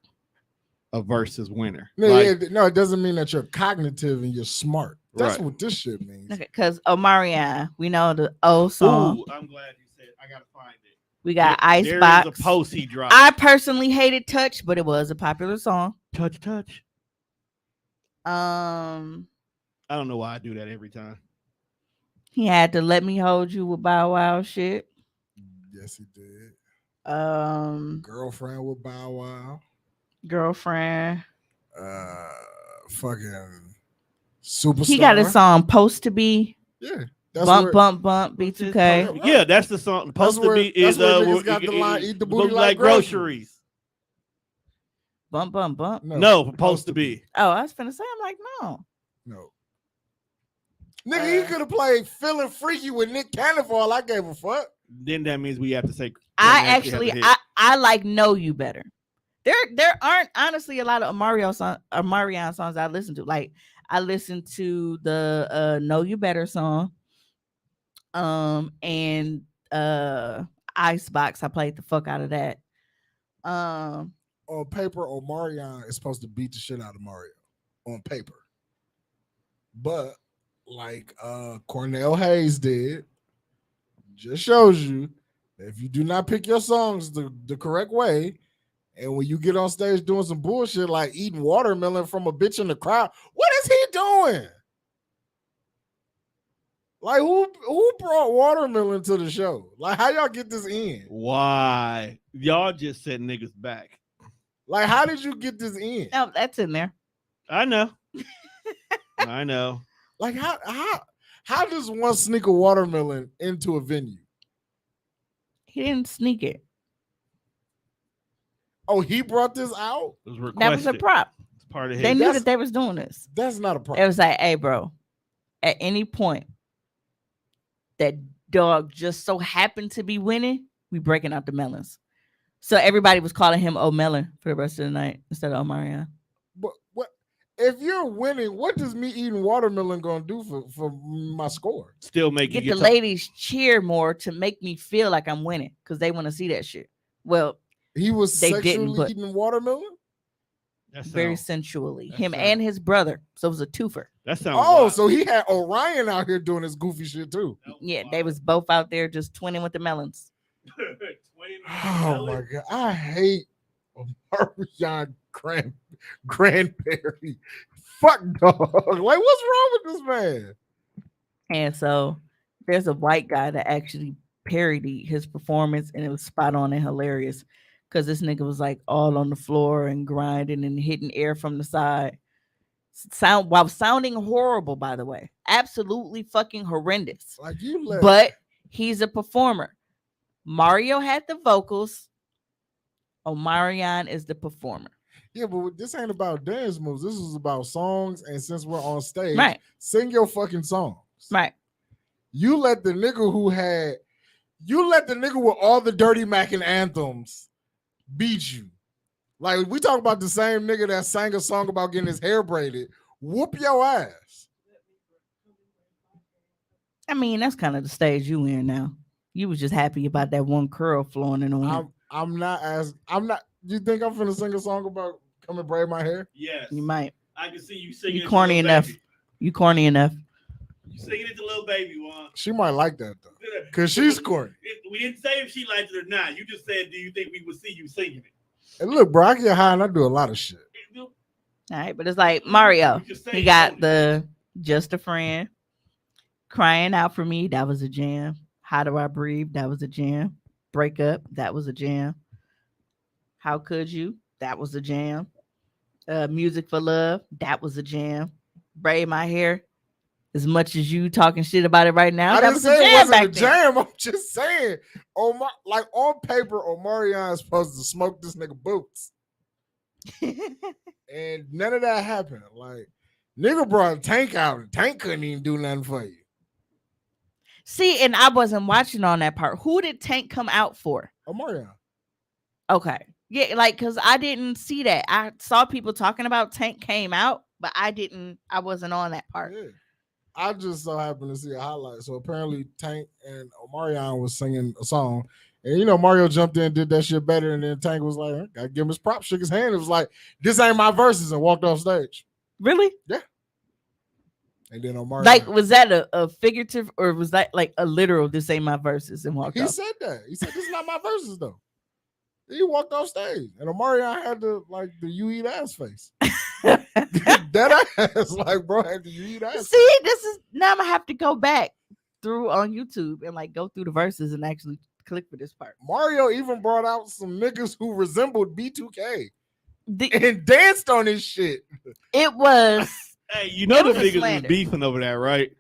Speaker 1: a versus winner.
Speaker 3: No, it doesn't mean that you're cognitive and you're smart. That's
Speaker 1: Right.
Speaker 3: what this shit means.
Speaker 2: Okay, because Omarion, we know the old song.
Speaker 1: Ooh, I'm glad you said. I gotta find it.
Speaker 2: We got
Speaker 1: There
Speaker 2: Icebox.
Speaker 1: is a post he dropped.
Speaker 2: I personally hated Touch, but it was a popular song.
Speaker 1: touch.
Speaker 2: Um,
Speaker 1: I don't know why I do that every time.
Speaker 2: he had to Let Me Hold You with Bow Wow shit.
Speaker 3: Yes, he did.
Speaker 2: Girlfriend
Speaker 3: with Bow Wow. Fucking Superstar.
Speaker 2: He got a song Post to Be.
Speaker 3: Yeah.
Speaker 2: Bump B2K.
Speaker 1: Yeah, that's the song. Supposed to be
Speaker 3: that's
Speaker 1: is
Speaker 3: where niggas got the line, eat the booty like groceries.
Speaker 2: Bump.
Speaker 1: No, supposed to be.
Speaker 2: Oh, I was finna say, I'm like, no.
Speaker 3: Nigga, he could have played Feeling Freaky with Nick Cannon for all I gave a fuck.
Speaker 1: Then that means we have to say.
Speaker 2: I like Know You better. There aren't honestly a lot of Omarion songs I listen to. Like I listened to the Know You Better song. And Icebox. I played the fuck out of that.
Speaker 3: On paper, Omarion is supposed to beat the shit out of Mario. On paper. But like Cornell Hayes did, just shows you that if you do not pick your songs the correct way, and when you get on stage doing some bullshit like eating watermelon from a bitch in the crowd, what is he doing? Like who brought watermelon to the show? Like how y'all get this in?
Speaker 1: Why? Y'all just set niggas back.
Speaker 3: Like how did you get this in?
Speaker 2: No, that's in there.
Speaker 1: I know. I know.
Speaker 3: Like how does one sneak a watermelon into a venue?
Speaker 2: He didn't sneak it.
Speaker 3: Oh, he brought this out?
Speaker 1: It was
Speaker 2: That was a
Speaker 1: requested.
Speaker 2: prop.
Speaker 1: It's part of
Speaker 2: They
Speaker 1: his.
Speaker 2: knew
Speaker 3: That's-
Speaker 2: that they was doing this.
Speaker 3: That's not a
Speaker 2: It
Speaker 3: problem.
Speaker 2: was like, hey, bro, at any point that dog just so happened to be winning, we breaking out the melons. So everybody was calling him O'Melon for the rest of the night instead of Omarion.
Speaker 3: But what if you're winning? What does me eating watermelon gonna do for my score?
Speaker 1: Still make you
Speaker 2: Get the
Speaker 1: get
Speaker 2: ladies cheer more to make me feel like I'm winning because they want to see that shit. Well,
Speaker 3: He was
Speaker 2: They didn't,
Speaker 3: sexually
Speaker 2: but-
Speaker 3: eating watermelon.
Speaker 1: That
Speaker 2: very
Speaker 1: sound,
Speaker 2: sensually.
Speaker 1: that
Speaker 2: Him
Speaker 1: sound-
Speaker 2: and his brother. So it was a twofer.
Speaker 1: that sounds
Speaker 3: Oh,
Speaker 1: wild.
Speaker 3: so he had Orion out here doing his goofy shit too.
Speaker 2: Yeah, they was both out there just twinning with the melons.
Speaker 3: Oh my god, I hate Omarion Grandberry. Fuck dog. Like, what's wrong with this man?
Speaker 2: And so there's a white guy that actually parodied his performance, and it was spot on and hilarious because this nigga was like all on the floor and grinding and hitting air from the side. While sounding horrible, by the way, absolutely fucking horrendous.
Speaker 3: Like you let
Speaker 2: But he's a performer. Mario had the vocals. Omarion is the performer.
Speaker 3: yeah, but this ain't about dance moves. This is about songs. And since we're on stage,
Speaker 2: Right,
Speaker 3: sing your fucking songs.
Speaker 2: right.
Speaker 3: You let the nigga with all the Dirty Mac and anthems beat you. Like, we talk about the same nigga that sang a song about getting his hair braided. Whoop your ass.
Speaker 2: I mean, that's kind of the stage you in now. You was just happy about that one curl flowing in the wind.
Speaker 3: I'm not. You think I'm finna sing a song about come and braid my hair?
Speaker 1: Yes,
Speaker 2: You might.
Speaker 1: I can see you singing.
Speaker 2: You
Speaker 1: it to
Speaker 2: corny
Speaker 1: Lil
Speaker 2: enough.
Speaker 1: Baby.
Speaker 2: You corny enough.
Speaker 1: You singing it to little baby, Juan.
Speaker 3: She might like that though, cause she's corny.
Speaker 1: We didn't say if she liked it or not. You just said, do you think we would see you singing it?
Speaker 3: And look, bro, I get high and I do a lot of shit.
Speaker 2: All right, but it's like Mario.
Speaker 1: You just say
Speaker 2: He
Speaker 1: you
Speaker 2: got
Speaker 1: don't.
Speaker 2: the Just a Friend, Crying Out for Me. That was a jam. How Do I Breathe? That was a jam. Break Up. That was a jam. How Could You? That was a jam. Music for Love. That was a jam. Braid My Hair. As much as you talking shit about it right now,
Speaker 3: I
Speaker 2: that
Speaker 3: didn't
Speaker 2: was
Speaker 3: say
Speaker 2: a
Speaker 3: it
Speaker 2: jam
Speaker 3: wasn't
Speaker 2: back
Speaker 3: a jam. I'm just saying, like on paper, Omarion is supposed to smoke this nigga boots,
Speaker 2: then.
Speaker 3: and none of that happened. Like, nigga brought a Tank out, and Tank couldn't even do nothing for you.
Speaker 2: See, and I wasn't watching on that part. Who did Tank come out for?
Speaker 3: Omarion.
Speaker 2: Okay. Yeah, like because I didn't see that. I saw people talking about Tank came out, but I wasn't on that part.
Speaker 3: Yeah. I just so happened to see a highlight. So apparently Tank and Omarion was singing a song. And Mario jumped in, did that shit better, and then Tank was like, gotta give him his props, shook his hand. It was like, this ain't my verses, and walked off stage.
Speaker 2: Really?
Speaker 3: And then Omarion.
Speaker 2: Like, was that a figurative or was that like a literal this ain't my verses and walked
Speaker 3: he
Speaker 2: off?
Speaker 3: said that. He said, this is not my verses, though. He walked off stage. And Omarion had the you eat ass face. That ass, like, bro, had the you eat ass.
Speaker 2: See, this is now I'm gonna have to go back through on YouTube and like go through the verses and actually click for this part.
Speaker 3: Mario even brought out some niggas who resembled B2K
Speaker 2: The-
Speaker 3: and danced on his shit.
Speaker 2: it was
Speaker 1: Hey, you know
Speaker 2: It
Speaker 1: the
Speaker 2: was a
Speaker 1: niggas was
Speaker 2: slander.
Speaker 1: beefing over that, right?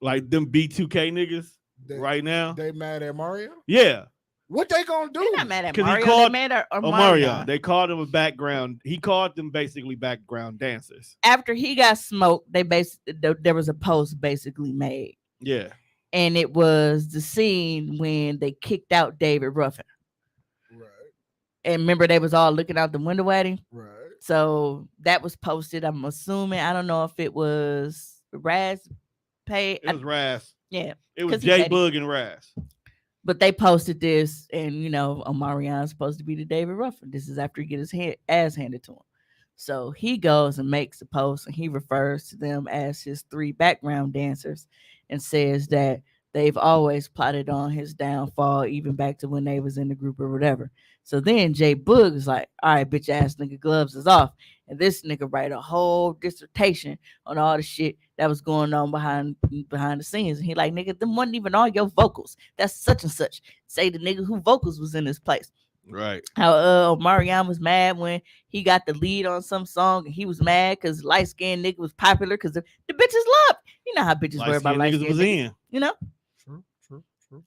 Speaker 1: Like them B2K niggas
Speaker 3: They,
Speaker 1: right now.
Speaker 3: they mad at Mario?
Speaker 1: Yeah.
Speaker 3: What they gonna do?
Speaker 2: they're not mad at
Speaker 1: 'Cause he
Speaker 2: Mario.
Speaker 1: called-
Speaker 2: They mad at
Speaker 1: Mario.
Speaker 2: Omarion.
Speaker 1: They called him a background. He called them basically background dancers.
Speaker 2: After he got smoked, there was a post basically made.
Speaker 1: Yeah.
Speaker 2: And it was the scene when they kicked out David Ruffin.
Speaker 3: Right,
Speaker 2: And remember, they was all looking out the window at him.
Speaker 3: right.
Speaker 2: So that was posted. I'm assuming. I don't know if it was Raz Pay.
Speaker 1: It was Raz.
Speaker 2: Yeah,
Speaker 1: It was
Speaker 2: 'cause he
Speaker 1: J
Speaker 2: said he-
Speaker 1: Bug and Raz.
Speaker 2: but they posted this, and Omarion's supposed to be the David Ruffin. This is after he get his ass handed to him. So he goes and makes a post, and he refers to them as his 3 background dancers, and says that they've always plotted on his downfall, even back to when they was in the group or whatever. So then Jay Boog is like, all right, bitch ass nigga, gloves is off. And this nigga write a whole dissertation on all the shit that was going on behind the scenes. And he like, nigga, them wasn't even all your vocals. That's such and such. Say the nigga who vocals was in this place.
Speaker 1: Right.
Speaker 2: How Mariam was mad when he got the lead on some song, and he was mad because light skinned nigga was popular because the bitches love. You know how bitches were about
Speaker 1: Light-skinned
Speaker 2: light
Speaker 1: niggas
Speaker 2: skinned
Speaker 1: was
Speaker 2: niggas.
Speaker 1: in.
Speaker 2: You know?
Speaker 3: True.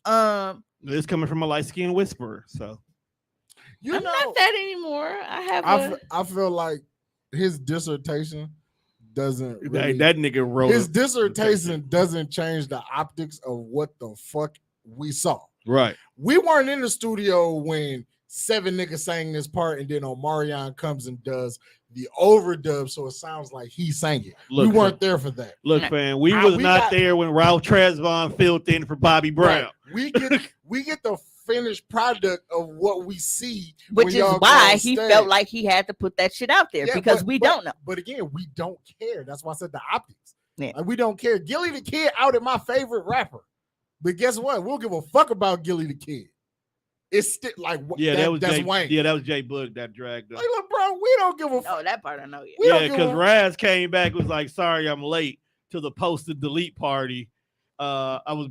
Speaker 1: It's coming from a light skinned whisperer. So
Speaker 3: You
Speaker 2: I'm
Speaker 3: know,
Speaker 2: not that anymore. I have
Speaker 3: I feel like his dissertation doesn't
Speaker 1: that,
Speaker 3: really.
Speaker 1: that nigga wrote
Speaker 3: His
Speaker 1: a-
Speaker 3: dissertation doesn't change the optics of what the fuck we saw.
Speaker 1: Right.
Speaker 3: We weren't in the studio when 7 niggas sang this part, and then Omarion comes and does the overdub, so it sounds like he sang it.
Speaker 1: Look,
Speaker 3: we weren't there for that.
Speaker 1: Look,
Speaker 2: No.
Speaker 1: fam, we
Speaker 3: How
Speaker 1: was
Speaker 3: we
Speaker 1: not
Speaker 3: got-
Speaker 1: there when Ralph Tresvant filled in for Bobby Brown.
Speaker 3: Right. We get the finished product of what we see,
Speaker 2: which
Speaker 3: when
Speaker 2: is
Speaker 3: y'all go
Speaker 2: why
Speaker 3: on
Speaker 2: he
Speaker 3: stage.
Speaker 2: felt like he had to put that shit out there
Speaker 3: Yeah,
Speaker 2: because
Speaker 3: but-
Speaker 2: we
Speaker 3: but-
Speaker 2: don't know.
Speaker 3: But again, we don't care. That's why I said the optics.
Speaker 2: Yeah.
Speaker 3: Like, we don't care. Gilly the Kid outed my favorite rapper, but guess what? We'll give a fuck about Gilly the Kid. It's still like
Speaker 1: Yeah, that was
Speaker 3: that's
Speaker 1: Jay,
Speaker 3: Wayne.
Speaker 1: Yeah, that was Jay Book that dragged us.
Speaker 3: Like, look, bro, we don't give a
Speaker 2: Oh,
Speaker 3: fuck.
Speaker 2: that part I know. Yeah.
Speaker 3: We don't
Speaker 1: Yeah,
Speaker 3: give
Speaker 1: because
Speaker 3: a-
Speaker 1: Raz came back was like, "Sorry, I'm late to the post and delete party. I was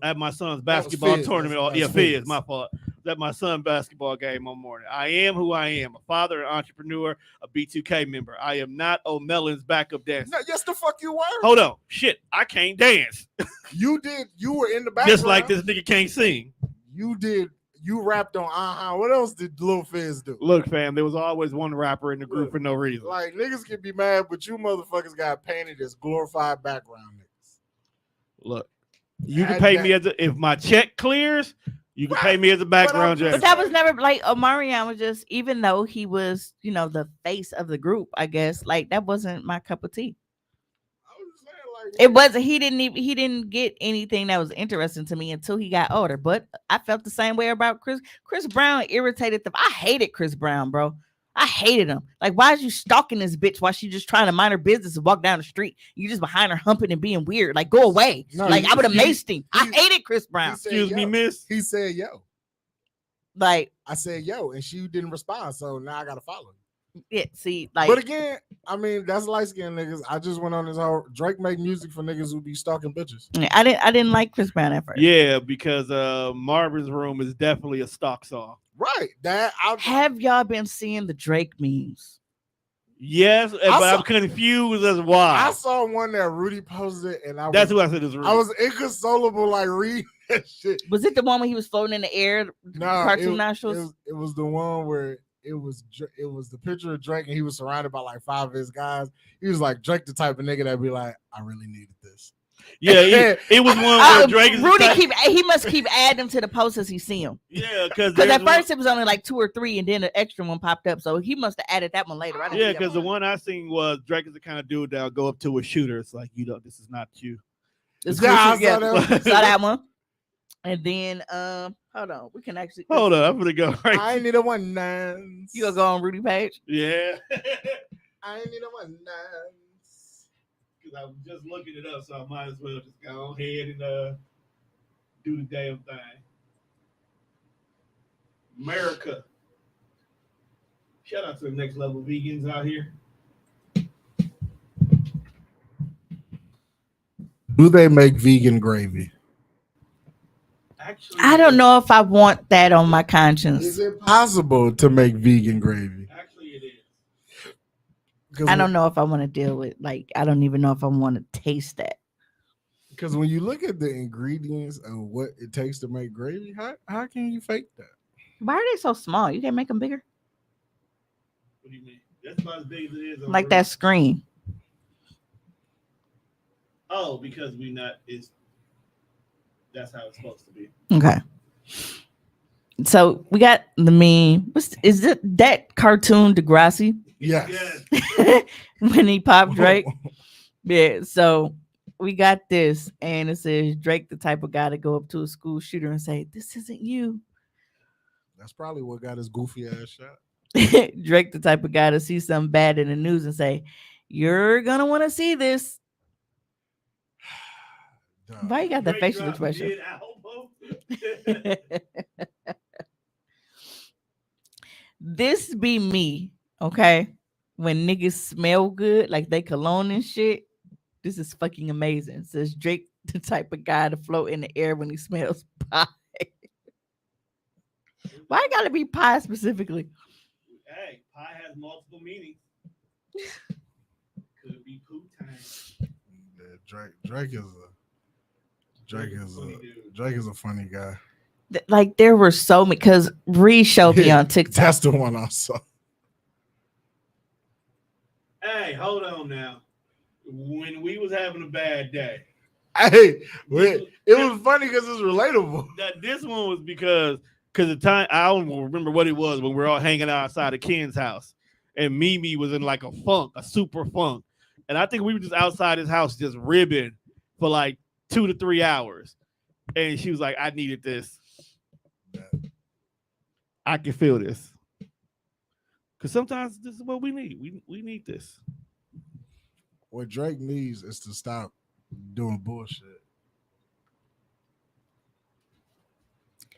Speaker 1: at my son's
Speaker 3: That was
Speaker 1: basketball
Speaker 3: Fizz.
Speaker 1: tournament.
Speaker 3: That's-
Speaker 1: Yeah,
Speaker 3: that's
Speaker 1: Fizz,
Speaker 3: Fizz.
Speaker 1: my fault. At my son's basketball game on morning. I am who I am, a father, an entrepreneur, a B2K member. I am not O'Melon's backup dancer.
Speaker 3: No, yes, the fuck you were.
Speaker 1: Hold on, shit, I can't dance.
Speaker 3: You did. You were in the background.
Speaker 1: Just like this nigga can't sing.
Speaker 3: You did. You rapped on. What else did Lil Fizz do?
Speaker 1: Look, fam, there was always one rapper in the group
Speaker 3: Look,
Speaker 1: for no reason.
Speaker 3: Like, niggas can be mad, but you motherfuckers got painted as glorified background niggas.
Speaker 1: Look, you can
Speaker 3: Add
Speaker 1: pay
Speaker 3: that-
Speaker 1: me if my check clears. You can pay me as a background
Speaker 3: But I'm
Speaker 1: dancer.
Speaker 2: But that was never like Omarion was just, even though he was, the face of the group, I guess, like that wasn't my cup of tea.
Speaker 3: I was just saying, like,
Speaker 2: It wasn't. He didn't get anything that was interesting to me until he got older. But I felt the same way about Chris. Chris Brown irritated the. I hated Chris Brown, bro. I hated him. Like, why is you stalking this bitch while she just trying to mind her business and walk down the street? You just behind her humping and being weird. Like, go away.
Speaker 3: No,
Speaker 2: like, I would have
Speaker 3: he-
Speaker 2: maced him. I
Speaker 3: he-
Speaker 2: hated Chris Brown.
Speaker 3: he said,
Speaker 1: Excuse me,
Speaker 3: yo.
Speaker 1: miss.
Speaker 3: He said, yo.
Speaker 2: Like,
Speaker 3: I said, yo, and she didn't respond. So now I gotta follow you.
Speaker 2: yeah, see, like,
Speaker 3: But again, I mean, that's light skinned niggas. I just went on this whole Drake make music for niggas who be stalking bitches.
Speaker 2: I didn't like Chris Brown at first.
Speaker 1: Yeah, because Marvin's Room is definitely a stock song.
Speaker 3: Right. That I
Speaker 2: Have y'all been seeing the Drake memes?
Speaker 1: Yes, but
Speaker 3: saw-
Speaker 1: I'm confused as why.
Speaker 3: I saw one that Rudy posted, and
Speaker 1: That's who I said is real.
Speaker 3: I was inconsolable, like reading that shit.
Speaker 2: Was it the one when he was floating in the air?
Speaker 3: No,
Speaker 2: Cartoon nostrils?
Speaker 3: It was the one where it was the picture of Drake, and he was surrounded by like 5 of his guys. He was like Drake, the type of nigga that'd be like, I really needed this.
Speaker 1: Yeah, it was one where Drake is the
Speaker 2: Rudy
Speaker 1: type-
Speaker 2: he must keep adding them to the posts as he see them.
Speaker 1: Yeah, because
Speaker 2: Because at first it was only like 2 or 3, and then an extra one popped up. So he must have added that one later. I didn't
Speaker 1: yeah,
Speaker 2: see that
Speaker 1: because the
Speaker 2: one.
Speaker 1: one I seen was Drake is the kind of dude that'll go up to a shooter. It's like, this is not you.
Speaker 2: It's
Speaker 3: Yeah, I
Speaker 2: cool.
Speaker 3: saw that one.
Speaker 2: Saw that one. And then hold on, we can actually
Speaker 1: Hold on, I'm gonna go right.
Speaker 3: I ain't need a one nines.
Speaker 2: You gonna go on Rudy page?
Speaker 1: Yeah,
Speaker 3: I ain't need a one nines.
Speaker 1: because I was just looking it up, so I might as well just go ahead and do the damn thing. America. Shout out to the next level vegans out here.
Speaker 3: Do they make vegan gravy?
Speaker 1: Actually,
Speaker 2: I don't know if I want that on my conscience.
Speaker 3: Is it possible to make vegan gravy?
Speaker 1: Actually, it is.
Speaker 3: 'Cause
Speaker 2: I don't know if I want to deal with, like, I don't even know if I want to taste that.
Speaker 3: Because when you look at the ingredients of what it takes to make gravy, how can you fake that?
Speaker 2: Why are they so small? You can't make them bigger?
Speaker 1: What do you mean? That's about as big as it is. on
Speaker 2: Like
Speaker 1: the-
Speaker 2: that screen.
Speaker 1: Oh, because we not is. That's how it's supposed to be.
Speaker 2: Okay. So we got the meme. Is it that cartoon Degrassi
Speaker 3: Yes.
Speaker 2: when he popped Drake? Yeah. So we got this, and it says Drake, the type of guy to go up to a school shooter and say, "This isn't you."
Speaker 3: That's probably what got his goofy ass shot.
Speaker 2: Drake, the type of guy to see something bad in the news and say, "You're gonna want to see this."
Speaker 3: Duh.
Speaker 2: Why you got that
Speaker 1: Drake
Speaker 2: facial
Speaker 1: dropped
Speaker 2: expression?
Speaker 1: mid-album.
Speaker 2: This be me, okay? When niggas smell good, like they cologne and shit. This is fucking amazing. Says Drake, the type of guy to float in the air when he smells pie. Why it gotta be pie specifically?
Speaker 1: Hey, pie has multiple meanings. Could be poo time.
Speaker 3: Yeah, Drake is
Speaker 1: Funny dude.
Speaker 3: Drake is a funny guy.
Speaker 2: Like there were so many because Ree showed me on TikTok.
Speaker 3: That's the one I saw.
Speaker 1: Hey, hold on now. When we was having a bad day,
Speaker 3: Hey, it was funny because it's relatable.
Speaker 1: this one was because the time I don't remember what it was when we were all hanging outside of Ken's house, and Mimi was in like a super funk, and I think we were just outside his house just ribbing for like 2 to 3 hours, and she was like, "I needed this. I can feel this." Because sometimes this is what we need. We need this.
Speaker 3: What Drake needs is to stop doing bullshit.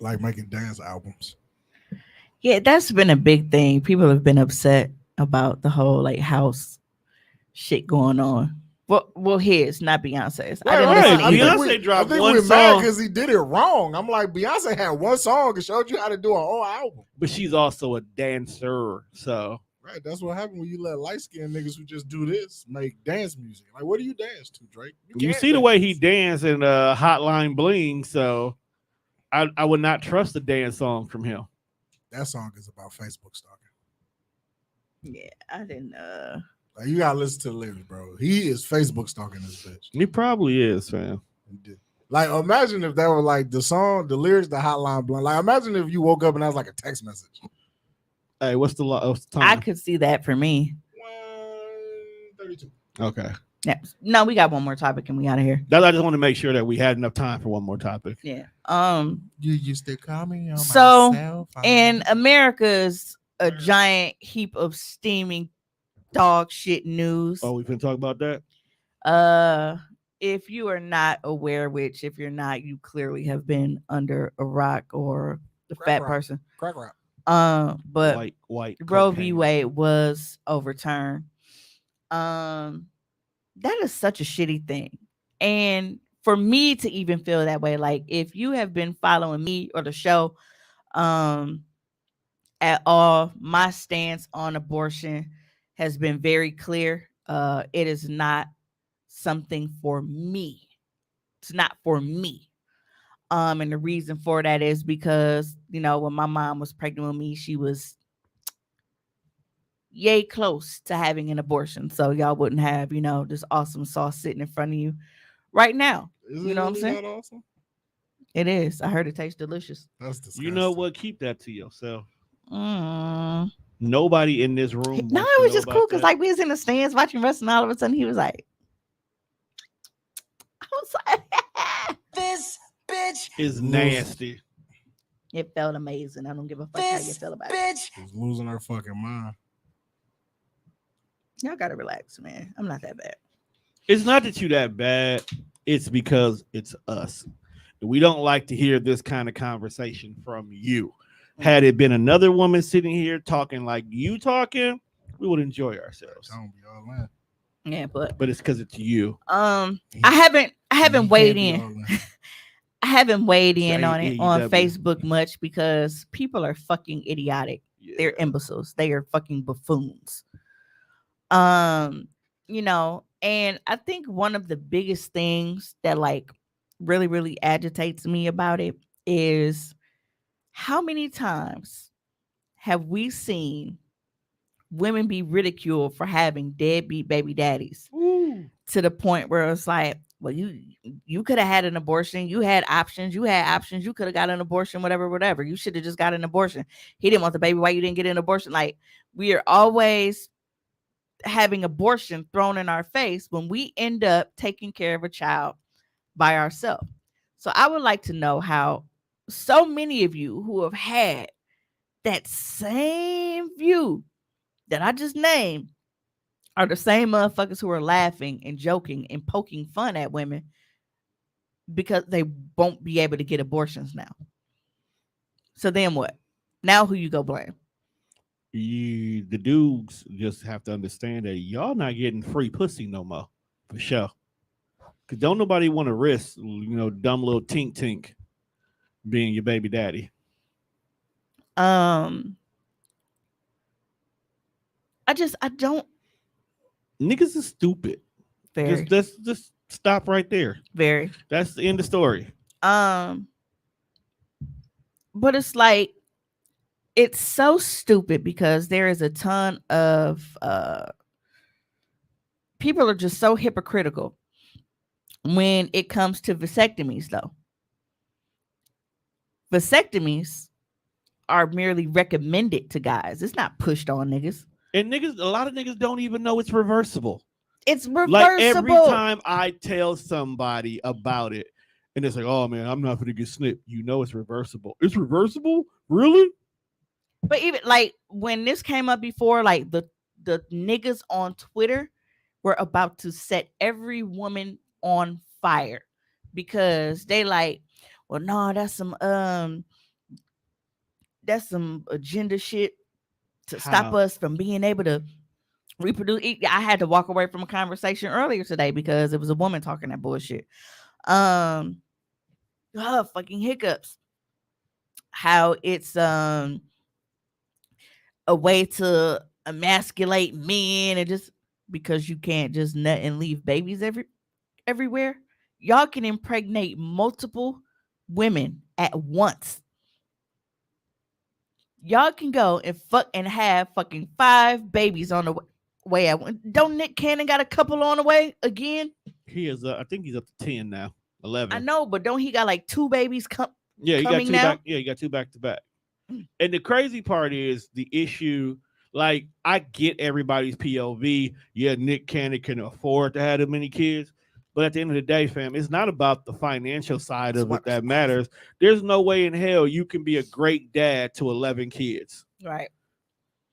Speaker 3: Like making dance albums.
Speaker 2: Yeah, that's been a big thing. People have been upset about the whole like house shit going on. Well, his, not Beyonce's. I didn't listen to either.
Speaker 1: Beyonce dropped
Speaker 3: I think
Speaker 1: one
Speaker 3: we're mad
Speaker 1: song.
Speaker 3: because he did it wrong. I'm like, Beyonce had one song and showed you how to do a whole album.
Speaker 1: But she's also a dancer, so
Speaker 3: Right, that's what happened when you let light-skinned niggas who just do this make dance music. Like, what do you dance to, Drake?
Speaker 1: you
Speaker 3: can't
Speaker 1: see the way he
Speaker 3: dance.
Speaker 1: danced in Hotline Bling. So I would not trust a dance song from him.
Speaker 3: That song is about Facebook stalking.
Speaker 2: Yeah, I didn't.
Speaker 3: Like, you gotta listen to the lyrics, bro. He is Facebook stalking this bitch.
Speaker 1: He probably is, fam.
Speaker 3: He did. Like, imagine if that were like the song, the lyrics, the Hotline Bling. Like, imagine if you woke up and that was like a text message.
Speaker 1: Hey, what's the time?
Speaker 2: I could see that for me.
Speaker 3: 1:32.
Speaker 1: Okay.
Speaker 2: Yeah. No, we got one more topic and we out of here.
Speaker 1: I just want to make sure that we had enough time for one more topic.
Speaker 2: Yeah.
Speaker 3: You used to call me on
Speaker 2: So
Speaker 3: my cell phone.
Speaker 2: in America's a giant heap of steaming dog shit news.
Speaker 1: Oh, we can talk about that.
Speaker 2: If you are not aware, which if you're not, you clearly have been under a rock or the
Speaker 3: Crack
Speaker 2: fat
Speaker 3: rock.
Speaker 2: person.
Speaker 3: Crack rock.
Speaker 2: But
Speaker 1: White
Speaker 2: Roe v.
Speaker 1: cocaine.
Speaker 2: Wade was overturned. That is such a shitty thing. And for me to even feel that way, like if you have been following me or the show at all, my stance on abortion has been very clear. It is not something for me. It's not for me. And the reason for that is because, you know, when my mom was pregnant with me, she was yay close to having an abortion. So y'all wouldn't have, you know, this awesome sauce sitting in front of you right now.
Speaker 3: Is
Speaker 2: You
Speaker 3: it
Speaker 2: know what I'm
Speaker 3: really
Speaker 2: saying?
Speaker 3: that awesome?
Speaker 2: It is. I heard it tastes delicious.
Speaker 3: That's disgusting.
Speaker 1: You know what? Keep that to yourself.
Speaker 2: Mm.
Speaker 1: Nobody in this room.
Speaker 2: No,
Speaker 1: wants
Speaker 2: it
Speaker 1: to
Speaker 2: was
Speaker 1: know
Speaker 2: just
Speaker 1: about
Speaker 2: cool because
Speaker 1: that.
Speaker 2: like we was in the stands watching wrestling, all of a sudden he was like, I was like,
Speaker 4: This bitch,
Speaker 1: It's nasty.
Speaker 2: it felt amazing. I don't give a fuck how you
Speaker 4: this
Speaker 2: feel about it.
Speaker 4: bitch.
Speaker 3: She's losing her fucking mind.
Speaker 2: Y'all gotta relax, man. I'm not that bad.
Speaker 1: It's not that you that bad. It's because it's us. We don't like to hear this kind of conversation from you. Had it been another woman sitting here talking like you talking, we would enjoy ourselves.
Speaker 3: Don't be all in.
Speaker 2: Yeah, but
Speaker 1: But it's because it's you.
Speaker 2: I haven't weighed
Speaker 3: You
Speaker 2: in.
Speaker 3: can't be all in.
Speaker 2: I haven't weighed in
Speaker 1: Say
Speaker 2: on it on
Speaker 1: AEW.
Speaker 2: Facebook much because people are fucking idiotic.
Speaker 1: Yeah.
Speaker 2: They're imbeciles. They are fucking buffoons. You know, and I think one of the biggest things that like really, really agitates me about it is how many times have we seen women be ridiculed for having deadbeat baby daddies
Speaker 1: Ooh.
Speaker 2: to the point where it's like, well, you could have had an abortion. You had options. You could have got an abortion, whatever. You should have just got an abortion. He didn't want the baby. Why you didn't get an abortion? Like, we are always having abortion thrown in our face when we end up taking care of a child by ourselves. So I would like to know how so many of you who have had that same view that I just named are the same motherfuckers who are laughing and joking and poking fun at women because they won't be able to get abortions now. So then what? Now who you go blame?
Speaker 1: The dudes just have to understand that y'all not getting free pussy no more, for sure. Cause don't nobody want to risk, dumb little tink being your baby daddy.
Speaker 2: I don't.
Speaker 1: Niggas is stupid.
Speaker 2: Very,
Speaker 1: Just stop right there.
Speaker 2: very.
Speaker 1: That's the end of the story.
Speaker 2: But it's like it's so stupid because there is a ton of people are just so hypocritical when it comes to vasectomies though. Vasectomies are merely recommended to guys. It's not pushed on niggas.
Speaker 1: And niggas, a lot of niggas don't even know it's reversible.
Speaker 2: It's reversible.
Speaker 1: Like every time I tell somebody about it, and it's like, oh man, I'm not gonna get snipped. You know it's reversible. It's reversible? Really?
Speaker 2: But even like when this came up before, like the niggas on Twitter were about to set every woman on fire because they like, well, no, that's some agenda shit to stop
Speaker 1: How?
Speaker 2: us from being able to reproduce. I had to walk away from a conversation earlier today because it was a woman talking that bullshit. Fucking hiccups. How it's a way to emasculate men and just because you can't just nut and leave babies everywhere. Y'all can impregnate multiple women at once. Y'all can go and fuck and have fucking 5 babies on the way out. Don't Nick Cannon got a couple on the way again?
Speaker 1: He is. I think he's up to 10 now. 11.
Speaker 2: I know, but don't he got like 2 babies
Speaker 1: Yeah, he got
Speaker 2: coming
Speaker 1: 2
Speaker 2: now?
Speaker 1: back. Yeah, he got 2 back to back. And the crazy part is the issue. Like, I get everybody's POV. Yeah, Nick Cannon can afford to have that many kids. But at the end of the day, fam, it's not about the financial side of it that matters. There's no way in hell you can be a great dad to 11 kids.
Speaker 2: Right.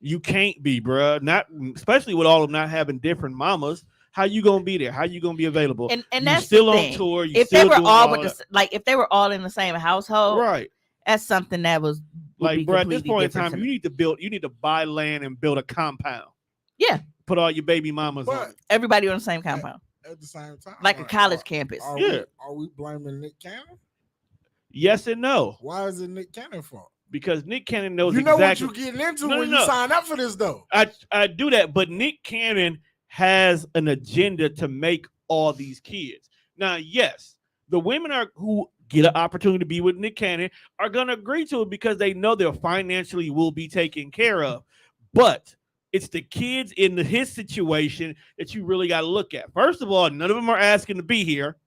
Speaker 1: You can't be, bruh. Not especially with all of them not having different mamas. How you gonna be there? How you gonna be available?
Speaker 2: And
Speaker 1: you
Speaker 2: that's
Speaker 1: still
Speaker 2: the
Speaker 1: on
Speaker 2: thing.
Speaker 1: tour. You
Speaker 2: If
Speaker 1: still
Speaker 2: they were
Speaker 1: doing
Speaker 2: all with
Speaker 1: that.
Speaker 2: if they were all in the same household,
Speaker 1: Right.
Speaker 2: that's something that would
Speaker 1: Like,
Speaker 2: be
Speaker 1: bro, at this
Speaker 2: completely
Speaker 1: point in
Speaker 2: different
Speaker 1: time,
Speaker 2: to
Speaker 1: you need to buy land and build a compound.
Speaker 2: Yeah.
Speaker 1: Put all your baby mamas on
Speaker 3: But
Speaker 1: it.
Speaker 2: everybody on the same compound,
Speaker 3: at the same time,
Speaker 2: like a college campus.
Speaker 1: Yeah.
Speaker 3: Are we blaming Nick Cannon?
Speaker 1: Yes and no.
Speaker 3: Why is it Nick Cannon fault?
Speaker 1: Because Nick Cannon knows
Speaker 3: You know
Speaker 1: exactly
Speaker 3: what you're getting into
Speaker 1: No,
Speaker 3: when
Speaker 1: no,
Speaker 3: you
Speaker 1: no.
Speaker 3: sign up for this, though.
Speaker 1: I do that, but Nick Cannon has an agenda to make all these kids. Now, yes, the women who get an opportunity to be with Nick Cannon are going to agree to it because they know they're financially will be taken care of. But it's the kids in his situation that you really got to look at. First of all, none of them are asking to be here.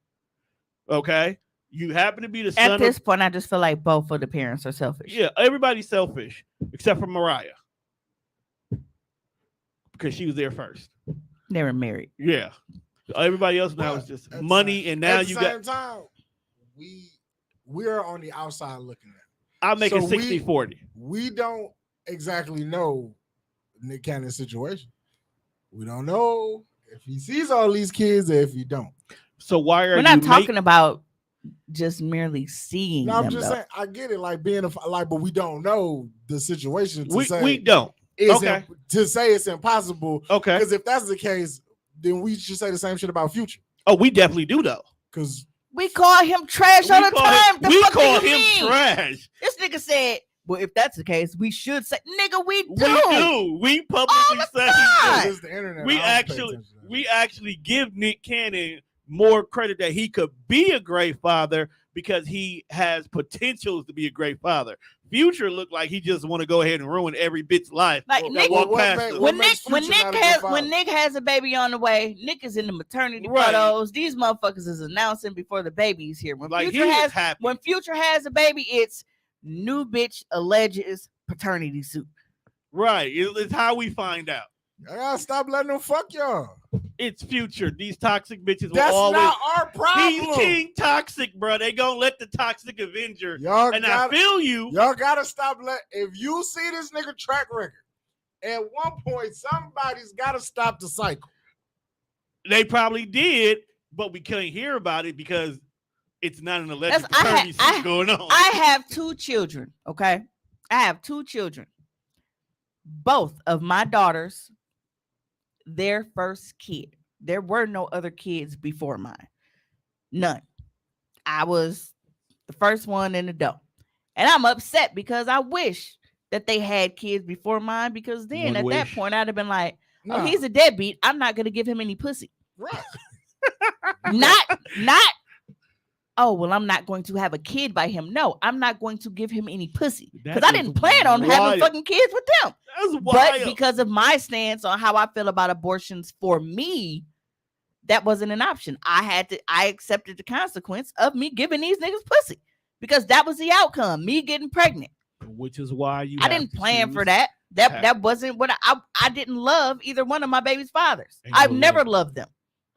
Speaker 1: Okay? You happen to be the son
Speaker 2: At this point, I just feel like both of the parents are selfish.
Speaker 1: Yeah, everybody's selfish except for Mariah. Because she was there first.
Speaker 2: They were married.
Speaker 1: Yeah. Everybody else now is just money, and now you got.
Speaker 3: At the same time, we're on the outside looking at it.
Speaker 1: I'll make it
Speaker 3: So
Speaker 1: 60-40.
Speaker 3: We don't exactly know Nick Cannon's situation. We don't know if he sees all these kids or if he don't.
Speaker 1: So why are
Speaker 2: We're not talking about just merely seeing
Speaker 3: No, I'm
Speaker 2: them,
Speaker 3: just
Speaker 2: though.
Speaker 3: saying. I get it, like being but we don't know the situation. To say
Speaker 1: we don't.
Speaker 3: it's
Speaker 1: Okay.
Speaker 3: To say it's impossible.
Speaker 1: Okay.
Speaker 3: Because if that's the case, then we should say the same shit about Future.
Speaker 1: Oh, we definitely do though.
Speaker 3: Because
Speaker 2: We call him trash all the time. The
Speaker 1: we
Speaker 2: fuck
Speaker 1: call
Speaker 2: do you
Speaker 1: him
Speaker 2: mean?
Speaker 1: trash.
Speaker 2: This nigga said, well, if that's the case, we should say, nigga, we do.
Speaker 1: We do. We publicly
Speaker 2: All the
Speaker 1: say
Speaker 2: time.
Speaker 3: it's the internet.
Speaker 1: we
Speaker 3: I don't pay
Speaker 1: actually
Speaker 3: attention to that.
Speaker 1: we actually give Nick Cannon more credit that he could be a great father because he has potentials to be a great father. Future looked like he just want to go ahead and ruin every bit's life.
Speaker 2: Like Nick,
Speaker 1: walk past him.
Speaker 2: when
Speaker 3: makes
Speaker 2: Nick
Speaker 3: Future not a good father?
Speaker 2: when Nick has a baby on the way, Nick is in the maternity
Speaker 1: Right.
Speaker 2: photos. These motherfuckers is announcing before the baby's here. When
Speaker 1: Like,
Speaker 2: Future
Speaker 1: he is
Speaker 2: has
Speaker 1: happy.
Speaker 2: when Future has a baby, it's new bitch alleges paternity suit.
Speaker 1: Right. It's how we find out.
Speaker 3: I gotta stop letting them fuck y'all.
Speaker 1: It's Future. These toxic bitches will
Speaker 3: That's
Speaker 1: always.
Speaker 3: not our
Speaker 1: He's
Speaker 3: problem.
Speaker 1: King Toxic, bro. They gonna let the toxic Avenger.
Speaker 3: Y'all
Speaker 1: And I
Speaker 3: gotta,
Speaker 1: feel you.
Speaker 3: y'all gotta stop. If you see this nigga track record, at one point somebody's gotta stop the cycle.
Speaker 1: They probably did, but we couldn't hear about it because it's not an alleged
Speaker 2: That's- I ha-
Speaker 1: paternity
Speaker 2: I-
Speaker 1: suit going on.
Speaker 2: I have 2 children. Okay, I have 2 children. Both of my daughters, their first kid. There were no other kids before mine. None. I was the first one in the dough. And I'm upset because I wish that they had kids before mine because then
Speaker 1: One
Speaker 2: at that
Speaker 1: wish.
Speaker 2: point I'd have been like, oh,
Speaker 3: Nah,
Speaker 2: he's a deadbeat. I'm not going to give him any pussy.
Speaker 3: right.
Speaker 2: Not oh, well, I'm not going to have a kid by him. No, I'm not going to give him any pussy because
Speaker 1: That
Speaker 2: I
Speaker 1: is
Speaker 2: didn't plan on having
Speaker 1: wild.
Speaker 2: fucking kids with them.
Speaker 1: That's
Speaker 2: But
Speaker 1: wild.
Speaker 2: because of my stance on how I feel about abortions for me, that wasn't an option. I accepted the consequence of me giving these niggas pussy because that was the outcome, me getting pregnant.
Speaker 1: Which is why you
Speaker 2: I
Speaker 1: have
Speaker 2: didn't
Speaker 1: to
Speaker 2: plan for
Speaker 1: choose-
Speaker 2: that. That wasn't what I didn't love either one of my baby's fathers.
Speaker 1: Ain't
Speaker 2: I've
Speaker 1: no
Speaker 2: never
Speaker 1: love.
Speaker 2: loved them.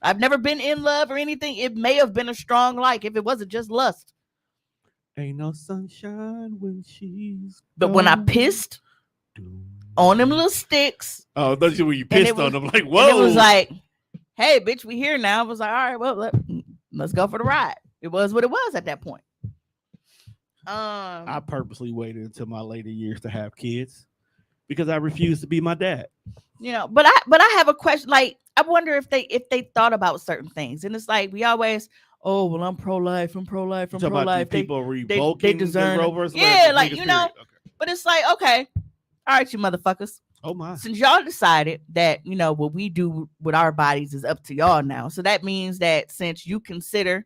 Speaker 2: I've never been in love or anything. It may have been a strong like if it wasn't just lust.
Speaker 1: Ain't no sunshine when she's.
Speaker 2: But when I
Speaker 1: gone.
Speaker 2: pissed on them little sticks,
Speaker 1: Oh, that's when you
Speaker 2: And
Speaker 1: pissed
Speaker 2: it was-
Speaker 1: on them. Like,
Speaker 2: and
Speaker 1: whoa.
Speaker 2: it was like, hey, bitch, we here now. I was like, all right, well, let's go for the ride. It was what it was at that point.
Speaker 1: I purposely waited until my later years to have kids because I refused to be my dad.
Speaker 2: You know, but I have a question. Like, I wonder if they thought about certain things, and it's like we always, oh, well, I'm pro-life, I'm pro-life, I'm
Speaker 1: You talking about
Speaker 2: pro-life.
Speaker 1: the people revoking the
Speaker 2: discern
Speaker 1: Roe
Speaker 2: it.
Speaker 1: versus
Speaker 2: Yeah,
Speaker 1: Wade,
Speaker 2: like,
Speaker 1: niggas
Speaker 2: you know.
Speaker 1: period. Okay.
Speaker 2: But it's like, okay, all right, you motherfuckers.
Speaker 1: Oh my.
Speaker 2: Since y'all decided that, you know, what we do with our bodies is up to y'all now. So that means that since you consider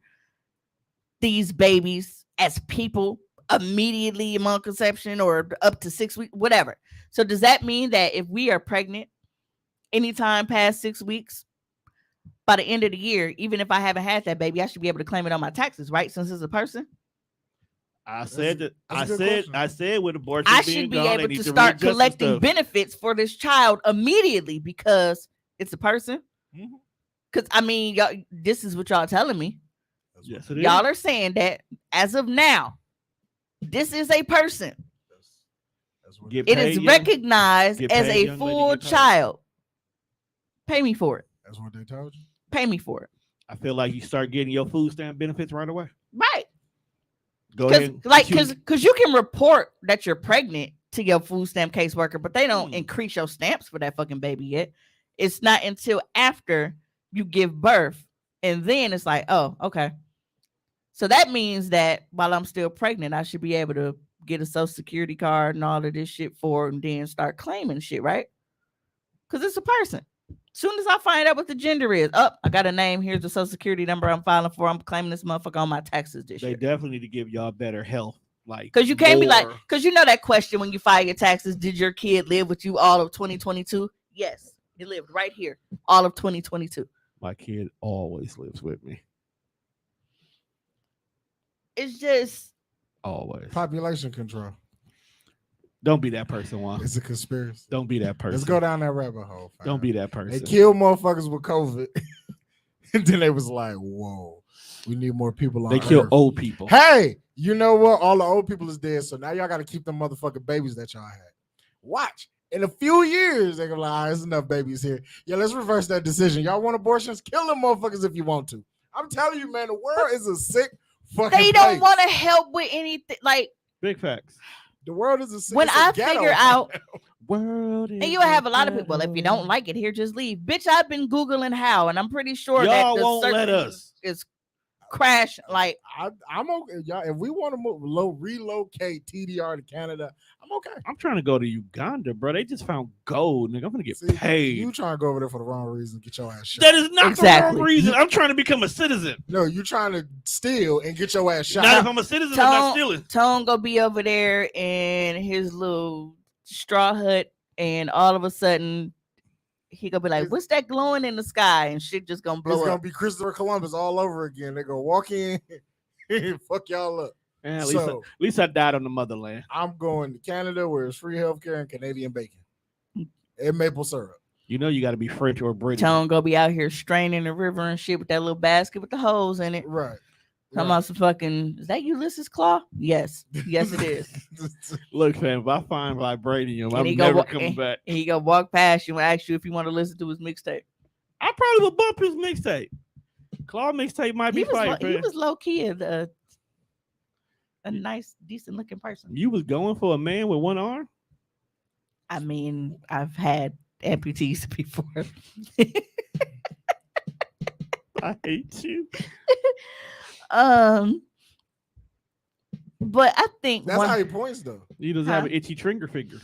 Speaker 2: these babies as people immediately among conception or up to 6 weeks, whatever. So does that mean that if we are pregnant anytime past 6 weeks, by the end of the year, even if I haven't had that baby, I should be able to claim it on my taxes, right? Since it's a person,
Speaker 1: I said that.
Speaker 3: that's a good question.
Speaker 1: I said with abortion
Speaker 2: I
Speaker 1: being
Speaker 2: should be
Speaker 1: gone, they
Speaker 2: able
Speaker 1: need
Speaker 2: to
Speaker 1: to
Speaker 2: start
Speaker 1: readjust some
Speaker 2: collecting
Speaker 1: stuff.
Speaker 2: benefits for this child immediately because it's a person.
Speaker 1: Mhm.
Speaker 2: Because I mean, y'all, this is what y'all telling me.
Speaker 1: Yes, it is.
Speaker 2: Y'all are saying that as of now, this is a person.
Speaker 3: That's what
Speaker 1: Get
Speaker 2: It
Speaker 1: paid
Speaker 2: is
Speaker 1: young-
Speaker 2: recognized
Speaker 1: get
Speaker 2: as
Speaker 1: paid,
Speaker 2: a
Speaker 1: young lady,
Speaker 2: full
Speaker 1: get paid.
Speaker 2: child. Pay me for it.
Speaker 3: That's what they told you.
Speaker 2: Pay me for it.
Speaker 1: I feel like you start getting your food stamp benefits right away.
Speaker 2: Right.
Speaker 1: Go ahead.
Speaker 2: Because you can report that you're pregnant to your food stamp caseworker, but they don't
Speaker 1: Hmm.
Speaker 2: increase your stamps for that fucking baby yet. It's not until after you give birth. And then it's like, oh, okay. So that means that while I'm still pregnant, I should be able to get a social security card and all of this shit for it and then start claiming shit, right? Because it's a person. Soon as I find out what the gender is, I got a name. Here's the social security number I'm filing for. I'm claiming this motherfucker on my taxes this
Speaker 1: They
Speaker 2: year.
Speaker 1: definitely need to give y'all better health. Like,
Speaker 2: Because you can't be like,
Speaker 1: more-
Speaker 2: because you know that question when you file your taxes, did your kid live with you all of 2022? Yes, he lived right here all of 2022.
Speaker 1: my kid always lives with me.
Speaker 2: It's just,
Speaker 1: Always.
Speaker 3: Population control.
Speaker 1: Don't be that person, Juan.
Speaker 3: It's a conspiracy.
Speaker 1: Don't be that person.
Speaker 3: Let's go down that rabbit hole. fam.
Speaker 1: Don't be that
Speaker 3: They
Speaker 1: person.
Speaker 3: killed motherfuckers with COVID. And then they was like, whoa, we need more people on
Speaker 1: They kill
Speaker 3: Earth.
Speaker 1: old people.
Speaker 3: Hey, you know what? All the old people is dead. So now y'all got to keep them motherfucking babies that y'all had. Watch. In a few years, they're going to be like, there's enough babies here. Yeah, let's reverse that decision. Y'all want abortions? Kill them motherfuckers if you want to. I'm telling you, man, the world is a sick fucking
Speaker 2: they don't
Speaker 3: place.
Speaker 2: want to help with anything. Like,
Speaker 1: Big facts.
Speaker 3: The world is a sick
Speaker 2: when
Speaker 3: it's a
Speaker 2: I
Speaker 3: ghetto
Speaker 2: figure
Speaker 3: right
Speaker 2: out,
Speaker 3: now.
Speaker 1: World
Speaker 2: and you'll have a lot of people, well, if you don't like it here, just leave. Bitch, I've been Googling how, and I'm pretty sure that
Speaker 1: Y'all
Speaker 2: the
Speaker 1: won't
Speaker 2: search
Speaker 1: let
Speaker 2: engine
Speaker 1: us.
Speaker 2: is crashing. Like,
Speaker 3: I'm okay. Y'all, if we want to relocate TDR to Canada, I'm okay.
Speaker 1: I'm trying to go to Uganda, bro. They just found gold, nigga. I'm gonna get
Speaker 3: See,
Speaker 1: paid.
Speaker 3: You trying to go over there for the wrong reason, get your ass shot.
Speaker 1: That is not the
Speaker 2: Exactly.
Speaker 1: wrong reason. I'm trying to become a citizen.
Speaker 3: No, you trying to steal and get your ass shot.
Speaker 1: Not if I'm a citizen, I'm not stealing.
Speaker 2: Tone gonna be over there in his little straw hut, and all of a sudden he gonna be like, "What's that glowing in the sky?" And shit just gonna
Speaker 3: It's
Speaker 2: blow
Speaker 3: gonna
Speaker 2: up.
Speaker 3: be Christopher Columbus all over again. They're gonna walk in and fuck y'all up.
Speaker 1: Man,
Speaker 3: So-
Speaker 1: at least I died on the motherland.
Speaker 3: I'm going to Canada where it's free healthcare and Canadian bacon and maple syrup.
Speaker 1: You know you got to be French or British.
Speaker 2: Tone gonna be out here straining the river and shit with that little basket with the holes in it.
Speaker 3: Right.
Speaker 2: Talking about some fucking, is that Ulysses Claw? Yes, yes it is.
Speaker 1: Look, fam, if I find vibranium,
Speaker 2: And
Speaker 1: I'm
Speaker 2: he
Speaker 1: never
Speaker 2: go,
Speaker 1: coming back.
Speaker 2: And he gonna walk past you and ask you if you want to listen to his mixtape.
Speaker 1: I probably would bump his mixtape. Claw mixtape might be fire,
Speaker 2: He
Speaker 1: fam.
Speaker 2: was low key a nice, decent looking person.
Speaker 1: You was going for a man with one arm?
Speaker 2: I mean, I've had amputees before.
Speaker 1: I hate you.
Speaker 2: But I think
Speaker 3: That's how he points though.
Speaker 1: You just have an itchy trigger finger.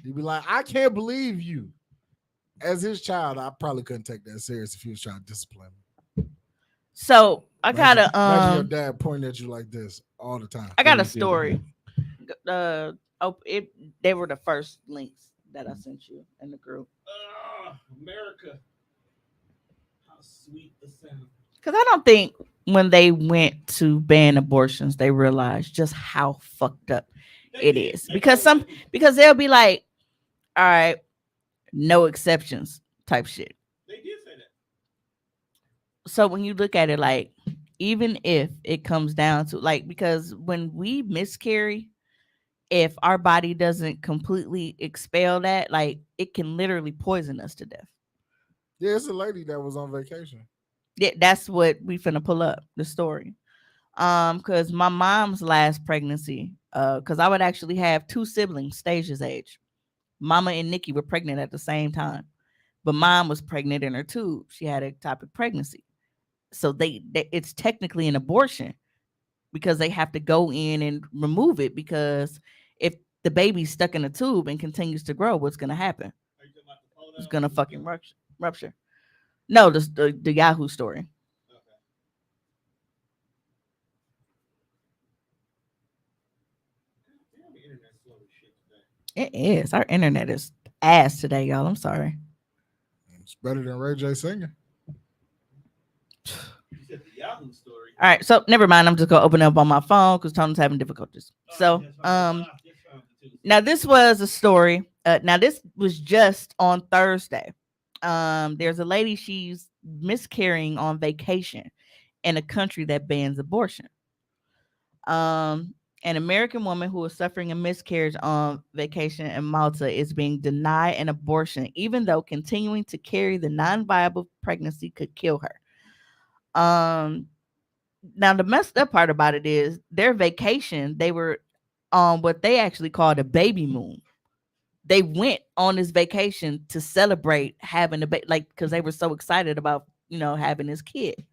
Speaker 3: He'd be like, I can't believe you. As his child, I probably couldn't take that serious if he was trying to discipline me.
Speaker 2: so I got
Speaker 3: Imagine your
Speaker 2: a
Speaker 3: dad pointing at you like this all the time.
Speaker 2: I got
Speaker 1: Let
Speaker 2: a
Speaker 1: me see.
Speaker 2: story. It they were the first links that I sent you in the group.
Speaker 1: America. How sweet the sound.
Speaker 2: Because I don't think when they went to ban abortions, they realized just how fucked up it is. Because they'll be like, all right, no exceptions type shit.
Speaker 1: They did say that.
Speaker 2: So when you look at it, like, even if it comes down to like, because when we miscarry, if our body doesn't completely expel that, like, it can literally poison us to death.
Speaker 3: Yeah, it's a lady that was on vacation.
Speaker 2: Yeah, that's what we finna pull up the story. Because my mom's last pregnancy, because I would actually have two siblings, Stasia's age. Mama and Nikki were pregnant at the same time, but mom was pregnant in her tube. She had ectopic pregnancy, so they it's technically an abortion because they have to go in and remove it, because if the baby's stuck in a tube and continues to grow, what's gonna happen? It's gonna fucking rupture. No, the Yahoo story. It is. Our internet is ass today, y'all. I'm sorry.
Speaker 3: It's better than Ray J singing.
Speaker 2: All right, so never mind. I'm just gonna open it up on my phone because Tony's having difficulties. So, now this was a story. Now this was just on Thursday. There's a lady. She's miscarrying on vacation in a country that bans abortion. An American woman who is suffering a miscarriage on vacation in Malta is being denied an abortion, even though continuing to carry the non-viable pregnancy could kill her. Now the messed up part about it is their vacation, they were on what they actually called a baby moon. They went on this vacation to celebrate having a baby, like, because they were so excited about, having this kid.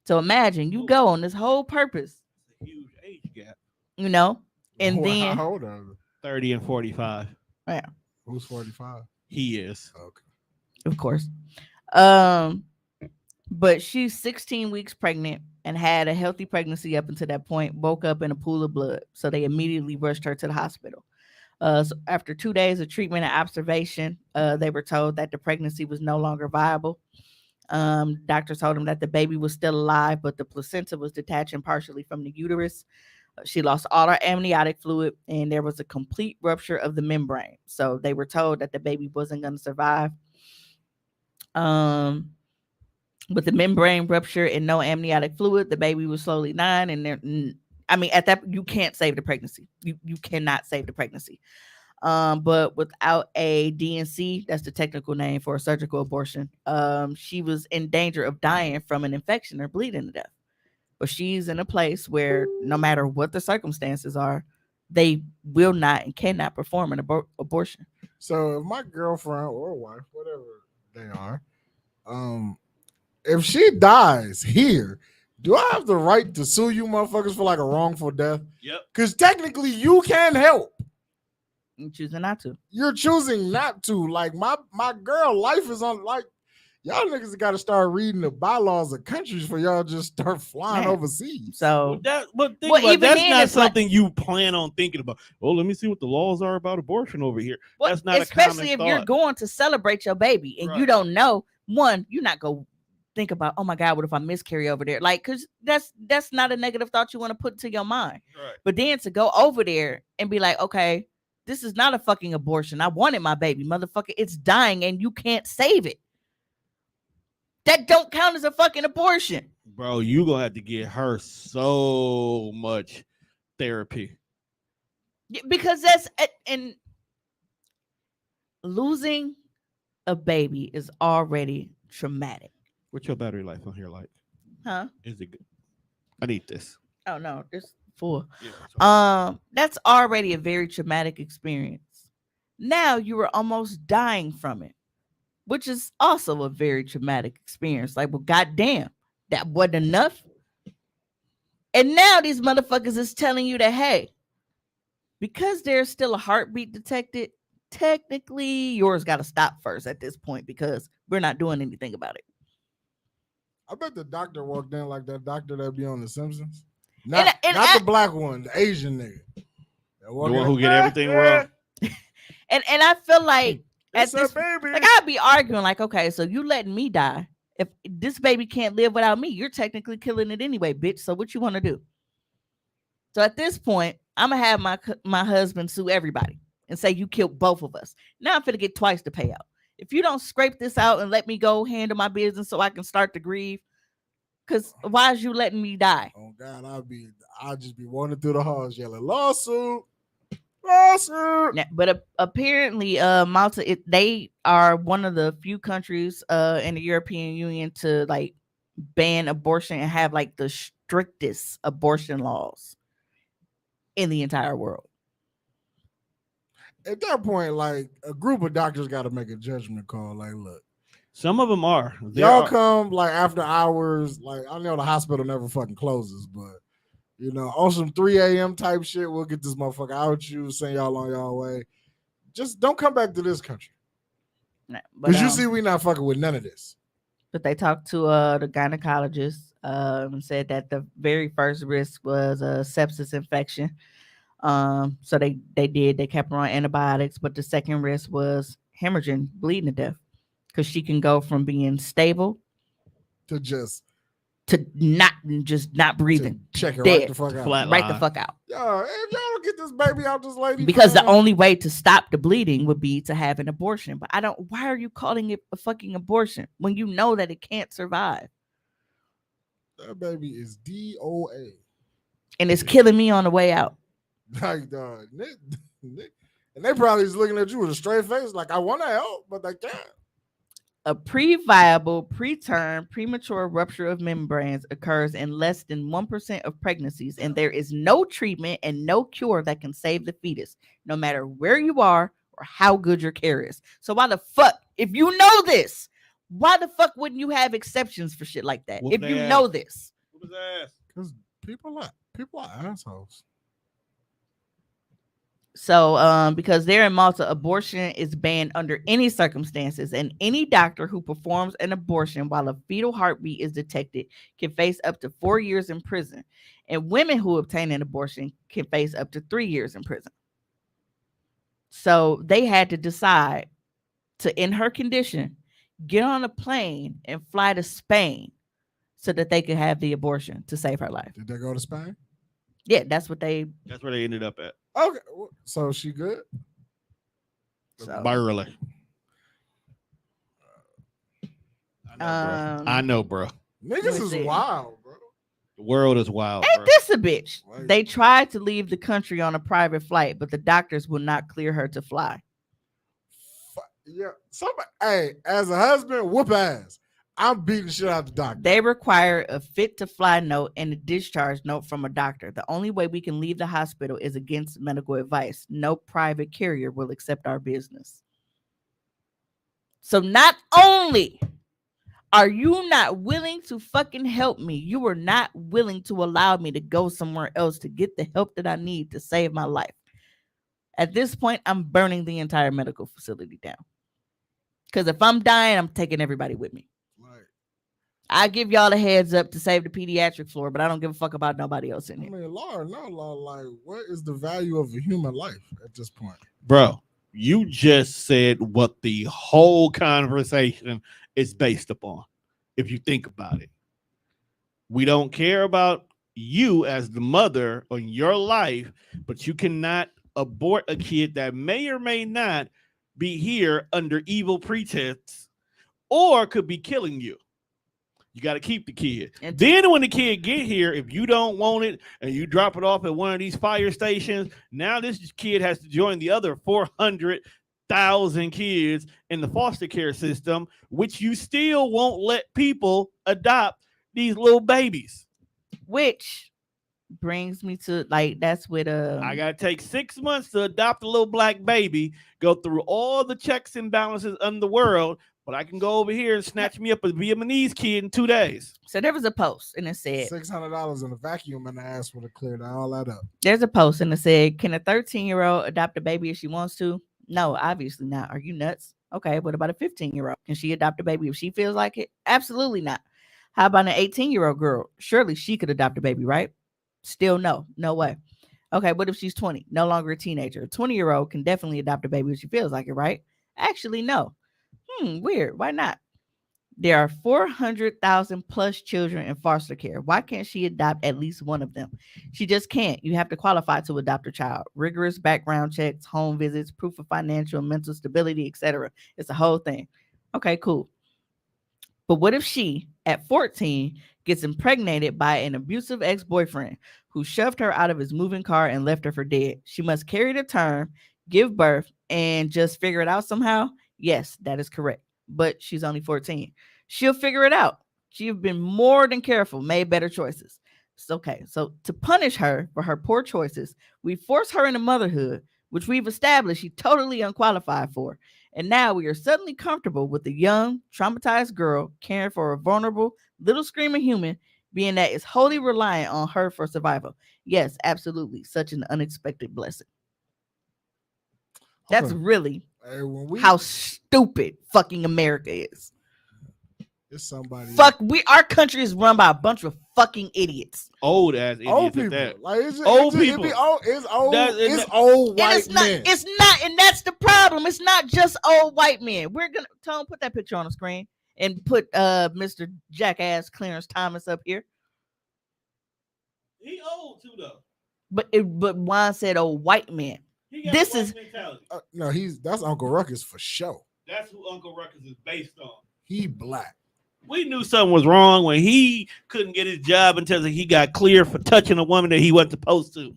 Speaker 2: So imagine you go on this whole purpose,
Speaker 1: a huge age gap.
Speaker 2: And
Speaker 3: Well,
Speaker 2: then
Speaker 3: how old are they?
Speaker 1: 30 and 45.
Speaker 2: Yeah,
Speaker 3: Who's 45?
Speaker 1: He is.
Speaker 3: Okay.
Speaker 2: of course. But she's 16 weeks pregnant and had a healthy pregnancy up until that point, woke up in a pool of blood. So they immediately rushed her to the hospital. So after 2 days of treatment and observation, they were told that the pregnancy was no longer viable. Doctors told them that the baby was still alive, but the placenta was detaching partially from the uterus. She lost all her amniotic fluid, and there was a complete rupture of the membrane. So they were told that the baby wasn't going to survive. With the membrane rupture and no amniotic fluid, the baby was slowly dying. And at that, you can't save the pregnancy. You cannot save the pregnancy. But without a DNC, that's the technical name for a surgical abortion, she was in danger of dying from an infection or bleeding to death. But she's in a place where no matter what the circumstances are, they will not and cannot perform an abortion.
Speaker 3: So if my girlfriend or wife, whatever they are, if she dies here, do I have the right to sue you motherfuckers for like a wrongful death?
Speaker 1: Yep.
Speaker 3: Because technically you can help.
Speaker 2: You're choosing not to.
Speaker 3: You're choosing not to. Like my girl life is on, like, y'all niggas got to start reading the bylaws of countries for y'all just start flying overseas.
Speaker 2: So
Speaker 1: but think
Speaker 2: well,
Speaker 1: about it,
Speaker 2: even
Speaker 1: that's
Speaker 2: then,
Speaker 1: not
Speaker 2: it's like-
Speaker 1: something you plan on thinking about. Oh, let me see what the laws are about abortion over here.
Speaker 2: well,
Speaker 1: That's not
Speaker 2: especially
Speaker 1: a
Speaker 2: if
Speaker 1: common
Speaker 2: you're
Speaker 1: thought.
Speaker 2: going to celebrate your baby and you
Speaker 1: Right.
Speaker 2: don't know. One, you're not going to think about, oh my God, what if I miscarry over there? Like, because that's not a negative thought you want to put to your mind.
Speaker 1: Right.
Speaker 2: But then to go over there and be like, okay, this is not a fucking abortion. I wanted my baby, motherfucker. It's dying and you can't save it. That don't count as a fucking abortion.
Speaker 1: Bro, you gonna have to get her so much therapy.
Speaker 2: Because that's, and losing a baby is already traumatic.
Speaker 1: What's your battery life on here like?
Speaker 2: Huh?
Speaker 1: Is it good? I need this.
Speaker 2: Oh no, it's full.
Speaker 1: Yeah, that's right.
Speaker 2: That's already a very traumatic experience. Now you are almost dying from it, which is also a very traumatic experience. Like, well, goddamn, that wasn't enough. And now these motherfuckers is telling you that, hey, because there's still a heartbeat detected, technically yours got to stop first at this point because we're not doing anything about it.
Speaker 3: I bet the doctor walked in like that doctor that be on The Simpsons.
Speaker 2: And
Speaker 3: Not the black one, the Asian nigga.
Speaker 1: The one who get everything wrong.
Speaker 2: And I feel like at
Speaker 3: It's a
Speaker 2: this,
Speaker 3: baby.
Speaker 2: like I'd be arguing, like, okay, so you letting me die. If this baby can't live without me, you're technically killing it anyway, bitch. So what you want to do? So at this point, I'm gonna have my husband sue everybody and say you killed both of us. Now I'm gonna get twice the payout. If you don't scrape this out and let me go handle my business so I can start to grieve, because why is you letting me die?
Speaker 3: Oh God, I'll just be wandering through the halls yelling lawsuit, lawsuit.
Speaker 2: But apparently, Malta, they are one of the few countries in the European Union to like ban abortion and have like the strictest abortion laws in the entire world.
Speaker 3: At that point, like a group of doctors got to make a judgment call. Like, look,
Speaker 1: Some of them are.
Speaker 3: y'all come like after hours. Like, I know the hospital never fucking closes, but you know, on some 3 a.m. type shit, we'll get this motherfucker out you, send y'all on y'all way. Just don't come back to this country.
Speaker 2: But
Speaker 3: Because you see, we not fucking with none of this.
Speaker 2: But they talked to the gynecologist and said that the very first risk was a sepsis infection. So they kept her on antibiotics, but the second risk was hemorrhaging, bleeding to death, because she can go from being stable
Speaker 3: To just
Speaker 2: to not breathing,
Speaker 3: check it
Speaker 2: dead,
Speaker 3: right the fuck out.
Speaker 1: Flat
Speaker 2: right the
Speaker 1: line.
Speaker 2: fuck out.
Speaker 3: Yo, if y'all don't get this baby out this lady,
Speaker 2: Because the
Speaker 3: man,
Speaker 2: only way to stop the bleeding would be to have an abortion. But why are you calling it a fucking abortion when you know that it can't survive?
Speaker 3: that baby is DOA.
Speaker 2: And it's killing me on the way out.
Speaker 3: Like, and they probably is looking at you with a straight face, like, I want to help, but they can't.
Speaker 2: A pre-viable, preterm, premature rupture of membranes occurs in less than 1% of pregnancies, and there is no treatment and no cure that can save the fetus, no matter where you are or how good your care is. So why the fuck, if you know this, why the fuck wouldn't you have exceptions for shit like that?
Speaker 1: Whoop
Speaker 2: If
Speaker 1: they
Speaker 2: you
Speaker 1: ass.
Speaker 2: know this.
Speaker 1: Whoop his ass.
Speaker 3: Because people are assholes.
Speaker 2: So, because there in Malta, abortion is banned under any circumstances, and any doctor who performs an abortion while a fetal heartbeat is detected can face up to 4 years in prison, and women who obtain an abortion can face up to 3 years in prison. So they had to decide to, in her condition, get on a plane and fly to Spain so that they could have the abortion to save her life.
Speaker 3: Did they go to Spain?
Speaker 2: Yeah, that's what they.
Speaker 1: That's where they ended up at.
Speaker 3: Okay, so she good?
Speaker 2: So,
Speaker 1: Barely. I know, bro.
Speaker 2: Let
Speaker 3: Niggas
Speaker 2: me
Speaker 3: is
Speaker 2: see.
Speaker 3: wild, bro.
Speaker 1: The world is wild,
Speaker 2: ain't
Speaker 1: bro.
Speaker 2: this a bitch?
Speaker 3: Right.
Speaker 2: They tried to leave the country on a private flight, but the doctors will not clear her to fly.
Speaker 3: Yeah, somebody. Hey, as a husband, whoop ass. I'm beating shit out the doctor.
Speaker 2: They require a fit to fly note and a discharge note from a doctor. The only way we can leave the hospital is against medical advice. No private carrier will accept our business. So not only are you not willing to fucking help me, you are not willing to allow me to go somewhere else to get the help that I need to save my life. At this point, I'm burning the entire medical facility down. Because if I'm dying, I'm taking everybody with me.
Speaker 3: Like,
Speaker 2: I give y'all a heads up to save the pediatric floor, but I don't give a fuck about nobody else in
Speaker 3: I
Speaker 2: here.
Speaker 3: mean, law, like, what is the value of a human life at this point?
Speaker 1: Bro, you just said what the whole conversation is based upon. If you think about it, we don't care about you as the mother on your life, but you cannot abort a kid that may or may not be here under evil pretense or could be killing you. You got to keep the kid.
Speaker 2: And
Speaker 1: Then when the kid get here, if you don't want it and you drop it off at one of these fire stations, now this kid has to join the other 400,000 kids in the foster care system, which you still won't let people adopt these little babies.
Speaker 2: which brings me to like that's with
Speaker 1: I got to take 6 months to adopt a little black baby, go through all the checks and balances in the world, but I can go over here and snatch me up a Vietnamese kid in 2 days.
Speaker 2: So there was a post and it said
Speaker 3: $600 in a vacuum and the ass would have cleared all that up.
Speaker 2: there's a post and it said, can a 13-year-old adopt a baby if she wants to? No, obviously not. Are you nuts? Okay, what about a 15-year-old? Can she adopt a baby if she feels like it? Absolutely not. How about an 18-year-old girl? Surely she could adopt a baby, right? Still no. No way. Okay, what if she's 20, no longer a teenager? A 20-year-old can definitely adopt a baby if she feels like it, right? Actually, no. Weird. Why not? There are 400,000 plus children in foster care. Why can't she adopt at least one of them? She just can't. You have to qualify to adopt a child. Rigorous background checks, home visits, proof of financial and mental stability, etc. It's a whole thing. Okay, cool. But what if she, at 14, gets impregnated by an abusive ex-boyfriend who shoved her out of his moving car and left her for dead? She must carry the term, give birth, and just figure it out somehow? Yes, that is correct. But she's only 14. She'll figure it out. She's been more than careful, made better choices. It's okay. So to punish her for her poor choices, we force her into motherhood, which we've established she's totally unqualified for. And now we are suddenly comfortable with a young, traumatized girl caring for a vulnerable, little screaming human, being that is wholly reliant on her for survival. Yes, absolutely. Such an unexpected blessing. That's
Speaker 3: Okay.
Speaker 2: really
Speaker 3: Hey, when we,
Speaker 2: how stupid fucking America is.
Speaker 3: it's somebody.
Speaker 2: Our country is run by a bunch of fucking idiots.
Speaker 1: Old ass idiots
Speaker 3: Old
Speaker 1: at
Speaker 3: people.
Speaker 1: that.
Speaker 3: Like it's
Speaker 1: Old
Speaker 3: it be
Speaker 1: people.
Speaker 3: it's old. It's
Speaker 1: That-
Speaker 3: old
Speaker 2: And
Speaker 3: white
Speaker 2: it's not,
Speaker 3: men.
Speaker 2: and that's the problem. It's not just old white men. We're gonna Tone, put that picture on the screen and put Mr. Jackass Clarence Thomas up here.
Speaker 1: He old too though.
Speaker 2: But Juan said old white men.
Speaker 1: He got
Speaker 2: This
Speaker 1: a white
Speaker 2: is
Speaker 1: mentality.
Speaker 3: No, that's Uncle Ruckus for sure.
Speaker 1: That's who Uncle Ruckus is based on.
Speaker 3: He black.
Speaker 1: We knew something was wrong when he couldn't get his job until he got cleared for touching a woman that he wasn't supposed to.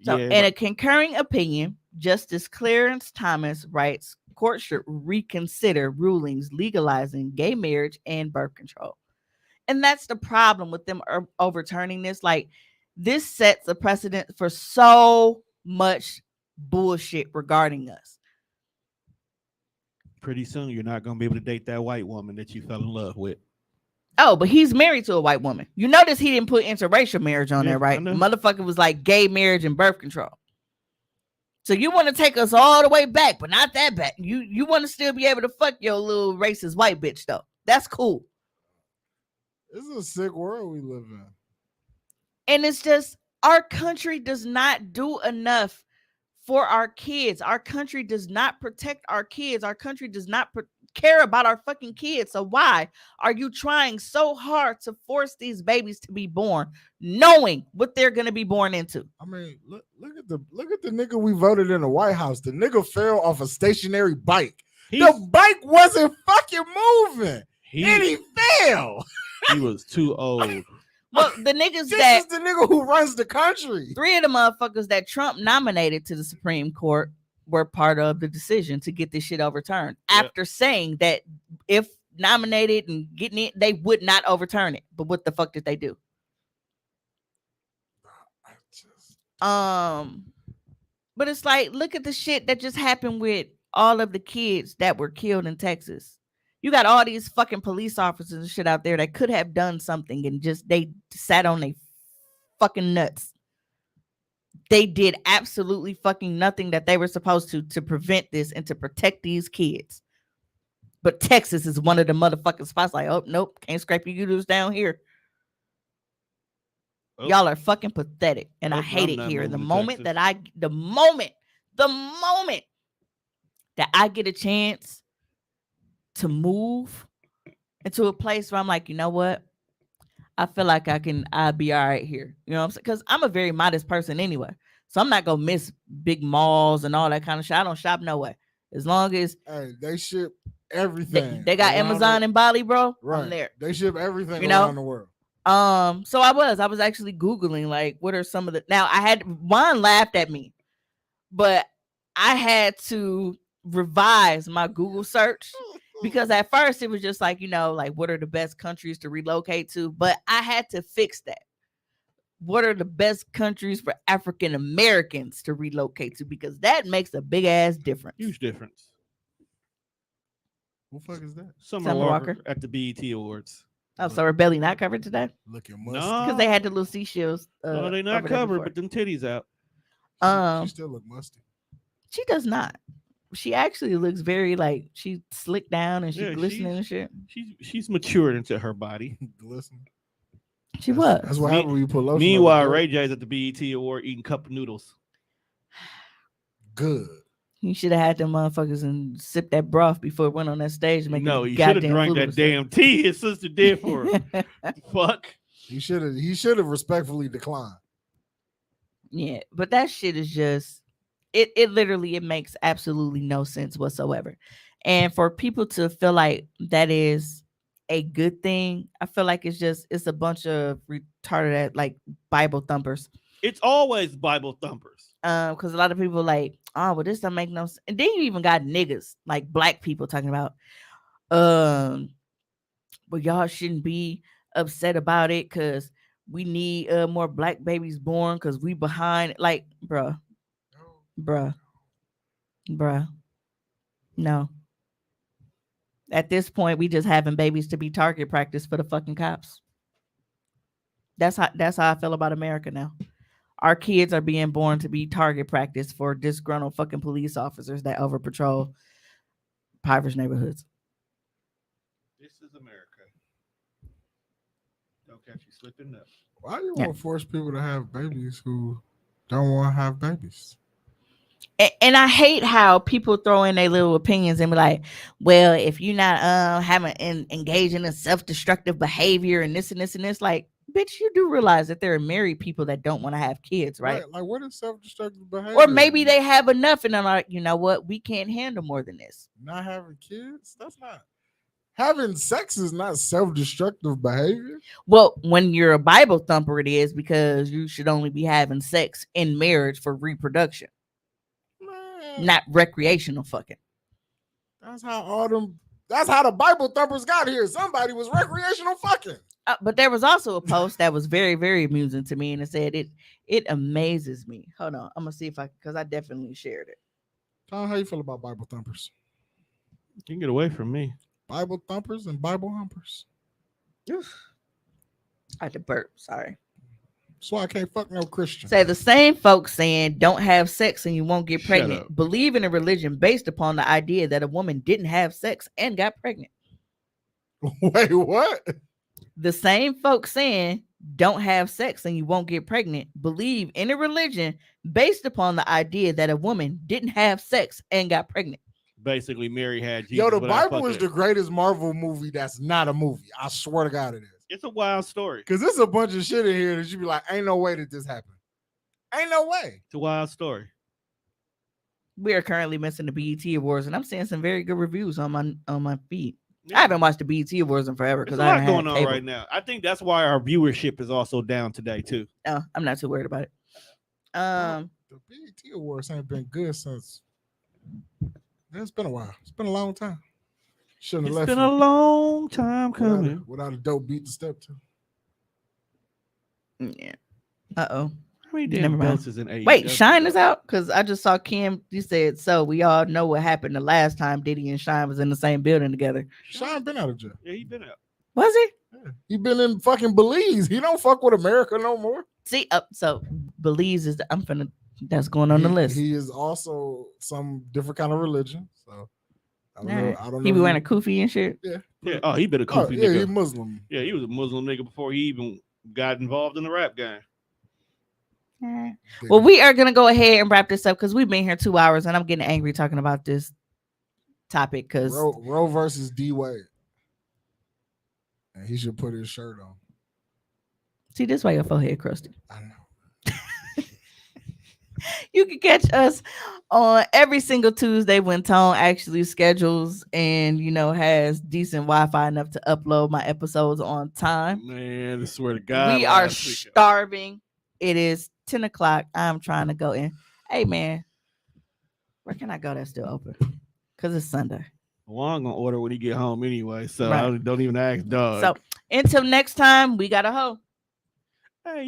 Speaker 2: so.
Speaker 1: Yeah,
Speaker 2: In a concurring opinion, Justice Clarence Thomas writes, court should reconsider rulings legalizing gay marriage and birth control. And that's the problem with them overturning this. Like, this sets a precedent for so much bullshit regarding us.
Speaker 1: pretty soon you're not going to be able to date that white woman that you fell in love with.
Speaker 2: Oh, but he's married to a white woman. You notice he didn't put interracial marriage on
Speaker 1: Yeah,
Speaker 2: there, right?
Speaker 1: I know.
Speaker 2: Motherfucker was like gay marriage and birth control. So you want to take us all the way back, but not that back. You want to still be able to fuck your little racist white bitch, though. That's cool.
Speaker 3: This is a sick world we live in.
Speaker 2: And it's just, our country does not do enough for our kids. Our country does not protect our kids. Our country does not care about our fucking kids. So why are you trying so hard to force these babies to be born, knowing what they're going to be born into?
Speaker 3: I mean, look at the nigga we voted in the White House. The nigga fell off a stationary bike. The bike wasn't fucking moving, and he fell.
Speaker 1: He was too old.
Speaker 2: Well, the niggas
Speaker 3: This is the nigga who runs the country.
Speaker 2: 3 of the motherfuckers that Trump nominated to the Supreme Court were part of the decision to get this shit overturned.
Speaker 1: Yep.
Speaker 2: After saying that if nominated and getting it, they would not overturn it. But what the fuck did they do? But it's like, look at the shit that just happened with all of the kids that were killed in Texas. You got all these fucking police officers and shit out there that could have done something and just they sat on their fucking nuts. They did absolutely fucking nothing that they were supposed to prevent this and to protect these kids. But Texas is one of the motherfucking spots like, oh, nope, can't scrape your uterus down here.
Speaker 1: Oh.
Speaker 2: Y'all are fucking pathetic. And I
Speaker 1: Nope,
Speaker 2: hate
Speaker 1: I'm
Speaker 2: it
Speaker 1: not
Speaker 2: here. The
Speaker 1: moving to
Speaker 2: moment
Speaker 1: Texas.
Speaker 2: the moment that I get a chance to move into a place where I'm like, you know what? I feel like I'll be all right here. You know what I'm saying? Because I'm a very modest person anyway. So I'm not gonna miss big malls and all that kind of shit. I don't shop nowhere. As long as
Speaker 3: they ship everything.
Speaker 2: they got Amazon in Bali, bro.
Speaker 3: Right.
Speaker 2: I'm there.
Speaker 3: They ship everything
Speaker 2: You know?
Speaker 3: around the world.
Speaker 2: So I was actually Googling like what are some of the Juan laughed at me, but I had to revise my Google search because at first it was just like, like what are the best countries to relocate to? But I had to fix that. What are the best countries for African Americans to relocate to? Because that makes a big ass difference.
Speaker 1: Huge difference.
Speaker 3: Who the fuck is that?
Speaker 1: Summer Walker at the BET Awards.
Speaker 2: Oh, so her belly not covered today?
Speaker 3: Looking musty.
Speaker 1: No,
Speaker 2: Because they had the little seashells.
Speaker 1: no, they not
Speaker 2: over there
Speaker 1: covered,
Speaker 2: before.
Speaker 1: but them titties out.
Speaker 3: She still look musty.
Speaker 2: She does not. she actually looks very like she slicked down and she
Speaker 1: Yeah,
Speaker 2: glistening and shit.
Speaker 1: she's matured into her body.
Speaker 3: Listen,
Speaker 2: She was.
Speaker 3: that's what
Speaker 1: Me-
Speaker 3: happened when you put lotion.
Speaker 1: Meanwhile,
Speaker 3: on
Speaker 1: Ray J's at the BET Award eating cup noodles.
Speaker 3: good.
Speaker 2: You should have had them motherfuckers and sip that broth before it went on that stage and make
Speaker 1: No,
Speaker 2: it
Speaker 1: he should have
Speaker 2: goddamn
Speaker 1: drank
Speaker 2: fool
Speaker 1: that
Speaker 2: of
Speaker 1: damn tea his sister did for him. Fuck.
Speaker 3: He should have respectfully declined.
Speaker 2: Yeah, but that shit is just it literally it makes absolutely no sense whatsoever. And for people to feel like that is a good thing, I feel like it's a bunch of retarded like Bible thumpers.
Speaker 1: It's always Bible thumpers.
Speaker 2: Because a lot of people like, oh, well, this don't make no sense. And then you even got niggas like black people talking about, well, y'all shouldn't be upset about it because we need more black babies born because we behind. Like, bruh, no. At this point, we just having babies to be target practice for the fucking cops. That's how I feel about America now. Our kids are being born to be target practice for disgruntled fucking police officers that over patrol impoverished neighborhoods.
Speaker 1: This is America. Don't catch you slipping up.
Speaker 3: Why do you want to force people to have babies who don't want to have babies?
Speaker 2: And I hate how people throw in their little opinions and be like, well, if you're not engaging in self-destructive behavior and this and this and this, like, bitch, you do realize that there are married people that don't want to have kids, right?
Speaker 3: Like what is self-destructive behavior?
Speaker 2: Or maybe they have enough and they're like, you know what, we can't handle more than this.
Speaker 3: Not having kids? That's not having sex is not self-destructive behavior.
Speaker 2: Well, when you're a Bible thumper, it is, because you should only be having sex in marriage for reproduction.
Speaker 3: Man,
Speaker 2: Not recreational fucking.
Speaker 3: that's how the Bible thumpers got here. Somebody was recreational fucking.
Speaker 2: But there was also a post that was very, very amusing to me, and it said it amazes me. Hold on, I'm gonna see if because I definitely shared it.
Speaker 3: Tom, how you feel about Bible thumpers?
Speaker 1: You can get away from me.
Speaker 3: Bible thumpers and Bible humpers.
Speaker 2: I had to burp. Sorry.
Speaker 3: That's why I can't fuck no Christian.
Speaker 2: Say the same folks saying don't have sex and you won't get
Speaker 1: Shut
Speaker 2: pregnant
Speaker 1: up.
Speaker 2: believe in a religion based upon the idea that a woman didn't have sex and got pregnant.
Speaker 3: Wait, what?
Speaker 2: The same folks saying don't have sex and you won't get pregnant believe in a religion based upon the idea that a woman didn't have sex and got pregnant.
Speaker 1: Basically, Mary had Jesus.
Speaker 3: Yo, the
Speaker 1: without
Speaker 3: Bible is
Speaker 1: fucking-
Speaker 3: the greatest Marvel movie that's not a movie. I swear to God it is.
Speaker 1: It's a wild story.
Speaker 3: Because there's a bunch of shit in here that you be like, ain't no way that this happened. Ain't no way.
Speaker 1: It's a wild story.
Speaker 2: We are currently missing the BET Awards, and I'm seeing some very good reviews on my feed.
Speaker 1: Yeah.
Speaker 2: I haven't watched the BET Awards in forever
Speaker 1: There's
Speaker 2: because
Speaker 1: a
Speaker 2: I
Speaker 1: lot
Speaker 2: haven't
Speaker 1: going
Speaker 2: had
Speaker 1: on
Speaker 2: cable.
Speaker 1: right now. I think that's why our viewership is also down today too.
Speaker 2: I'm not too worried about it.
Speaker 3: The BET Awards ain't been good since. It's been a while. It's been a long time. Shouldn't have
Speaker 1: It's
Speaker 3: left
Speaker 1: been
Speaker 3: it
Speaker 1: a long time coming.
Speaker 3: without a dope beat to step to.
Speaker 2: Yeah. Uh-oh.
Speaker 1: How many
Speaker 2: Never
Speaker 1: damn
Speaker 2: mind.
Speaker 1: belts is in AEW?
Speaker 2: Wait, Shine is out? Because I just saw Kim. You said, so we all know what happened the last time Diddy and Shine was in the same building together.
Speaker 3: Sean been out of jail.
Speaker 1: Yeah, he been out.
Speaker 2: Was he?
Speaker 3: Yeah. He been in fucking Belize. He don't fuck with America no more.
Speaker 2: See, so Belize is that's going on the list.
Speaker 3: He is also some different kind of religion. So I don't know. I don't know.
Speaker 2: He be wearing a kufi and shit.
Speaker 1: Yeah. Oh, he been a
Speaker 3: Oh,
Speaker 1: goofy
Speaker 3: yeah,
Speaker 1: nigga.
Speaker 3: he Muslim.
Speaker 1: Yeah, he was a Muslim nigga before he even got involved in the rap game.
Speaker 2: Well, we are gonna go ahead and wrap this up because we've been here 2 hours and I'm getting angry talking about this topic because
Speaker 3: Roe versus D Wade, and he should put his shirt on.
Speaker 2: see, this why your forehead crusty.
Speaker 3: I know.
Speaker 2: You can catch us on every single Tuesday when Tone actually schedules and has decent Wi-Fi enough to upload my episodes on time.
Speaker 1: Man, I swear to God,
Speaker 2: We are
Speaker 1: last week-
Speaker 2: starving. It is 10 o'clock. I'm trying to go in. Hey man, where can I go that's still open? Because it's Sunday.
Speaker 1: Well, I'm gonna order when he get home anyway, so
Speaker 2: Right.
Speaker 1: I don't even ask dog.
Speaker 2: So until next time, we got a hoe.
Speaker 1: Hey,